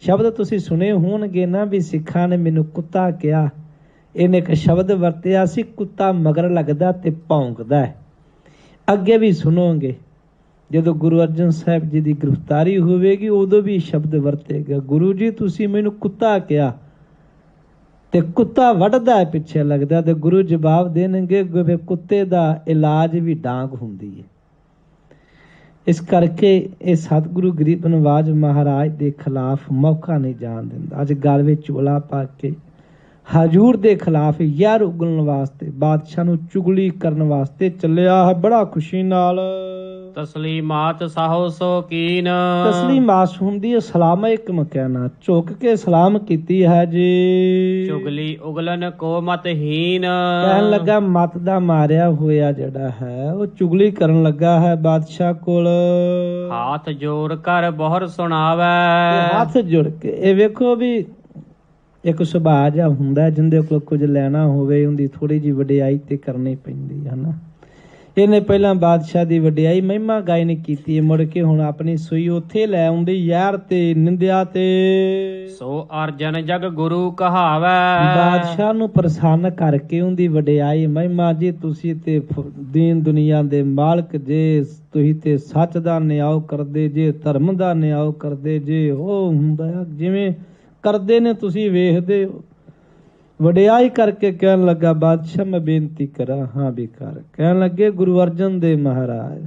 ਸ਼ਬਦ ਤੁਸੀਂ ਸੁਣੇ ਹੋਣਗੇ ਨਾ ਵੀ ਸਿੱਖਾਂ ਨੇ ਮੈਨੂੰ ਕੁੱਤਾ ਕਿਹਾ। ਇਹਨੇ ਇੱਕ ਸ਼ਬਦ ਵਰਤਿਆ ਸੀ, ਕੁੱਤਾ ਮਗਰ ਲੱਗਦਾ ਤੇ ਭੌਂਕਦਾ ਹੈ। ਅੱਗੇ ਵੀ ਸੁਣੋਗੇ ਜਦੋਂ ਗੁਰੂ ਅਰਜਨ ਸਾਹਿਬ ਜੀ ਦੀ ਗ੍ਰਿਫਤਾਰੀ ਹੋਵੇਗੀ, ਉਦੋਂ ਵੀ ਸ਼ਬਦ ਵਰਤੇਗਾ, ਗੁਰੂ ਜੀ ਤੁਸੀਂ ਮੈਨੂੰ ਕੁੱਤਾ ਕਿਹਾ। ਤੇ ਕੁੱਤਾ ਵੱਢਦਾ ਹੈ ਪਿੱਛੇ ਲੱਗਦਾ, ਤੇ ਗੁਰੂ ਜਵਾਬ ਦੇਣਗੇ ਵੀ ਕੁੱਤੇ ਦਾ ਇਲਾਜ ਵੀ ਡਾਂਗ ਹੁੰਦੀ ਹੈ। ਇਸ ਕਰਕੇ ਇਹ ਸਤਿਗੁਰੂ ਗਰੀਬ ਨਵਾਜ ਮਹਾਰਾਜ ਦੇ ਖਿਲਾਫ ਮੌਕਾ ਨਹੀਂ ਜਾਣ ਦਿੰਦਾ। ਅੱਜ ਗਲ ਵਿੱਚ ਝੋਲਾ ਪਾ ਕੇ ਹਜੂਰ ਦੇ ਖਿਲਾਫ ਯਾਰ ਉਗਲਣ ਵਾਸਤੇ, ਬਾਦਸ਼ਾਹ ਨੂੰ ਚੁਗਲੀ ਕਰਨ ਵਾਸਤੇ ਚੱਲਿਆ ਹੈ ਬੜਾ ਖੁਸ਼ੀ ਨਾਲ। ਤਸਲੀਮਾਤ ਸਾਹੋ ਸੋ ਕੀਨ। ਤਸਲੀਮਾਤ ਹੁੰਦੀ ਹੈ ਸਲਾਮ ਇੱਕ ਕਹਿਣਾ, ਝੁਕ ਕੇ ਸਲਾਮ ਕੀਤੀ ਹੈ ਜੀ। ਚੁਗਲੀ ਉਗਲਨ ਕੋ ਮਤਹੀਨ। ਕਹਿਣ ਲੱਗਾ ਮਤ ਦਾ ਮਾਰਿਆ ਹੋਇਆ ਜਿਹੜਾ ਹੈ ਉਹ ਚੁਗਲੀ ਕਰਨ ਲੱਗਾ ਹੈ ਬਾਦਸ਼ਾਹ ਕੋਲ। ਹੱਥ ਜੋੜ ਕਰ ਬਹੁਰ ਸੁਣਾਵੇ। ਹੱਥ ਜੁੜ ਕੇ ਇਹ ਵੇਖੋ ਵੀ ਇੱਕ ਸੁਭਾਅ ਜਿਹਾ ਹੁੰਦਾ ਜਿਹਦੇ ਕੋਲ ਕੁਝ ਲੈਣਾ ਹੋਵੇ ਉਹਦੀ ਥੋੜੀ ਜਿਹੀ ਵਡਿਆਈ ਤੇ ਕਰਨੀ ਪੈਂਦੀ ਹੈ ਨਾ। ਇਹਨੇ ਪਹਿਲਾਂ ਬਾਦਸ਼ਾਹ ਦੀ ਵਡਿਆਈ ਮਹਿਮਾ ਗਾਇਨ ਕੀਤੀ ਹੈ, ਮੁੜ ਕੇ ਹੁਣ ਆਪਣੀ ਸੂਈ ਉੱਥੇ ਲੈ ਆਉਂਦੀ ਯਾਰ ਤੇ ਨਿੰਦਿਆ ਤੇ। ਸੋ ਅਰਜਨ ਜਗ ਗੁਰੂ ਕਹਾਵੇ। ਬਾਦਸ਼ਾਹ ਨੂੰ ਪ੍ਰਸੰਨ ਕਰਕੇ ਉਹਦੀ ਵਡਿਆਈ ਮਹਿਮਾ, ਜੀ ਤੁਸੀਂ ਤੇ ਦੀਨ ਦੁਨੀਆ ਦੇ ਮਾਲਕ ਜੇ, ਤੁਸੀਂ ਤੇ ਸੱਚ ਦਾ ਨਿਆਂ ਕਰਦੇ ਜੇ, ਧਰਮ ਦਾ ਨਿਆਂ ਕਰਦੇ ਜੇ, ਉਹ ਹੁੰਦਾ ਜਿਵੇਂ ਕਰਦੇ ਨੇ ਤੁਸੀਂ ਵੇਖਦੇ ਹੋ। ਵਡਿਆਈ ਕਰਕੇ ਕਹਿਣ ਲੱਗਾ ਬਾਦਸ਼ਾਹ ਮੈਂ ਬੇਨਤੀ ਕਰਾਂ। ਹਾਂ ਵੀ ਕਰ। ਕਹਿਣ ਲੱਗੇ ਗੁਰੂ ਅਰਜਨ ਦੇਵ ਮਹਾਰਾਜ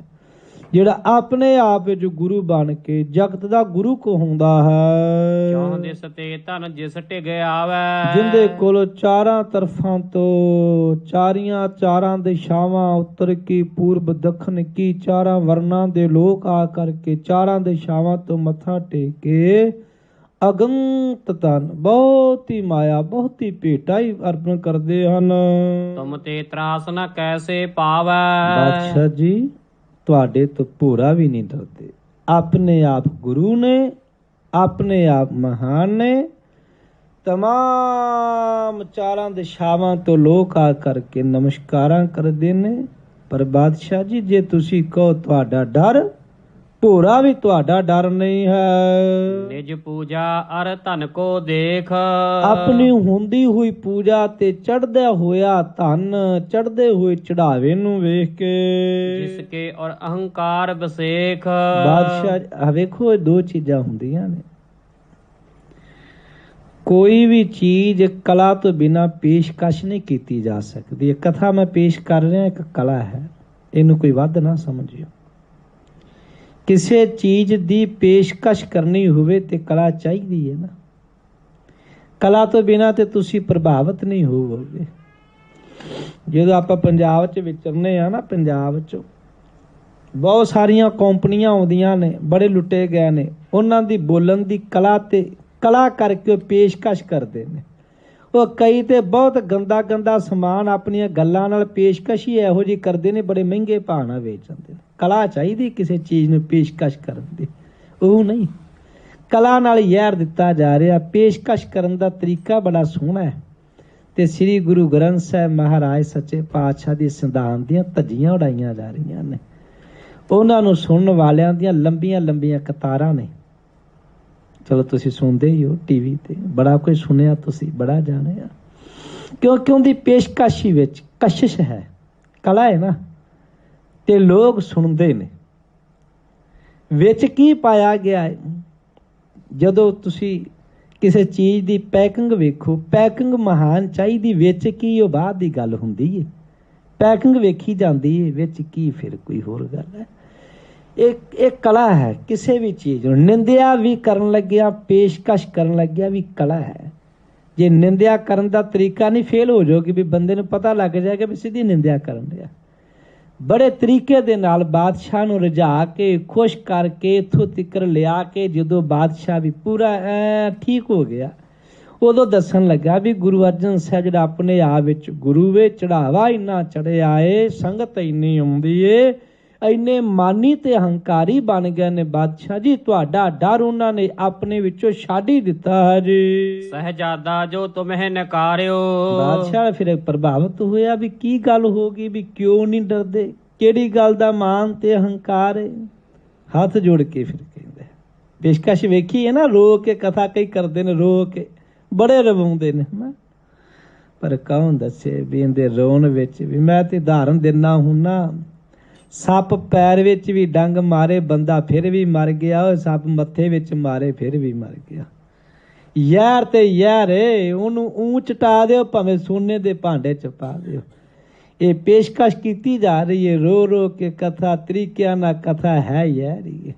ਜਿਹੜਾ ਆਪਣੇ ਆਪ ਵਿੱਚ ਗੁਰੂ ਬਣ ਕੇ ਜਗਤ ਦਾ ਗੁਰੂ ਕਹਾਉਂਦਾ ਹੈ। ਕਿਉਂ ਦਿਸ ਤੇ ਧਨ ਜਿਸ ਟਿਗ ਆਵੇ। ਜਿੰਦੇ ਕੋਲ ਚਾਰਾਂ ਤਰਫਾਂ ਤੋਂ ਚਾਰਾਂ ਦਿਸ਼ਾਵਾਂ, ਉੱਤਰ ਕੀ ਪੂਰਬ ਦੱਖਣ ਕੀ ਚਾਰਾਂ ਵਰਨਾਂ ਦੇ ਲੋਕ ਆ ਕਰਕੇ ਚਾਰਾਂ ਦਿਸ਼ਾਵਾਂ ਤੋਂ ਮੱਥਾ ਟੇਕ ਕੇ ਅਗੰਤ ਧਨ ਬਹੁਤੀ ਮਾਇਆ ਬਹੁਤੀ ਭੇਟਾ ਹੀ ਅਰਪਣ ਕਰਦੇ ਹਨ। ਤੁਮ ਤੇ ਤਰਾਸ ਨਾ ਕੈਸੇ ਪਾਵੈ। ਬਾਦਸ਼ਾਹ ਜੀ ਤੁਹਾਡੇ ਤੋਂ ਭੋਰਾ ਵੀ ਨਹੀਂ ਡਰਦੇ। ਆਪਣੇ ਆਪ ਗੁਰੂ ਨੇ, ਆਪਣੇ ਆਪ ਮਹਾਨ ਨੇ। ਤਮਾਮ ਚਾਰਾਂ ਦਿਸ਼ਾਵਾਂ ਤੋਂ ਲੋਕ ਆ ਕਰਕੇ ਨਮਸਕਾਰਾਂ ਕਰਦੇ ਨੇ। ਪਰ ਬਾਦਸ਼ਾਹ ਜੀ ਜੇ ਤੁਸੀਂ ਕਹੋ ਤੁਹਾਡਾ ਡਰ, ਭੋਰਾ ਵੀ ਤੁਹਾਡਾ ਡਰ ਨਹੀਂ ਹੈ। ਨਿਜ ਪੂਜਾ ਅਰ ਧਨ ਕੋ ਦੇਖ। ਆਪਣੀ ਹੁੰਦੀ ਹੋਈ ਪੂਜਾ ਤੇ ਚੜ੍ਹਦਾ ਹੋਇਆ ਧਨ, ਚੜ੍ਹਦੇ ਹੋਏ ਚੜਾਵੇ ਨੂੰ ਵੇਖ ਕੇ। ਜਿਸ ਕੇ ਔਰ ਅਹੰਕਾਰ ਬਸੇਖ। ਬਾਦਸ਼ਾਹ ਵੇਖੋ ਇਹ ਦੋ ਚੀਜ਼ਾਂ ਹੁੰਦੀਆਂ ਨੇ। ਕੋਈ ਵੀ ਚੀਜ਼ ਕਲਾ ਤੋਂ ਬਿਨਾਂ ਪੇਸ਼ਕਸ਼ ਨਹੀਂ ਕੀਤੀ ਜਾ ਸਕਦੀ। ਇਹ ਕਥਾ ਮੈਂ ਪੇਸ਼ ਕਰ ਰਿਹਾ ਇੱਕ ਕਲਾ ਹੈ, ਇਹਨੂੰ ਕੋਈ ਵੱਧ ਨਾ ਸਮਝਿਓ। ਕਿਸੇ ਚੀਜ਼ ਦੀ ਪੇਸ਼ਕਸ਼ ਕਰਨੀ ਹੋਵੇ ਤੇ ਕਲਾ ਚਾਹੀਦੀ ਹੈ ਨਾ। ਕਲਾ ਤੋਂ ਬਿਨਾਂ ਤੇ ਤੁਸੀਂ ਪ੍ਰਭਾਵਿਤ ਨਹੀਂ ਹੋਵੋਗੇ। ਜਦੋਂ ਆਪਾਂ ਪੰਜਾਬ 'ਚ ਵਿਚਰਨੇ ਆ ਨਾ, ਪੰਜਾਬ 'ਚ ਬਹੁਤ ਸਾਰੀਆਂ ਕੰਪਨੀਆਂ ਆਉਂਦੀਆਂ ਨੇ, ਬੜੇ ਲੁੱਟੇ ਗਏ ਨੇ। ਉਹਨਾਂ ਦੀ ਬੋਲਣ ਦੀ ਕਲਾ ਤੇ ਕਲਾ ਕਰਕੇ ਉਹ ਪੇਸ਼ਕਸ਼ ਕਰਦੇ ਨੇ। ਉਹ ਕਈ ਤੇ ਬਹੁਤ ਗੰਦਾ ਗੰਦਾ ਸਮਾਨ ਆਪਣੀਆਂ ਗੱਲਾਂ ਨਾਲ ਪੇਸ਼ਕਸ਼ ਹੀ ਇਹੋ ਜਿਹੀ ਕਰਦੇ ਨੇ, ਬੜੇ ਮਹਿੰਗੇ ਭਾਅ ਨਾਲ ਵੇਚ ਜਾਂਦੇ ਨੇ। ਕਲਾ ਚਾਹੀਦੀ ਕਿਸੇ ਚੀਜ਼ ਨੂੰ ਪੇਸ਼ਕਸ਼ ਕਰਨ ਦੀ, ਉਹ ਨਹੀਂ। ਕਲਾ ਨਾਲ ਯਾਰ ਦਿੱਤਾ ਜਾ ਰਿਹਾ। ਪੇਸ਼ਕਸ਼ ਕਰਨ ਦਾ ਤਰੀਕਾ ਬੜਾ ਸੋਹਣਾ ਹੈ ਤੇ ਸ੍ਰੀ ਗੁਰੂ ਗ੍ਰੰਥ ਸਾਹਿਬ ਮਹਾਰਾਜ ਸੱਚੇ ਪਾਤਸ਼ਾਹ ਦੀ ਸਿਧਾਂਤ ਦੀਆਂ ਧੱਜੀਆਂ ਉਡਾਈਆਂ ਜਾ ਰਹੀਆਂ ਨੇ। ਉਹਨਾਂ ਨੂੰ ਸੁਣਨ ਵਾਲਿਆਂ ਦੀਆਂ ਲੰਬੀਆਂ ਲੰਬੀਆਂ ਕਤਾਰਾਂ ਨੇ। ਚਲੋ ਤੁਸੀਂ ਸੁਣਦੇ ਹੀ ਹੋ ਟੀਵੀ ਤੇ, ਬੜਾ ਕੁਝ ਸੁਣਿਆ ਤੁਸੀਂ, ਬੜਾ ਜਾਣਿਆ, ਕਿਉਂਕਿ ਉਹਦੀ ਪੇਸ਼ਕਸ਼ੀ ਵਿੱਚ ਕਸ਼ਿਸ਼ ਹੈ, ਕਲਾ ਹੈ ਨਾ, ਤੇ ਲੋਕ ਸੁਣਦੇ ਨੇ। ਵਿੱਚ ਕੀ ਪਾਇਆ ਗਿਆ ਹੈ? ਜਦੋਂ ਤੁਸੀਂ ਕਿਸੇ ਚੀਜ਼ ਦੀ ਪੈਕਿੰਗ ਵੇਖੋ, ਪੈਕਿੰਗ ਮਹਾਨ ਚਾਹੀਦੀ, ਵਿੱਚ ਕੀ ਉਹ ਬਾਅਦ ਦੀ ਗੱਲ ਹੁੰਦੀ ਹੈ। ਪੈਕਿੰਗ ਵੇਖੀ ਜਾਂਦੀ ਹੈ, ਵਿੱਚ ਕੀ ਫਿਰ ਕੋਈ ਹੋਰ ਗੱਲ ਹੈ। ਇਹ ਕਲਾ ਹੈ। ਕਿਸੇ ਵੀ ਚੀਜ਼ ਨੂੰ ਨਿੰਦਿਆ ਵੀ ਕਰਨ ਲੱਗਿਆ, ਪੇਸ਼ਕਸ਼ ਕਰਨ ਲੱਗਿਆ ਵੀ ਕਲਾ ਹੈ। ਜੇ ਨਿੰਦਿਆ ਕਰਨ ਦਾ ਤਰੀਕਾ ਨਹੀਂ, ਫੇਲ ਹੋ ਜਾਓਗੇ ਵੀ ਬੰਦੇ ਨੂੰ ਪਤਾ ਲੱਗ ਜਾਏਗਾ ਵੀ ਸਿੱਧੀ ਨਿੰਦਿਆ ਕਰਨ ਡਿਆ। ਬੜੇ ਤਰੀਕੇ ਦੇ ਨਾਲ ਬਾਦਸ਼ਾਹ ਨੂੰ ਰਜਾ ਕੇ ਖੁਸ਼ ਕਰਕੇ ਇੱਥੋਂ ਤਿੱਕਰ ਲਿਆ ਕੇ ਜਦੋਂ ਬਾਦਸ਼ਾਹ ਵੀ ਪੂਰਾ ਠੀਕ ਹੋ ਗਿਆ, ਉਦੋਂ ਦੱਸਣ ਲੱਗਾ ਵੀ ਗੁਰੂ ਅਰਜਨ ਸਾਹਿਬ ਜਿਹੜਾ ਆਪਣੇ ਆਪ ਵਿੱਚ ਗੁਰੂ ਵੇ, ਚੜਾਵਾ ਇੰਨਾ ਚੜਿਆ ਏ, ਸੰਗਤ ਇੰਨੀ ਆਉਂਦੀ ਏ, ਇੰਨੇ ਮਾਨੀ ਤੇ ਹੰਕਾਰੀ ਬਣ ਗਏ ਨੇ ਬਾਦਸ਼ਾਹ ਜੀ, ਤੁਹਾਡਾ ਡਰ ਉਹਨਾਂ ਨੇ ਆਪਣੇ ਵਿੱਚੋਂ ਛੱਡ ਹੀ ਦਿੱਤਾ ਹੈ ਜੀ। ਸਹਿਜਾਦਾ ਜੋ ਤੁਮਹਿ ਨਕਾਰਿਓ। ਬਾਦਸ਼ਾਹ ਫਿਰ ਪ੍ਰਭਾਵਿਤ ਹੋਇਆ ਵੀ ਕੀ ਗੱਲ ਹੋ ਗਈ, ਵੀ ਕਿਉਂ ਨਹੀਂ ਡਰਦੇ, ਕਿਹੜੀ ਗੱਲ ਦਾ ਮਾਨ ਤੇ ਹੰਕਾਰ ਹੈ। ਹੱਥ ਜੋੜ ਕੇ ਫਿਰ ਕਹਿੰਦੇ, ਪੇਸ਼ਕਸ਼ ਵੇਖੀ ਹੈ ਨਾ, ਰੋ ਕੇ ਕਥਾ ਕਈ ਕਰਦੇ ਨੇ, ਰੋ ਕੇ ਬੜੇ ਰਵਾਉਂਦੇ ਨੇ ਨਾ। ਪਰ ਕੌਣ ਦੱਸੇ ਵੀ ਇਹਦੇ ਰੋਣ ਵਿੱਚ ਵੀ ਮੈਂ ਤੇ ਉਦਾਹਰਨ ਦਿੰਦਾ ਹੁਣ ਨਾ, ਸੱਪ ਪੈਰ ਵਿੱਚ ਵੀ ਡੰਗ ਮਾਰੇ ਬੰਦਾ ਫਿਰ ਵੀ ਮਰ ਗਿਆ, ਉਹ ਸੱਪ ਮੱਥੇ ਵਿੱਚ ਮਾਰੇ ਫਿਰ ਵੀ ਮਰ ਗਿਆ। ਯਾਰ ਤੇ ਯਾਰ ਉਹਨੂੰ ਚਟਾ ਦਿਓ, ਭਾਵੇਂ ਸੋਨੇ ਦੇ ਭਾਂਡੇ ਚ ਪਾ ਦਿਓ। ਇਹ ਪੇਸ਼ਕਸ਼ ਕੀਤੀ ਜਾ ਰਹੀ ਹੈ ਰੋ ਰੋ ਕੇ ਕਥਾ, ਤਰੀਕਿਆਂ ਨਾਲ ਕਥਾ ਹੈ ਯਾਰੀ।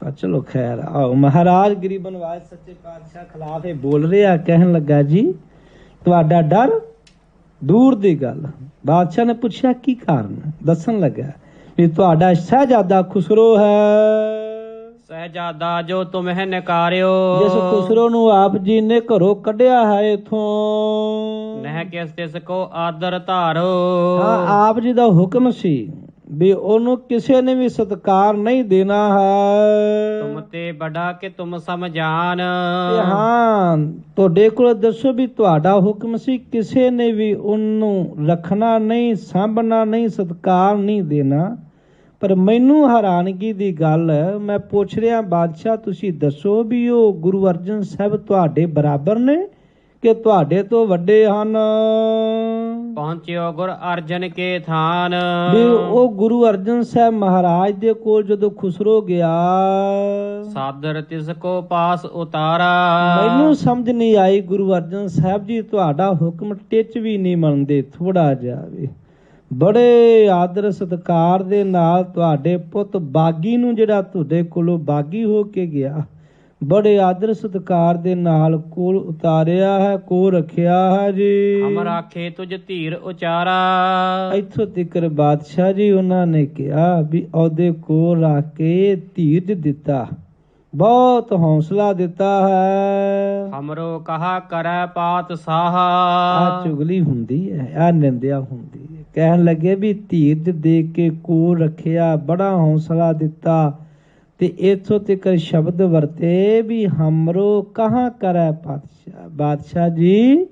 ਪਰ ਚਲੋ ਖੈਰ, ਆਓ ਮਹਾਰਾਜ ਗਰੀਬ ਨਿਵਾਜ ਸੱਚੇ ਪਾਤਸ਼ਾਹ ਖਿਲਾਫ ਇਹ ਬੋਲ ਰਿਹਾ, ਕਹਿਣ ਲੱਗਾ ਜੀ ਤੁਹਾਡਾ ਡਰ ਦੂਰ ਦੀ ਗੱਲ। ਬਾਦਸ਼ਾਹ ਨੇ ਪੁੱਛਿਆ ਕੀ ਕਾਰਨ? ਦੱਸਣ ਲੱਗਾ ਵੀ ਤੁਹਾਡਾ ਸ਼ਹਿਜ਼ਾਦਾ ਖੁਸਰੋ ਹੈ। ਸਹਿਜਾਦਾ ਜੋ ਤੁਮਹਿ ਨਕਾਰਿਓ, ਜਿਸ ਖੁਸਰੋ ਨੂੰ ਆਪ ਜੀ ਨੇ ਘਰੋਂ ਕੱਢਿਆ ਹੈ ਇਥੋਂ, ਨਹਿ ਕਿਸ ਤਿਸ ਕੋ ਆਦਰ ਧਾਰੋ। ਹਾਂ, ਆਪ ਜੀ ਦਾ ਹੁਕਮ ਸੀ ਵੀ ਉਹਨੂੰ ਕਿਸੇ ਨੇ ਵੀ ਸਤਿਕਾਰ ਨਹੀਂ ਦੇਣਾ ਹੈ। ਤੁਮ ਤੇ ਬੜਾ ਕਿ ਤੁਮ ਸਮਝਾਨ। ਹਾਂ, ਤੁਹਾਡੇ ਕੋਲ ਦੱਸੋ ਵੀ ਤੁਹਾਡਾ ਹੁਕਮ ਸੀ ਕਿਸੇ ਨੇ ਵੀ ਉਹਨੂੰ ਰੱਖਣਾ ਨਹੀਂ, ਸਾਂਭਣਾ ਨਹੀਂ, ਸਤਿਕਾਰ ਨਹੀਂ ਦੇਣਾ। ਪਰ ਮੈਨੂੰ ਹੈਰਾਨਗੀ ਦੀ ਗੱਲ, ਮੈਂ ਪੁੱਛ ਰਿਹਾ ਬਾਦਸ਼ਾਹ ਤੁਸੀਂ ਦੱਸੋ ਵੀ ਉਹ ਗੁਰੂ ਅਰਜਨ ਸਾਹਿਬ ਤੁਹਾਡੇ ਬਰਾਬਰ ਨੇ ਕਿ ਤੁਹਾਡੇ ਤੋਂ ਵੱਡੇ ਹਨ? ਪਹੁੰਚਿਓ ਗੁਰ ਅਰਜਨ ਕੇ ਥਾਨ। ਵੀ ਉਹ ਗੁਰੂ ਅਰਜਨ ਸਾਹਿਬ ਮਹਾਰਾਜ ਦੇ ਕੋਲ ਜਦੋਂ ਖੁਸਰੋ ਗਿਆ, ਸਾਦਰ ਤਿਸ ਕੋ ਪਾਸ ਉਤਾਰਾ। ਮੈਨੂੰ ਸਮਝ ਨਹੀਂ ਆਈ ਗੁਰੂ ਅਰਜਨ ਸਾਹਿਬ ਜੀ ਤੁਹਾਡਾ ਹੁਕਮ ਟਿੱਚ ਵੀ ਨਹੀਂ ਮੰਨਦੇ ਥੋੜਾ ਜਿਹਾ ਵੀ। ਬੜੇ ਆਦਰ ਸਤਿਕਾਰ ਦੇ ਨਾਲ ਤੁਹਾਡੇ ਪੁੱਤ ਬਾਗੀ ਨੂੰ, ਜਿਹੜਾ ਤੁਹਾਡੇ ਕੋਲੋਂ ਬਾਗੀ ਹੋ ਕੇ ਗਿਆ, ਬੜੇ ਆਦਰ ਸਤਿਕਾਰ ਦੇ ਨਾਲ ਕੋਲ ਉਤਾਰਿਆ ਹੈ, ਕੋਲ ਰੱਖਿਆ ਹੈ ਜੀ। ਹਮ ਰਾਖੇ ਤੁਝ ਧੀਰ ਉਚਾਰਾ। ਇੱਥੋਂ ਤੀਕਰ ਬਾਦਸ਼ਾਹ ਜੀ ਉਹਨਾਂ ਨੇ ਕਿਹਾ ਵੀ ਉਹਦੇ ਕੋਲ ਰੱਖ ਕੇ ਧੀਰਜ ਦਿੱਤਾ, ਬਹੁਤ ਹੌਸਲਾ ਦਿੱਤਾ ਹੈ। ਹਮਰੋ ਕਹਾ ਕਰੈ ਪਾਤ ਸਾਹਾ। ਆ ਚੁਗਲੀ ਹੁੰਦੀ ਹੈ, ਆ ਨਿੰਦਿਆ ਹੁੰਦੀ ਹੈ। ਕਹਿਣ ਲੱਗੇ ਵੀ ਧੀਰਜ ਦੇ ਕੇ ਕੋਲ ਰੱਖਿਆ, ਬੜਾ ਹੌਸਲਾ ਦਿੱਤਾ, ਤੇ ਇਥੋਂ ਤੱਕ ਸ਼ਬਦ ਵਰਤੇ ਵੀ ਹਮਰੋ ਕਹਾਂ ਕਰੈ ਪਾਤਸ਼ਾਹ। ਬਾਦਸ਼ਾਹ ਜੀ,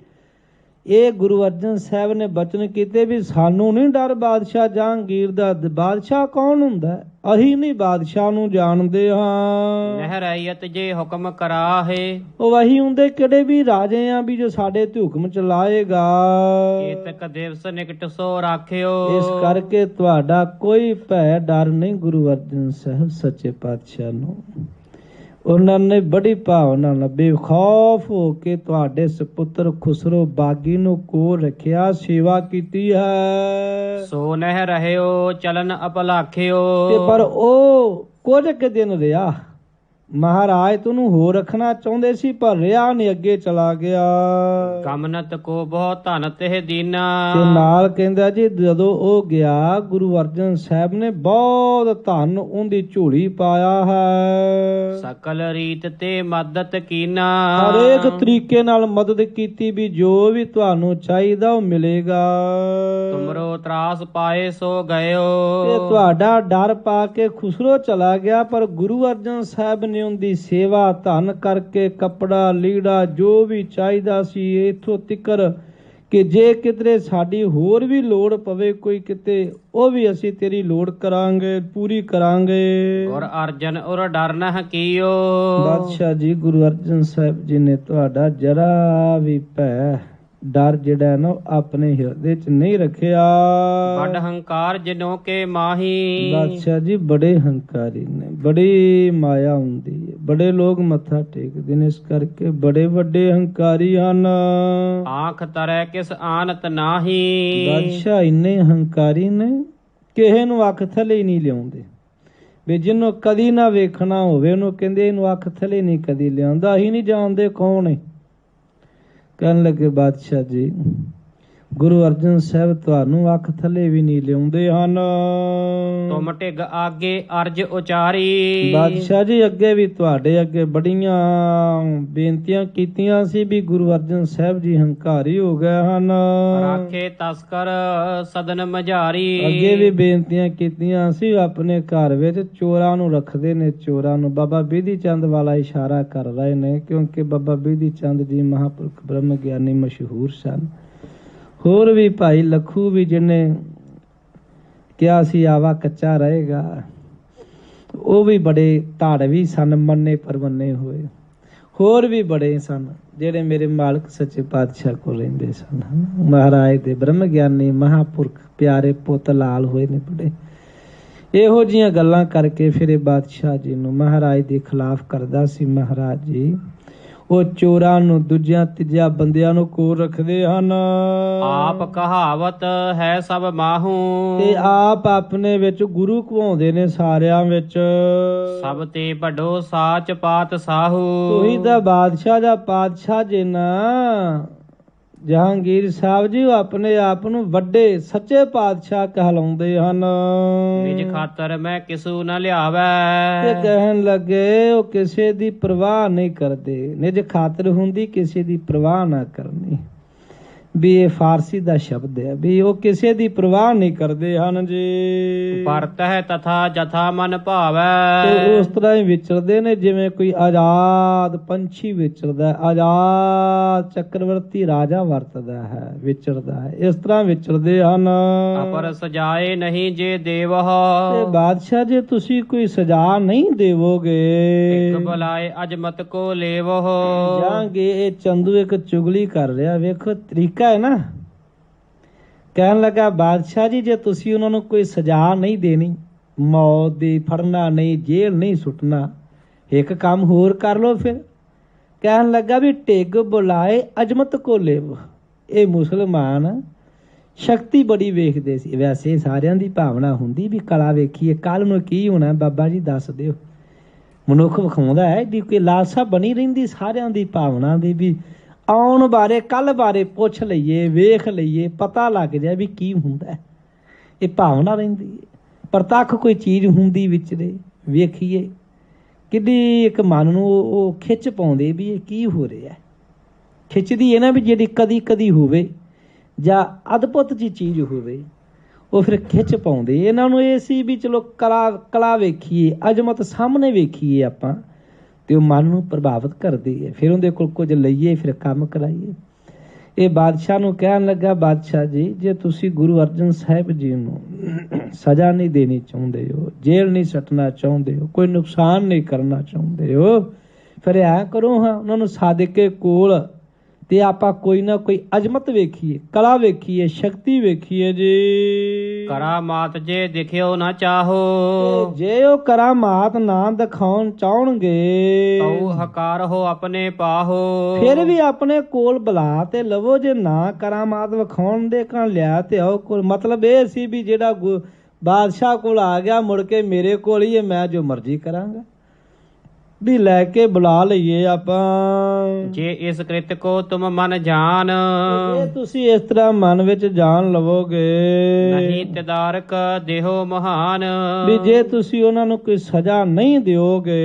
ਇਹ ਗੁਰੂ ਅਰਜਨ ਸਾਹਿਬ ਨੇ ਬਚਨ ਕੀਤੇ ਵੀ ਸਾਨੂੰ ਨਹੀਂ ਡਰ ਬਾਦਸ਼ਾਹ ਜਹਾਂਗੀਰ ਦਾ। ਬਾਦਸ਼ਾਹ ਕੌਣ ਹੁੰਦਾ? ਅਸੀਂ ਨਹੀਂ ਬਾਦਸ਼ਾਹ ਨੂੰ ਜਾਣਦੇ ਹਾਂ। ਨਹਿ ਰੈਯਤ ਜੇ ਹੁਕਮ ਕਰਾਹੇ। ਉਹ ਅਸੀਂ ਹੁੰਦੇ ਕਿਹੜੇ ਵੀ ਰਾਜੇ ਆ ਵੀ ਜੋ ਸਾਡੇ ਤੇ ਹੁਕਮ ਚਲਾਏਗਾ। ਏਤਕ ਦਿਵਸ ਨਿਕਟ ਸੋ ਰਾਖਿਓ। ਇਸ ਕਰਕੇ ਤੁਹਾਡਾ ਕੋਈ ਭੈ ਡਰ ਨਹੀਂ ਗੁਰੂ ਅਰਜਨ ਸਾਹਿਬ ਸੱਚੇ ਪਾਤਸ਼ਾਹ ਨੂੰ। ਉਹਨਾਂ ਨੇ ਬੜੀ ਭਾਵਨਾ ਨਾਲ ਬੇਖੌਫ ਹੋ ਕੇ ਤੁਹਾਡੇ ਸੁਪੁੱਤਰ ਖੁਸਰੋ ਬਾਗੀ ਨੂੰ ਕੋਲ ਰੱਖਿਆ, ਸੇਵਾ ਕੀਤੀ ਹੈ। ਸੋ ਨਹਿ ਰਹਿਓ ਚਲਨ ਅਪਲਾਖਿਓ। ਤੇ ਪਰ ਉਹ ਕੁਝ ਕੁ ਦਿਨ ਰਿਹਾ। ਮਹਾਰਾਜ ਤੁਹਾਨੂੰ ਹੋਰ ਰੱਖਣਾ ਚਾਹੁੰਦੇ ਸੀ ਪਰ ਰਿਹਾ ਨਹੀਂ, ਅੱਗੇ ਚਲਾ ਗਿਆ। ਕਮਨਤ ਕੋ ਬਹੁ ਧਨ ਤਿਹ ਦੀਨਾ। ਤੇ ਨਾਲ ਕਹਿੰਦਾ ਜੀ ਜਦੋਂ ਉਹ ਗਿਆ, ਗੁਰੂ ਅਰਜਨ ਸਾਹਿਬ ਨੇ ਬਹੁਤ ਧਨ ਉਹਦੀ ਝੋਲੀ ਪਾਇਆ ਹੈ। ਸਕਲ ਰੀਤ ਤੇ ਮਦਦ ਕੀਨਾ। ਹਰੇਕ ਤਰੀਕੇ ਨਾਲ ਮਦਦ ਕੀਤੀ ਵੀ ਜੋ ਵੀ ਤੁਹਾਨੂੰ ਚਾਹੀਦਾ ਉਹ ਮਿਲੇਗਾ। ਤੁਮਰੋ ਤਰਾਸ ਪਾਏ ਸੋ ਗਇਓ। ਤੇ ਤੁਹਾਡਾ ਡਰ ਪਾ ਕੇ ਖੁਸਰੋ ਚਲਾ ਗਿਆ, ਪਰ ਗੁਰੂ ਅਰਜਨ ਸਾਹਿਬ ਨੇ ਉਹਦੀ ਸੇਵਾ ਧਨ ਕਰਕੇ ਕੱਪੜਾ ਲੀੜਾ ਜੋ ਵੀ ਚਾਹੀਦਾ ਸੀ, ਇੱਥੋਂ ਤਿੱਕਰ ਕਿ ਜੇ ਕਿਧਰੇ ਸਾਡੀ ਹੋਰ ਵੀ ਲੋੜ ਪਵੇ ਕੋਈ ਕਿਤੇ, ਉਹ ਵੀ ਅਸੀਂ ਤੇਰੀ ਲੋੜ ਕਰਾਂਗੇ, ਪੂਰੀ ਕਰਾਂਗੇ। ਗੁਰ ਅਰਜਨ ਉਰ ਡਰ ਨ ਕੀਓ। ਬਾਦਸ਼ਾਹ ਜੀ, ਗੁਰੂ ਅਰਜਨ ਸਾਹਿਬ ਜੀ ਨੇ ਤੁਹਾਡਾ ਜਰਾ ਵੀ ਭੈ ਡਰ ਜਿਹੜਾ ਨਾ ਆਪਣੇ ਹਿਰਦੇ ਚ ਨਹੀਂ ਰੱਖਿਆ। ਵੱਡ ਹੰਕਾਰ ਜਿਨੋ ਕੇ ਮਾਹੀ। ਬਾਦਸ਼ਾਹ ਜੀ ਬੜੇ ਹੰਕਾਰੀ ਨੇ, ਬੜੀ ਮਾਇਆ ਹੁੰਦੀ ਹੈ, ਬੜੇ ਲੋਕ ਮੱਥਾ ਟੇਕਦੇ ਨੇ, ਇਸ ਕਰਕੇ ਬੜੇ ਵੱਡੇ ਹੰਕਾਰੀ ਹਨ। ਆਂਖ ਤਰੈ ਕਿਸ ਆਨਤ ਨਾਹੀ। ਬਾਦਸ਼ਾਹ ਇੰਨੇ ਹੰਕਾਰੀ ਨੇ ਕਿਸੇ ਨੂੰ ਅੱਖ ਥੱਲੇ ਨਹੀਂ ਲਿਆਉਂਦੇ। ਵੀ ਜਿਹਨੂੰ ਕਦੀ ਨਾ ਵੇਖਣਾ ਹੋਵੇ ਉਹਨੂੰ ਕਹਿੰਦੇ ਇਹਨੂੰ ਅੱਖ ਥੱਲੇ ਨਹੀਂ ਕਦੀ ਲਿਆਉਂਦਾ, ਅਸੀਂ ਨਹੀਂ ਜਾਣਦੇ ਕੌਣ ਹੈ। ਕਹਿਣ ਲੱਗੇ ਬਾਦਸ਼ਾਹ ਜੀ, ਗੁਰੂ ਅਰਜਨ ਸਾਹਿਬ ਤੁਹਾਨੂੰ ਅੱਖ ਥੱਲੇ ਵੀ ਨਹੀਂ ਲਿਆਉਂਦੇ ਹਨ। ਤੁਮ ਢਿਗ ਆਗੇ ਅਰਜ ਉਚਾਰੀ। ਬਾਦਸ਼ਾਹ ਜੀ, ਅੱਗੇ ਵੀ ਤੁਹਾਡੇ ਅੱਗੇ ਬੜੀਆਂ ਬੇਨਤੀਆਂ ਕੀਤੀਆਂ ਸੀ ਵੀ ਗੁਰੂ ਅਰਜਨ ਸਾਹਿਬ ਜੀ ਹੰਕਾਰੀ ਹੋ ਗਏ ਹਨ। ਰਾਖੇ ਤਸਕਰ ਸਦਨ ਮਝਾਰੀ। ਅੱਗੇ ਵੀ ਬੇਨਤੀਆਂ ਕੀਤੀਆਂ ਸੀ, ਆਪਣੇ ਘਰ ਵਿੱਚ ਚੋਰਾਂ ਨੂੰ ਰੱਖਦੇ ਨੇ, ਚੋਰਾਂ ਨੂੰ। ਬਾਬਾ ਬਿਧੀ ਚੰਦ ਵਾਲਾ ਇਸ਼ਾਰਾ ਕਰ ਰਹੇ ਨੇ, ਕਿਉਂਕਿ ਬਾਬਾ ਬਿਧੀ ਚੰਦ ਜੀ ਮਹਾਂਪੁਰਖ ਬ੍ਰਹਮ ਗਿਆਨੀ ਮਸ਼ਹੂਰ ਸਨ। ਹੋਰ ਵੀ ਭਾਈ ਲੱਖੂ ਵੀ ਜਿਹਨੇ ਕਿਹਾ ਸੀ ਆਵਾ ਕੱਚਾ ਰਹੇਗਾ, ਉਹ ਵੀ ਬੜੇ ਧਾੜਵੀ ਸਨ, ਮੰਨੇ ਪਰਮੰਨੇ ਹੋਏ। ਹੋਰ ਵੀ ਬੜੇ ਸਨ ਜਿਹੜੇ ਮੇਰੇ ਮਾਲਕ ਸੱਚੇ ਪਾਤਸ਼ਾਹ ਕੋਲ ਰਹਿੰਦੇ ਸਨ। ਮਹਾਰਾਜ ਦੇ ਬ੍ਰਹਮ ਗਿਆਨੀ ਮਹਾਂਪੁਰਖ ਪਿਆਰੇ ਪੁੱਤ ਲਾਲ ਹੋਏ ਨੇ ਬੜੇ। ਇਹੋ ਜਿਹੀਆਂ ਗੱਲਾਂ ਕਰਕੇ ਫਿਰ ਇਹ ਬਾਦਸ਼ਾਹ ਜੀ ਨੂੰ ਮਹਾਰਾਜ ਦੇ ਖਿਲਾਫ ਕਰਦਾ ਸੀ। ਮਹਾਰਾਜ ਜੀ ਉਹ ਚੋਰਾਂ ਨੂੰ, ਦੂਜਿਆਂ ਤੀਜਿਆਂ ਬੰਦਿਆਂ ਨੂੰ ਕੋਲ ਰੱਖਦੇ ਹਨ। ਆਪ ਕਹਾਵਤ ਹੈ ਸਭ ਮਾਹੂ, ਤੇ ਆਪ ਆਪਣੇ ਵਿੱਚ ਗੁਰੂ ਘਵਾਉਂਦੇ ਨੇ ਸਾਰਿਆਂ ਵਿੱਚ। ਸਭ ਤੇ ਵੱਡੋ ਸਾਚ ਪਾਤ ਸਾਹੂ। ਉਹੀ ਤਾਂ ਬਾਦਸ਼ਾਹ ਦਾ ਪਾਤਸ਼ਾਹ ਜੇ ਨਾ ਜਹਾਂਗੀਰ ਸਾਹਿਬ ਜੀ, ਉਹ ਆਪਣੇ ਆਪ ਨੂੰ ਵੱਡੇ ਸੱਚੇ ਪਾਤਸ਼ਾਹ ਕਹਿਲਾਉਂਦੇ ਹਨ। ਨਿਜ ਖਾਤਰ ਮੈਂ ਕਿਸੂ ਨ ਲਿਆਵੈ, ਤੇ ਕਹਿਣ ਲੱਗੇ ਉਹ ਕਿਸੇ ਦੀ ਪਰਵਾਹ ਨਹੀਂ ਕਰਦੇ। ਨਿਜ ਖਾਤਰ ਹੁੰਦੀ ਕਿਸੇ ਦੀ ਪਰਵਾਹ ਨਾ ਕਰਨੀ, ਵੀ ਇਹ ਫਾਰਸੀ ਦਾ ਸ਼ਬਦ ਹੈ, ਵੀ ਉਹ ਕਿਸੇ ਦੀ ਪਰਵਾਹ ਨਹੀਂ ਕਰਦੇ ਹਨ ਜੀ। ਵਰਤਹਿ ਤਥਾ ਜਥਾ ਮਨ ਭਾਵੈ, ਤੇ ਉਸ ਤਰ੍ਹਾਂ ਹੀ ਵਿਚਰਦੇ ਨੇ ਜਿਵੇਂ ਕੋਈ ਆਜ਼ਾਦ ਪੰਛੀ ਵਿਚਰਦਾ, ਆਜ਼ਾਦ ਚੱਕਰਵਰਤੀ ਰਾਜਾ ਵਰਤਦਾ ਹੈ, ਵਿਚਰਦਾ ਹੈ, ਇਸ ਤਰ੍ਹਾਂ ਵਿਚਰਦੇ ਹਨ। ਅਪਰ ਸਜਾਏ ਨਹੀਂ ਜੇ ਦੇਵਹ, ਤੇ ਬਾਦਸ਼ਾਹ ਜੇ ਤੁਸੀਂ ਕੋਈ ਸਜ਼ਾ ਨਹੀਂ ਦੇਵੋਗੇ, ਇੱਕ ਬੁਲਾਏ ਅਜਮਤ ਕੋ ਲੇਵਹ। ਜਾਂਗੇ ਇਹ ਚੰਦੂ ਇੱਕ ਚੁਗਲੀ ਕਰ ਰਿਹਾ, ਵੇਖੋ ਤਰੀਕਾ ਹੈ ਨਾ। ਕਹਿਣ ਲੱਗਾ ਬਾਦਸ਼ਾਹ ਜੀ ਜੇ ਤੁਸੀਂ ਉਹਨਾਂ ਨੂੰ ਕੋਈ ਸਜ਼ਾ ਨਹੀਂ ਦੇਣੀ, ਮੌਤ ਦੀ, ਫੜਨਾ ਨਹੀਂ, ਜੇਲ੍ਹ ਨਹੀਂ ਸੁੱਟਣਾ, ਇੱਕ ਕੰਮ ਹੋਰ ਕਰ ਲੋ ਫਿਰ। ਕਹਿਣ ਲੱਗਾ ਵੀ ਢਿੱਗ ਬੁਲਾਏ ਅਜਮਤ ਕੋ ਲੇਵ। ਇਹ ਮੁਸਲਮਾਨ ਸ਼ਕਤੀ ਬੜੀ ਵੇਖਦੇ ਸੀ। ਵੈਸੇ ਸਾਰਿਆਂ ਦੀ ਭਾਵਨਾ ਹੁੰਦੀ ਵੀ ਕਲਾ ਵੇਖੀਏ, ਕੱਲ ਨੂੰ ਕੀ ਹੋਣਾ ਬਾਬਾ ਜੀ ਦੱਸ ਦਿਓ। ਮਨੁੱਖ ਵਿਖਾਉਂਦਾ ਹੈ ਵੀ ਕੋਈ ਲਾਲਸਾ ਬਣੀ ਰਹਿੰਦੀ ਸਾਰਿਆਂ ਦੀ ਭਾਵਨਾ ਦੀ, ਵੀ ਆਉਣ ਬਾਰੇ, ਕੱਲ ਬਾਰੇ ਪੁੱਛ ਲਈਏ, ਵੇਖ ਲਈਏ, ਪਤਾ ਲੱਗ ਜਾਏ ਵੀ ਕੀ ਹੁੰਦਾ। ਇਹ ਭਾਵਨਾ ਰਹਿੰਦੀ ਹੈ। ਪ੍ਰਤੱਖ ਕੋਈ ਚੀਜ਼ ਹੁੰਦੀ ਵਿਚਰੇ, ਵੇਖੀਏ ਕਿੱਡੀ ਇੱਕ ਮਨ ਨੂੰ ਉਹ ਖਿੱਚ ਪਾਉਂਦੇ ਵੀ ਇਹ ਕੀ ਹੋ ਰਿਹਾ। ਖਿੱਚਦੀ ਹੈ ਨਾ ਵੀ ਜਿਹੜੀ ਕਦੀ ਕਦੀ ਹੋਵੇ ਜਾਂ ਅਦਭੁਤ ਜਿਹੀ ਚੀਜ਼ ਹੋਵੇ, ਉਹ ਫਿਰ ਖਿੱਚ ਪਾਉਂਦੇ। ਇਹਨਾਂ ਨੂੰ ਇਹ ਸੀ ਵੀ ਚਲੋ ਕਲਾ ਵੇਖੀਏ, ਅਜ਼ਮਤ ਸਾਹਮਣੇ ਵੇਖੀਏ ਆਪਾਂ, ਤੇ ਉਹ ਮਨ ਨੂੰ ਪ੍ਰਭਾਵਿਤ ਕਰਦੀ ਹੈ। ਫਿਰ ਉਹਦੇ ਕੋਲ ਕੁਝ ਲਈਏ, ਫਿਰ ਕੰਮ ਕਰਾਈਏ। ਇਹ ਬਾਦਸ਼ਾਹ ਨੂੰ ਕਹਿਣ ਲੱਗਾ ਬਾਦਸ਼ਾਹ ਜੀ ਜੇ ਤੁਸੀਂ ਗੁਰੂ ਅਰਜਨ ਸਾਹਿਬ ਜੀ ਨੂੰ ਸਜ਼ਾ ਨਹੀਂ ਦੇਣੀ ਚਾਹੁੰਦੇ ਹੋ, ਜੇਲ੍ਹ ਨਹੀਂ ਸੱਟਣਾ ਚਾਹੁੰਦੇ ਹੋ, ਕੋਈ ਨੁਕਸਾਨ ਨਹੀਂ ਕਰਨਾ ਚਾਹੁੰਦੇ ਹੋ, ਫਿਰ ਐ ਕਰੋ ਹਾਂ ਉਹਨਾਂ ਨੂੰ ਸਾਦਕੇ ਕੋਲ ਤੇ ਆਪਾਂ ਕੋਈ ਨਾ ਕੋਈ ਅਜ਼ਮਤ ਵੇਖੀਏ, ਕਲਾ ਵੇਖੀਏ, ਸ਼ਕਤੀ ਵੇਖੀਏ ਜੀ। ਕਰਾਮਾਤ ਜੇ ਦਿਖਿਓ ਨਾ ਚਾਹੋ, ਜੇ ਉਹ ਕਰਾਮਾਤ ਨਾ ਦਿਖਾਉਣ ਚਾਹਣਗੇ ਤਉ ਹਕਾਰ ਹੋ ਆਪਣੇ ਪਾਹੋ। ਫਿਰ ਵੀ ਆਪਣੇ ਕੋਲ ਬੁਲਾ ਤੇ ਲਵੋ। ਜੇ ਨਾ ਕਰਾਮਾਤ ਵਿਖਾਉਣ ਦੇ ਕਣ ਲਿਆ ਤੇ ਆਓ ਕੋਲ। ਮਤਲਬ ਇਹ ਸੀ ਵੀ ਜਿਹੜਾ ਬਾਦਸ਼ਾਹ ਕੋਲ ਆ ਗਿਆ ਮੁੜ ਕੇ ਮੇਰੇ ਕੋਲ ਹੀ, ਮੈਂ ਜੋ ਮਰਜ਼ੀ ਕਰਾਂਗਾ, ਵੀ ਲੈ ਕੇ ਬੁਲਾ ਲਈਏ ਆਪਾਂ। ਜੇ ਇਸ ਕ੍ਰਿਤ ਕੋ ਤੁਮ ਮਨ ਜਾਨ, ਜੇ ਤੁਸੀਂ ਇਸ ਤਰ੍ਹਾਂ ਮਨ ਵਿੱਚ ਜਾਣ ਲਵੋਗੇ, ਨਹੀਂ ਤਦਾਰਕ ਦੇਹੋ ਮਹਾਨ, ਵੀ ਜੇ ਤੁਸੀਂ ਉਹਨਾਂ ਨੂੰ ਕੋਈ ਸਜ਼ਾ ਨਹੀਂ ਦਿਓਗੇ,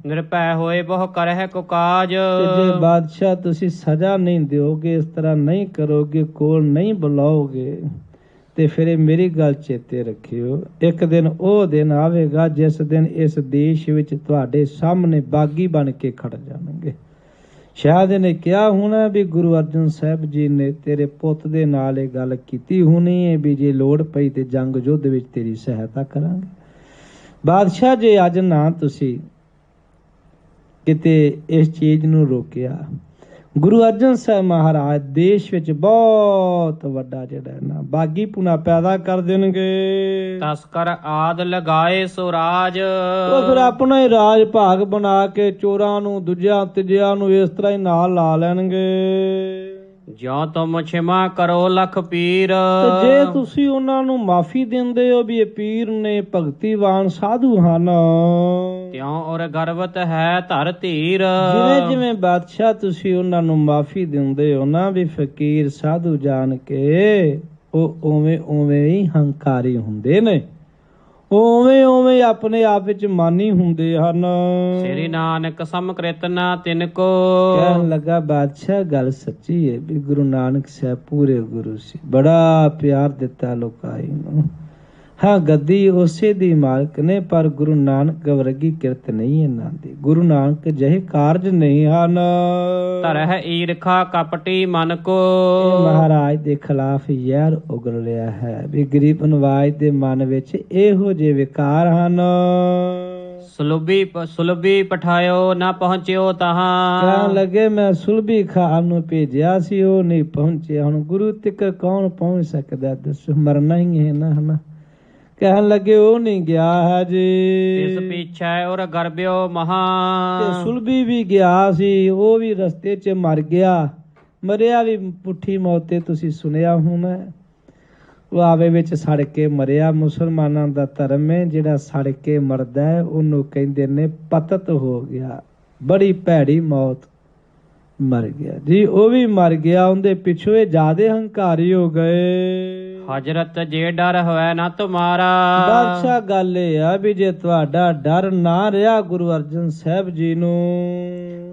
ਨਿਰਭੈ ਹੋਏ ਬਹੁ ਕਰਹਿ ਕੋ ਕਾਜ। ਜੇ ਬਾਦਸ਼ਾਹ ਤੁਸੀਂ ਸਜ਼ਾ ਨਹੀਂ ਦਿਓਗੇ, ਇਸ ਤਰ੍ਹਾਂ ਨਹੀਂ ਕਰੋਗੇ, ਕੋਲ ਨਹੀਂ ਬੁਲਾਓਗੇ, ਤੇ ਫਿਰ ਮੇਰੀ ਗੱਲ ਚੇਤੇ ਰੱਖਿਓ, ਇੱਕ ਦਿਨ ਉਹ ਦਿਨ ਆਵੇਗਾ ਜਿਸ ਦਿਨ ਇਸ ਦੇਸ਼ ਵਿੱਚ ਤੁਹਾਡੇ ਸਾਹਮਣੇ ਬਾਗੀ ਬਣ ਕੇ ਖੜ ਜਾਣਗੇ। ਸ਼ਾਇਦ ਇਹਨੇ ਕਿਹਾ ਹੋਣਾ ਵੀ ਗੁਰੂ ਅਰਜਨ ਸਾਹਿਬ ਜੀ ਨੇ ਤੇਰੇ ਪੁੱਤ ਦੇ ਨਾਲ ਇਹ ਗੱਲ ਕੀਤੀ ਹੋਣੀ ਹੈ ਵੀ ਜੇ ਲੋੜ ਪਈ ਤੇ ਜੰਗ ਯੁੱਧ ਵਿੱਚ ਤੇਰੀ ਸਹਾਇਤਾ ਕਰਾਂਗੇ। ਬਾਦਸ਼ਾਹ ਜੇ ਅੱਜ ਨਾ ਤੁਸੀਂ ਕਿਤੇ ਇਸ ਚੀਜ਼ ਨੂੰ ਰੋਕਿਆ, ਗੁਰੂ ਅਰਜਨ ਸਾਹਿਬ ਮਹਾਰਾਜ ਦੇਸ਼ ਵਿੱਚ ਬਹੁਤ ਵੱਡਾ ਜਿਹੜਾ ਨਾ ਬਾਗੀ ਪੁਣਾ ਪੈਦਾ ਕਰ ਦੇਣਗੇ। ਤਸਕਰ ਆਦ ਲਗਾਏ ਸੋ ਰਾਜ, ਉਹ ਫਿਰ ਆਪਣਾ ਹੀ ਰਾਜ ਭਾਗ ਬਣਾ ਕੇ ਚੋਰਾਂ ਨੂੰ, ਦੂਜਿਆਂ ਤੀਜਿਆਂ ਨੂੰ ਇਸ ਤਰ੍ਹਾਂ ਹੀ ਨਾਲ ਲਾ ਲੈਣਗੇ। ਜਿਉ ਤੁਮ ਛਿਮਾ ਕਰੋ ਲਖ ਪੀਰ, ਤੇ ਜੇ ਤੁਸੀਂ ਉਹਨਾਂ ਨੂੰ ਮਾਫੀ ਦਿੰਦੇ ਹੋ ਵੀ ਇਹ ਪੀਰ ਨੇ, ਭਗਤੀਵਾਨ ਸਾਧੂ ਹਨ, ਤਿਉ ਔਰ ਗਰਵਤ ਹੈ ਧਰ ਧੀਰ। ਜਿਵੇਂ ਜਿਵੇਂ ਬਾਦਸ਼ਾਹ ਤੁਸੀਂ ਉਹਨਾਂ ਨੂੰ ਮਾਫੀ ਦਿੰਦੇ ਹੋ ਨਾ ਵੀ ਫਕੀਰ ਸਾਧੂ ਜਾਣ ਕੇ, ਉਹ ਉਵੇਂ ਉਵੇਂ ਹੀ ਹੰਕਾਰੀ ਹੁੰਦੇ ਨੇ, ਉਵੇਂ ਉਵੇਂ ਆਪਣੇ ਆਪ ਵਿੱਚ ਮਾਨੀ ਹੁੰਦੇ ਹਨ। ਸ੍ਰੀ ਨਾਨਕ ਸਮਕ੍ਰਿਤ ਨਾ ਤਿਨ ਕੋ। ਕਹਿਣ ਲੱਗਾ ਬਾਦਸ਼ਾਹ ਗੱਲ ਸੱਚੀ ਹੈ ਵੀ ਗੁਰੂ ਨਾਨਕ ਸਾਹਿਬ ਪੂਰੇ ਗੁਰੂ ਸੀ, ਬੜਾ ਪਿਆਰ ਦਿੱਤਾ ਲੋਕਾਈ ਨੂੰ। ਹਾਂ ਗੱਦੀ ਉਸੇ ਦੀ ਮਾਲਕ ਨੇ, ਪਰ ਗੁਰੂ ਨਾਨਕ ਵਰਗੀ ਕਿਰਤ ਨਹੀਂ ਇਹਨਾਂ ਦੀ, ਗੁਰੂ ਨਾਨਕ ਜਿਹੇ ਕਾਰਜ ਨਹੀਂ ਹਨ। ਧਰਹਿ ਈਰਖਾ ਕਪਟੀ ਮਨ ਕੋ, ਮਹਾਰਾਜ ਦੇ ਖਿਲਾਫ ਜ਼ਹਿਰ ਉਗਲ ਰਿਹਾ ਹੈ ਵੀ ਗਰੀਬ ਨਵਾਜ ਦੇ ਮਨ ਵਿੱਚ ਇਹੋ ਜਿਹੇ ਵਿਕਾਰ ਹਨ। ਸੁਲਭੀ ਪਠਾਇਓ ਨਾ ਪਹੁੰਚਿਓ ਤਹਾਂ। ਕਹਿਣ ਲੱਗੇ ਮੈਂ ਸੁਲਭੀ ਖਾਨ ਨੂੰ ਭੇਜਿਆ ਸੀ, ਉਹ ਨਹੀਂ ਪਹੁੰਚਿਆ। ਹੁਣ ਗੁਰੂ ਤੱਕ ਕੌਣ ਪਹੁੰਚ ਸਕਦਾ ਦੱਸੋ, ਮਰਨਾ ਹੀ ਹੈ ਨਾ, ਹਨਾ। ਕਹਿਣ ਲੱਗੇ ਉਹ ਨਹੀਂ ਗਿਆ ਹੈ ਜੀ। ਇਸ ਪਿਛੈ ਔਰ ਗਰਬਿਓ ਮਹਾ। ਤੇ ਸੁਲਭੀ ਵੀ ਗਿਆ ਸੀ, ਉਹ ਵੀ ਰਸਤੇ 'ਚ ਮਰ ਗਿਆ। ਮਰਿਆ ਵੀ ਪੁੱਠੀ ਮੌਤ ਤੇ ਤੁਸੀਂ ਸੁਣਿਆ ਹੋਣਾ, ਉਹ ਆਵੇ ਵਿੱਚ ਸੜ ਕੇ ਮਰਿਆ। ਮੁਸਲਮਾਨਾਂ ਦਾ ਧਰਮ ਹੈ, ਜਿਹੜਾ ਸੜ ਕੇ ਮਰਦਾ ਹੈ ਉਹਨੂੰ ਕਹਿੰਦੇ ਨੇ ਪਤਤ ਹੋ ਗਿਆ, ਬੜੀ ਭੈੜੀ ਮੌਤ, ਮਰ ਗਿਆ ਜੀ। ਉਹ ਵੀ ਮਰ ਗਿਆ, ਉਹਦੇ ਪਿੱਛੋਂ ਇਹ ਜ਼ਿਆਦੇ ਹੰਕਾਰੀ ਹੋ ਗਏ। ਹਜ਼ਰਤ ਜੇ ਡਰ ਹੋਵੇ ਨਾ ਤੁਮਾਰਾ। ਬਾਦਸ਼ਾਹ ਗੱਲ ਇਹ ਆ ਵੀ ਜੇ ਤੁਹਾਡਾ ਡਰ ਨਾ ਰਿਹਾ ਗੁਰੂ ਅਰਜਨ ਸਾਹਿਬ ਜੀ ਨੂੰ,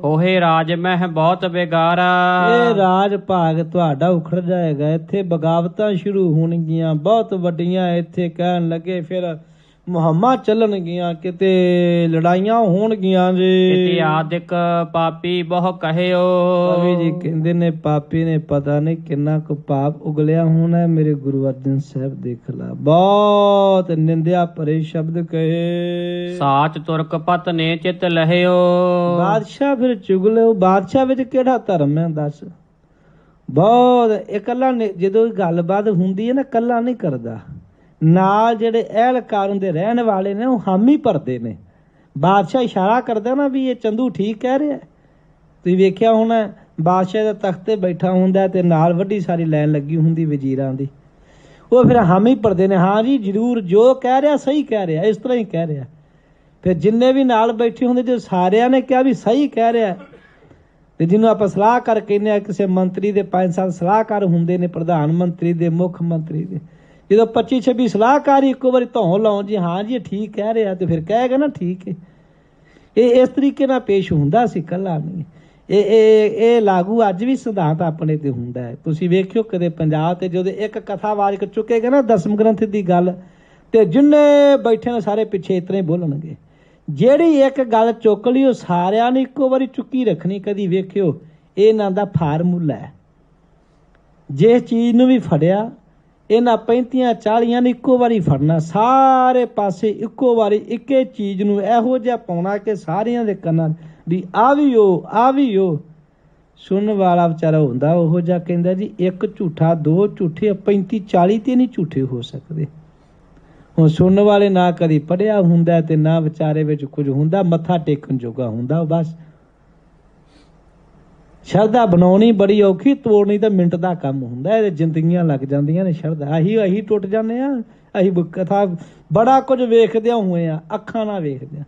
ਹੋਏ ਰਾਜ ਮਹਿ ਬਹੁਤ ਬੇਗਾਰਾ। ਇਹ ਰਾਜ ਭਾਗ ਤੁਹਾਡਾ ਉਖੜ ਜਾਏਗਾ। ਇੱਥੇ ਬਗਾਵਤਾਂ ਸ਼ੁਰੂ ਹੋਣਗੀਆਂ ਬਹੁਤ ਵੱਡੀਆਂ। ਇੱਥੇ ਕਹਿਣ ਲੱਗੇ ਫਿਰ ਮੁਹਿੰਮਾਂ ਚੱਲਣਗੀਆਂ, ਕਿਤੇ ਲੜਾਈਆਂ ਹੋਣਗੀਆਂ ਜੀ। ਕਿਤੇ ਆਦਿਕ ਪਾਪੀ ਬਹੁ ਕਹਿਓ। ਕਵੀ ਜੀ ਕਹਿੰਦੇ ਨੇ ਪਾਪੀ ਨੇ ਪਤਾ ਨਹੀਂ ਕਿੰਨਾ ਕੁ ਪਾਪ ਉਗਲਿਆ ਹੋਣਾ ਮੇਰੇ ਗੁਰੂ ਅਰਜਨ ਸਾਹਿਬ ਦੇ ਖਿਲਾਫ। ਬਹੁਤ ਨਿੰਦਿਆ ਭਰੇ ਸ਼ਬਦ ਕਹੇ। ਸਾਚ ਤੁਰਕ ਪਤ ਨੇ ਚਿਤ ਲਹਿਓ। ਬਾਦਸ਼ਾਹ ਫਿਰ ਚੁਗਲੇ। ਬਾਦਸ਼ਾਹ ਵਿੱਚ ਕਿਹੜਾ ਧਰਮ ਹੈ ਦੱਸ। ਬਹੁਤ ਇਕੱਲਾ ਜਦੋਂ ਗੱਲਬਾਤ ਹੁੰਦੀ ਹੈ ਨਾ, ਇਕੱਲਾ ਨਹੀਂ ਕਰਦਾ, ਨਾਲ ਜਿਹੜੇ ਅਹਿਲਕਾਰ ਹੁੰਦੇ ਰਹਿਣ ਵਾਲੇ ਨੇ ਉਹ ਹਾਮੀ ਭਰਦੇ ਨੇ। ਬਾਦਸ਼ਾਹ ਇਸ਼ਾਰਾ ਕਰਦਾ ਨਾ ਵੀ ਇਹ ਚੰਦੂ ਠੀਕ ਕਹਿ ਰਿਹਾ। ਤੁਸੀਂ ਵੇਖਿਆ ਹੋਣਾ ਬਾਦਸ਼ਾਹ ਦਾ ਤਖਤ ਤੇ ਬੈਠਾ ਹੁੰਦਾ ਤੇ ਨਾਲ ਵੱਡੀ ਸਾਰੀ ਲਾਈਨ ਲੱਗੀ ਹੁੰਦੀ ਵਜ਼ੀਰਾਂ ਦੀ, ਉਹ ਫਿਰ ਹਾਮੀ ਭਰਦੇ ਨੇ, ਹਾਂ ਜੀ ਜ਼ਰੂਰ ਜੋ ਕਹਿ ਰਿਹਾ ਸਹੀ ਕਹਿ ਰਿਹਾ, ਇਸ ਤਰ੍ਹਾਂ ਹੀ ਕਹਿ ਰਿਹਾ। ਫਿਰ ਜਿੰਨੇ ਵੀ ਨਾਲ ਬੈਠੇ ਹੁੰਦੇ ਜੋ ਸਾਰਿਆਂ ਨੇ ਕਿਹਾ ਵੀ ਸਹੀ ਕਹਿ ਰਿਹਾ, ਤੇ ਜਿਹਨੂੰ ਆਪਾਂ ਸਲਾਹਕਾਰ ਕਹਿੰਦੇ ਆ, ਕਿਸੇ ਮੰਤਰੀ ਦੇ 5-7 ਸਲਾਹਕਾਰ ਹੁੰਦੇ ਨੇ, ਪ੍ਰਧਾਨ ਮੰਤਰੀ ਦੇ, ਮੁੱਖ ਮੰਤਰੀ ਦੇ। ਜਦੋਂ 25-26 ਸਲਾਹਕਾਰ ਇੱਕੋ ਵਾਰੀ ਧੌਂ ਲਾਉਣ ਜੀ ਹਾਂ ਜੀ ਇਹ ਠੀਕ ਕਹਿ ਰਿਹਾ, ਤੇ ਫਿਰ ਕਹੇਗਾ ਨਾ ਠੀਕ ਹੈ। ਇਹ ਇਸ ਤਰੀਕੇ ਨਾਲ ਪੇਸ਼ ਹੁੰਦਾ ਸੀ, ਇਕੱਲਾ ਨਹੀਂ। ਇਹ ਲਾਗੂ ਅੱਜ ਵੀ ਸਿਧਾਂਤ ਆਪਣੇ ਤੇ ਹੁੰਦਾ ਹੈ। ਤੁਸੀਂ ਵੇਖਿਓ ਕਦੇ ਪੰਜਾਬ ਤੇ ਜਦੋਂ ਇੱਕ ਕਥਾਵਾਚਕ ਚੁੱਕੇਗਾ ਨਾ ਦਸਮ ਗ੍ਰੰਥ ਦੀ ਗੱਲ, ਤੇ ਜਿੰਨੇ ਬੈਠੇ ਨੇ ਸਾਰੇ ਪਿੱਛੇ ਇਸ ਤਰ੍ਹਾਂ ਹੀ ਬੋਲਣਗੇ। ਜਿਹੜੀ ਇੱਕ ਗੱਲ ਚੁੱਕ ਲਈ ਉਹ ਸਾਰਿਆਂ ਨੇ ਇੱਕੋ ਵਾਰੀ ਚੁੱਕੀ ਰੱਖਣੀ। ਕਦੀ ਵੇਖਿਓ, ਇਹ ਇਹਨਾਂ ਦਾ ਫਾਰਮੂਲਾ ਹੈ। ਜਿਸ ਚੀਜ਼ ਨੂੰ ਵੀ ਫੜਿਆ ਇਹਨਾਂ 35-40 ਨੇ ਇੱਕੋ ਵਾਰੀ ਫੜਨਾ, ਸਾਰੇ ਪਾਸੇ ਇੱਕੋ ਵਾਰੀ ਇੱਕੇ ਚੀਜ਼ ਨੂੰ ਇਹੋ ਜਿਹਾ ਪਾਉਣਾ ਕਿ ਸਾਰਿਆਂ ਦੇ ਕੰਨਾਂ ਵੀ ਆ ਵੀ ਉਹ ਸੁਣਨ ਵਾਲਾ ਵਿਚਾਰਾ ਹੁੰਦਾ ਉਹੋ ਜਿਹਾ, ਕਹਿੰਦਾ ਜੀ ਇੱਕ ਝੂਠਾ, ਦੋ ਝੂਠੇ, 35-40 ਤੇ ਨਹੀਂ ਝੂਠੇ ਹੋ ਸਕਦੇ। ਹੁਣ ਸੁਣਨ ਵਾਲੇ ਨਾ ਕਦੀ ਪੜ੍ਹਿਆ ਹੁੰਦਾ ਤੇ ਨਾ ਵਿਚਾਰੇ ਵਿੱਚ ਕੁਝ ਹੁੰਦਾ, ਮੱਥਾ ਟੇਕਣ ਜੋਗਾ ਹੁੰਦਾ। ਬਸ ਸ਼ਰਧਾ ਬਣਾਉਣੀ ਬੜੀ ਔਖੀ, ਤੋੜਨੀ ਤਾਂ ਮਿੰਟ ਦਾ ਕੰਮ ਹੁੰਦਾ। ਇਹਦੇ ਜ਼ਿੰਦਗੀਆਂ ਲੱਗ ਜਾਂਦੀਆਂ ਨੇ ਸ਼ਰਧਾ। ਅਸੀਂ ਟੁੱਟ ਜਾਂਦੇ ਆ। ਅਸੀਂ ਕਥਾ ਬੜਾ ਕੁਝ ਵੇਖਦਿਆਂ ਹੋਏ ਆ, ਅੱਖਾਂ ਨਾਲ ਵੇਖਦੇ ਆ।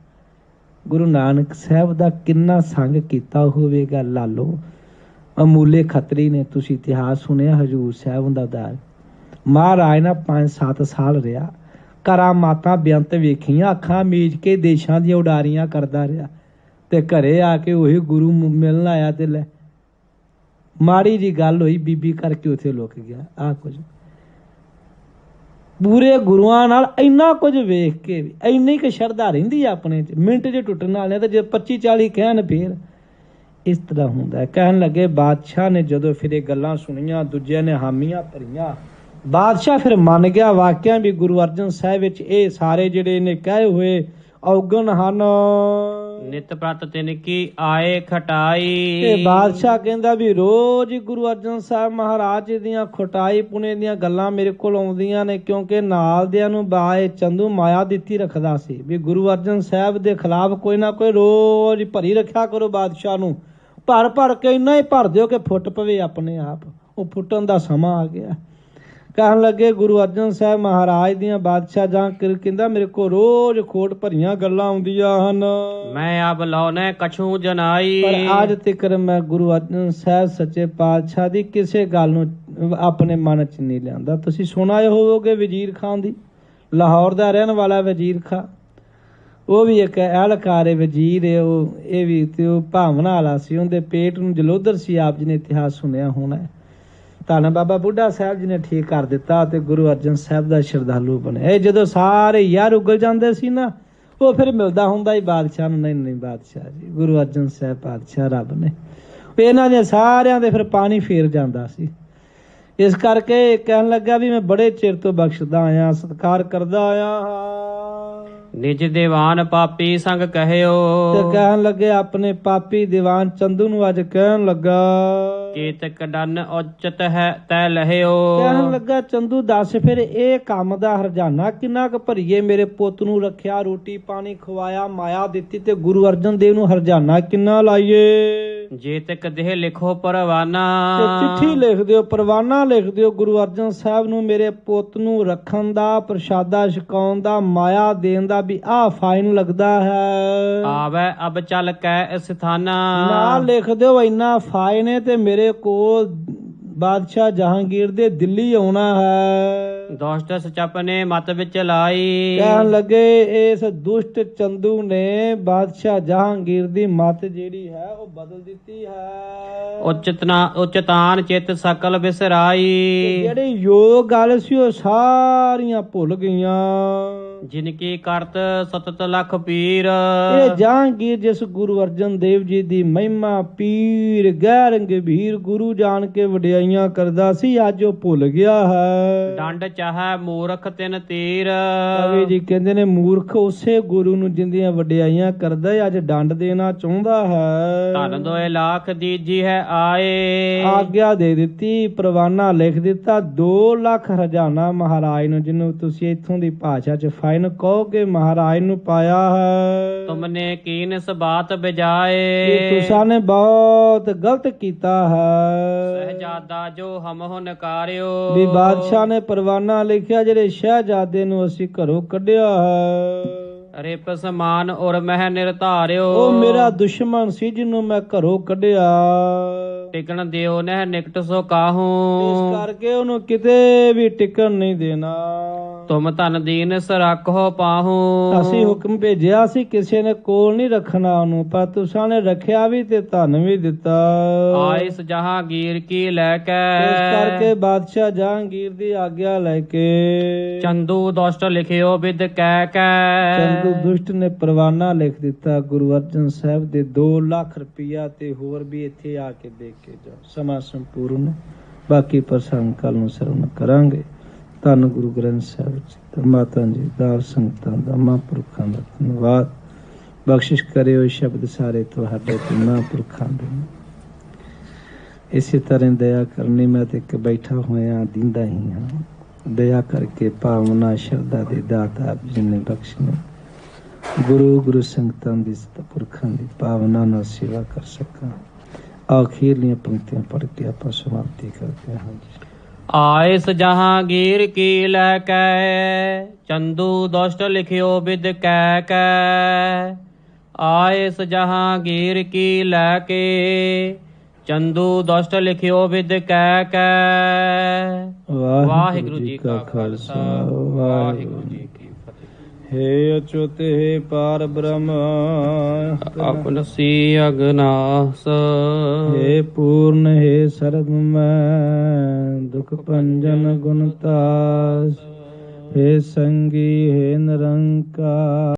ਗੁਰੂ ਨਾਨਕ ਸਾਹਿਬ ਦਾ ਕਿੰਨਾ ਸੰਗ ਕੀਤਾ ਹੋਵੇਗਾ ਲਾਲੋ। ਅਮੂਲੇ ਖੱਤਰੀ ਨੇ, ਤੁਸੀਂ ਇਤਿਹਾਸ ਸੁਣਿਆ ਹਜ਼ੂਰ ਸਾਹਿਬ ਦਾ ਦਾਰ ਮਹਾਰਾਜ ਨਾਲ 5-7 ਸਾਲ ਰਿਹਾ। ਕਰਾਮਾਤਾਂ ਬੇਅੰਤ ਵੇਖੀਆਂ, ਅੱਖਾਂ ਮੀਚ ਕੇ ਦੇਸ਼ਾਂ ਦੀਆਂ ਉਡਾਰੀਆਂ ਕਰਦਾ ਰਿਹਾ, ਤੇ ਘਰੇ ਆ ਕੇ ਉਹੀ ਗੁਰੂ ਮਿਲਣ ਆਇਆ ਤੇ ਲੈ ਮਾੜੀ ਜੀ ਗੱਲ ਹੋਈ, ਬੀਬੀ ਕਰਕੇ ਉੱਥੇ ਲੁਕ ਗਿਆ। ਆਹ ਕੁਝ ਪੂਰੇ ਗੁਰੂਆਂ ਨਾਲ ਇੰਨਾ ਕੁਝ ਵੇਖ ਕੇ ਵੀ ਇੰਨੀ ਕੁ ਸ਼ਰਧਾ ਰਹਿੰਦੀ ਆ ਆਪਣੇ 'ਚ, ਮਿੰਟ 'ਚ ਟੁੱਟਣ ਵਾਲਿਆਂ ਤੇ ਜੇ 25-40 ਕਹਿਣ ਫੇਰ ਇਸ ਤਰ੍ਹਾਂ ਹੁੰਦਾ। ਕਹਿਣ ਲੱਗੇ ਬਾਦਸ਼ਾਹ ਨੇ ਜਦੋਂ ਫਿਰ ਇਹ ਗੱਲਾਂ ਸੁਣੀਆਂ, ਦੂਜਿਆਂ ਨੇ ਹਾਮੀਆਂ ਭਰੀਆਂ, ਬਾਦਸ਼ਾਹ ਫਿਰ ਮੰਨ ਗਿਆ ਵਾਕਿਆ ਵੀ ਗੁਰੂ ਅਰਜਨ ਸਾਹਿਬ ਵਿੱਚ ਇਹ ਸਾਰੇ ਜਿਹੜੇ ਨੇ ਕਹੇ ਹੋਏ ਔਗਣ ਹਨ। ਨਿਤ ਪ੍ਰਤ ਤਿਨ ਕੀ ਆਏ ਖਟਾਈ। ਤੇ ਬਾਦਸ਼ਾਹ ਕਹਿੰਦਾ ਵੀ ਰੋਜ਼ ਗੁਰੂ ਅਰਜਨ ਸਾਹਿਬ ਮਹਾਰਾਜ ਜੀ ਦੀਆਂ ਖਟਾਈ ਪੁਣੇ ਦੀਆਂ ਗੱਲਾਂ ਮੇਰੇ ਕੋਲ ਆਉਂਦੀਆਂ ਨੇ, ਕਿਉਂਕਿ ਨਾਲ ਦਿਆਂ ਨੂੰ ਬਾਏ ਚੰਦੂ ਮਾਇਆ ਦਿੱਤੀ ਰੱਖਦਾ ਸੀ ਵੀ ਗੁਰੂ ਅਰਜਨ ਸਾਹਿਬ ਦੇ ਖਿਲਾਫ ਕੋਈ ਨਾ ਕੋਈ ਰੋਜ਼ ਭਰੀ ਰੱਖਿਆ ਕਰੋ। ਬਾਦਸ਼ਾਹ ਨੂੰ ਭਰ ਕੇ ਇੰਨਾ ਹੀ ਭਰ ਦਿਓ ਕਿ ਫੁੱਟ ਪਵੇ ਆਪਣੇ ਆਪ। ਉਹ ਫੁੱਟਣ ਦਾ ਸਮਾਂ ਆ ਗਿਆ। ਕਹਿਣ ਲੱਗੇ ਗੁਰੂ ਅਰਜਨ ਸਾਹਿਬ ਮਹਾਰਾਜ ਦੀਆਂ ਬਾਦਸ਼ਾਹ ਜਾਂ ਕਹਿੰਦਾ ਮੇਰੇ ਕੋਲ ਰੋਜ਼ ਖੋਟ ਭਰੀਆਂ ਗੱਲਾਂ ਆਉਂਦੀਆਂ ਹਨ, ਮੈਂ ਆਪ ਲਾਉਨੇ ਕਛੂ ਜਨਾਈ। ਪਰ ਅੱਜ ਤੱਕ ਮੈਂ ਗੁਰੂ ਅਰਜਨ ਸਾਹਿਬ ਸੱਚੇ ਪਾਤਸ਼ਾਹ ਦੀ ਕਿਸੇ ਗੱਲ ਨੂੰ ਆਪਣੇ ਮਨ 'ਚ ਨਹੀਂ ਲਿਆਂਦਾ। ਤੁਸੀਂ ਸੁਣਾਏ ਹੋਵੋਗੇ ਵਜ਼ੀਰ ਖਾਨ ਦੀ, ਲਾਹੌਰ ਦਾ ਰਹਿਣ ਵਾਲਾ ਵਜ਼ੀਰ ਖਾਨ, ਉਹ ਵੀ ਇੱਕ ਅਹਿਲਕਾਰ ਵਜ਼ੀਰ ਹੈ। ਇਹ ਵੀ ਤੇ ਉਹ ਭਾਵਨਾ ਵਾਲਾ ਸੀ, ਉਹਦੇ ਪੇਟ ਨੂੰ ਜਲੋਧਰ ਸੀ। ਆਪ ਜੀ ਨੇ ਇਤਿਹਾਸ ਸੁਣਿਆ ਹੋਣਾ। ਧੰਨ ਬਾਬਾ ਬੁੱਢਾ ਸਾਹਿਬ ਜੀ ਨੇ ਠੀਕ ਕਰ ਦਿੱਤਾ ਤੇ ਗੁਰੂ ਅਰਜਨ ਸਾਹਿਬ ਦਾ ਸ਼ਰਧਾਲੂ ਬਣਿਆ। ਇਹ ਜਦੋਂ ਸਾਰੇ ਯਾਰ ਉਗਲ ਜਾਂਦੇ ਸੀ ਨਾ, ਉਹ ਫਿਰ ਮਿਲਦਾ ਹੁੰਦਾ ਸੀ ਬਾਦਸ਼ਾਹ ਨੂੰ। ਨਹੀਂ ਬਾਦਸ਼ਾਹ ਜੀ, ਗੁਰੂ ਅਰਜਨ ਸਾਹਿਬ ਪਾਤਸ਼ਾਹ ਰੱਬ ਨੇ ਇਹਨਾਂ ਦੇ ਸਾਰਿਆਂ ਦੇ ਫਿਰ ਪਾਣੀ ਫੇਰ ਜਾਂਦਾ ਸੀ। ਇਸ ਕਰਕੇ ਕਹਿਣ ਲੱਗਾ ਵੀ ਮੈਂ ਬੜੇ ਚਿਰ ਤੋਂ ਬਖਸ਼ਦਾ ਆਇਆ, ਸਤਿਕਾਰ ਕਰਦਾ ਆਇਆ ਹਾਂ। ਨਿਜ ਦੀਵਾਨ ਪਾਪੀ ਸੰਗ ਕਹਿਓ। ਤੇ ਕਹਿਣ ਲੱਗੇ ਆਪਣੇ ਪਾਪੀ ਦੀਵਾਨ ਚੰਦੂ ਨੂੰ ਅੱਜ ਕਹਿਣ ਲੱਗਾ ਕੇਤਕ ਡਨ ਉਚਤ ਹੈ ਤੈ ਲਹਿਓ। ਕਹਿਣ ਲੱਗਾ ਚੰਦੂ ਦੱਸ ਫਿਰ ਇਹ ਕੰਮ ਦਾ ਹਰਜਾਨਾ ਕਿੰਨਾ ਕੁ ਭਰੀਏ? ਮੇਰੇ ਪੁੱਤ ਨੂੰ ਰੱਖਿਆ, ਰੋਟੀ ਪਾਣੀ ਖਵਾਇਆ, ਮਾਇਆ ਦਿੱਤੀ, ਤੇ ਗੁਰੂ ਅਰਜਨ ਦੇਵ ਨੂੰ ਹਰਜਾਨਾ ਕਿੰਨਾ ਲਾਈਏ? ਜੇ ਤਕ ਦੇਹ ਲਿਖੋ ਪਰਵਾਨਾ। ਤੇ ਚਿੱਠੀ ਲਿਖ ਦਿਓ, ਪਰਵਾਨਾ ਲਿਖ ਦਿਓ ਗੁਰੂ ਅਰਜਨ ਸਾਹਿਬ ਨੂੰ, ਮੇਰੇ ਪੁੱਤ ਨੂੰ ਰੱਖਣ ਦਾ, ਪ੍ਰਸ਼ਾਦਾ ਛਕਾਉਣ ਦਾ, ਮਾਇਆ ਦੇਣ ਦਾ ਵੀ ਆਹ ਫਾਈਨ ਲੱਗਦਾ ਹੈ। ਆਵੈ ਅਬ ਚੱਲ ਕੈ ਸਥਾਨਾ। ਨਾਲ ਲਿਖ ਦਿਓ ਇੰਨਾ ਫਾਈਨ ਹੈ ਤੇ ਮੇਰੇ ਕੋਲ ਬਾਦਸ਼ਾਹ ਜਹਾਂਗੀਰ ਦੇ ਦਿੱਲੀ ਆਉਣਾ ਹੈ। ਦੁਸ਼ਟ ਸਚਪਨੇ ਮਤ ਵਿੱਚ ਲਾਈ। ਕਹਿਣ ਲੱਗੇ ਇਸ ਦੁਸ਼ਟ ਚੰਦੂ ਨੇ ਬਾਦਸ਼ਾਹ ਜਹਾਂਗੀਰ ਦੀ ਮਤ ਜਿਹੜੀ ਹੈ ਉਹ ਬਦਲ ਦਿੱਤੀ ਹੈ। ਉਚਤਾਨ ਚਿਤ ਸਕਲ ਬਿਸਰਾਈ। ਜਿਹੜੀ ਯੋਗ ਗੱਲ ਸੀ ਉਹ ਸਾਰੀਆਂ ਭੁੱਲ ਗਈਆਂ। ਜਿਨ ਕੀ ਕਰਤ ਸਤਤ ਲੱਖ ਪੀਰ। ਇਹ ਜਹਾਂਗੀਰ ਜਿਸ ਗੁਰੂ ਅਰਜਨ ਦੇਵ ਜੀ ਦੀ ਮਹਿਮਾ ਪੀਰ ਗੈਰ ਗੰਭੀਰ ਗੁਰੂ ਜਾਣ ਕੇ ਵਡਿਆਈਆਂ ਕਰਦਾ ਸੀ, ਅੱਜ ਉਹ ਭੁੱਲ ਗਿਆ ਹੈ। ਡੰਡ ਚਾਹੈ ਮੂਰਖ ਤਿਨ ਤੀਰ। ਕਵੀ ਜੀ ਕਹਿੰਦੇ ਨੇ ਮੂਰਖ ਉਸੇ ਗੁਰੂ ਨੂੰ ਜਿੰਦੀਆਂ ਵਡਿਆਈਆਂ ਕਰਦਾ ਹੈ, ਅੱਜ ਡੰਡ ਦੇਣਾ ਚਾਹੁੰਦਾ ਹੈ। ਧਨ ਦੋਏ ਲੱਖ ਦੀਜੀ ਹੈ ਆਏ। ਆਗਿਆ ਦੇ ਦਿੱਤੀ, ਪਰਵਾਨਾ ਲਿਖ ਦਿੱਤਾ, 2 ਲੱਖ ਹਰਜਾਨਾ ਮਹਾਰਾਜ ਨੂੰ, ਜਿਹਨੂੰ ਤੁਸੀਂ ਇੱਥੋਂ ਦੀ ਭਾਸ਼ਾ ਚ ਫਾਈਨ ਕਹੋਗੇ, ਮਹਾਰਾਜ ਨੂੰ ਪਾਇਆ ਹੈ। ਤੁਮਨੇ ਕੀਨ ਸ ਬਾਤ ਬਜਾਏ। ਤੁਸਾਂ ਨੇ ਬਹੁਤ ਗਲਤ ਕੀਤਾ ਹੈ। ਸਹਜਾਦਾ ਜੋ ਹਮਹੁ ਨਕਾਰਿਓ। ਵੀ ਬਾਦਸ਼ਾਹ ਨੇ ਪਰਵਾਨਾ ਲਿਖਿਆ ਜਿਹੜੇ ਸ਼ਹਿਜ਼ਾਦੇ ਨੂੰ ਅਸੀਂ ਘਰੋਂ ਕੱਢਿਆ ਹੈ। ਰਿਪ ਸਮਾਨ ਔਰ ਮਹਿ ਨਿਰਧਾਰਿਓ। ਉਹ ਮੇਰਾ ਦੁਸ਼ਮਣ ਸੀ ਜਿਹਨੂੰ ਮੈਂ ਘਰੋਂ ਕੱਢਿਆ। ਟਿਕਣ ਦਿਓ ਨਹਿ ਨਿਕਟ ਸੋ ਕਾਹੂ। ਇਸ ਕਰਕੇ ਉਹਨੂੰ ਕਿਤੇ ਵੀ ਟਿਕਣ ਨਹੀਂ ਦੇਣਾ। ਤੁਮ ਧਨ ਦੀਨ ਸਰਾਖੋ ਪਾਹੂ। ਅਸੀਂ ਹੁਕਮ ਭੇਜਿਆ ਸੀ ਕਿਸੇ ਨੇ ਕੋਲ ਨਹੀਂ ਰੱਖਣਾ ਉਹਨੂੰ, ਪਰ ਤੁਸਾਂ ਨੇ ਰੱਖਿਆ ਵੀ ਤੇ ਧਨ ਵੀ ਦਿੱਤਾ। ਆਇਸ ਜਹਾਂਗੀਰ ਕੀ ਲੈ ਕੇ। ਇਸ ਕਰਕੇ ਬਾਦਸ਼ਾਹ ਜਹਾਂਗੀਰ ਦੀ ਆਗਿਆ ਲੈ ਕੇ ਚੰਦੂ ਦੁਸ਼ਟ ਲਿਖਿਓ ਵਿਦ ਕਹਿ ਕੇ। ਚੰਦੂ ਦੁਸ਼ਟ ਨੇ ਪਰਵਾਨਾ ਲਿਖ ਦਿੱਤਾ ਗੁਰੂ ਅਰਜਨ ਸਾਹਿਬ ਦੇ 2 ਲੱਖ ਰੁਪਇਆ ਤੇ ਹੋਰ ਵੀ ਇੱਥੇ ਆ ਕੇ ਦੇਖ ਕੇ ਜਾਓ। ਸਮਾਂ ਸੰਪੂਰਨ, ਬਾਕੀ ਪ੍ਰਸੰਗ ਕੱਲ ਨੂੰ ਸਰਵਣ ਕਰਾਂਗੇ। ਧੰਨ ਗੁਰੂ ਗ੍ਰੰਥ ਸਾਹਿਬ ਜੀ, ਮਾਤਾ ਜੀ ਦਾ, ਸੰਗਤਾਂ ਦਾ, ਮਹਾਂਪੁਰਖਾਂ ਦਾ ਧੰਨਵਾਦ। ਬਖਸ਼ਿਸ਼ ਕਰਿਓ ਸ਼ਬਦ ਸਾਰੇ ਤੁਹਾਡੇ ਤੇ ਮਹਾਂਪੁਰਖਾਂ ਦੇ। ਇਸੇ ਤਰ੍ਹਾਂ ਦਇਆ ਕਰਨੀ, ਮੈਂ ਤੇ ਇੱਕ ਬੈਠਾ ਹੋਇਆ ਦਿੰਦਾ ਹੀ ਹਾਂ। ਦਇਆ ਕਰਕੇ ਭਾਵਨਾ ਸ਼ਰਧਾ ਦੇ ਦਾਤਾ ਆਪ ਜੀ ਨੇ ਬਖਸ਼ਣੇ। ਗੁਰੂ ਸੰਗਤਾਂ ਦੀ, ਪੁਰਖਾਂ ਦੀ ਭਾਵਨਾ ਨਾਲ ਸੇਵਾ ਕਰ ਸਕਾਂ। ਆਖਿਰਲੀਆਂ ਪੰਕਤੀਆਂ ਪੜ੍ਹ ਕੇ ਆਪਾਂ ਸਮਾਪਤੀ ਕਰਦੇ ਹਾਂ ਜੀ। ਆਇਸ ਜਹਾਂਗੀਰ ਕੀ ਲੈ ਕੇ। ਚੰਦੂ ਦੁਸ਼ਟ ਲਿਖਿਓ ਵਿਦ ਕਹਿ ਕੇ। ਆਇਸ ਜਹਾਂਗੀਰ ਕੀ ਲੈ ਕੇ। ਚੰਦੂ ਦੁਸ਼ਟ ਲਿਖਿਓ ਵਿਦ ਕਹਿ ਕੇ। ਵਾਹਿਗੁਰੂ ਜੀ ਕਾ ਖਾਲਸਾ, ਵਾਹਿਗੁਰੂ ਜੀ ਕੀ ਫਤਿਹ। ਹੇ ਅਚੁੱਤ ਹੈ ਪਾਰ ਬ੍ਰਹਮ, ਆਪਨਸੀ ਅਗਨਾਸ। ਹੇ ਪੂਰਨ ਹੈ ਸਰਬ ਮੈਂ, ਦੁਖ ਭੰਜਨ ਗੁਣ ਤਾਸ। ਹੇ ਸੰਗੀ ਹੈ ਨਿਰੰਕਾਰ।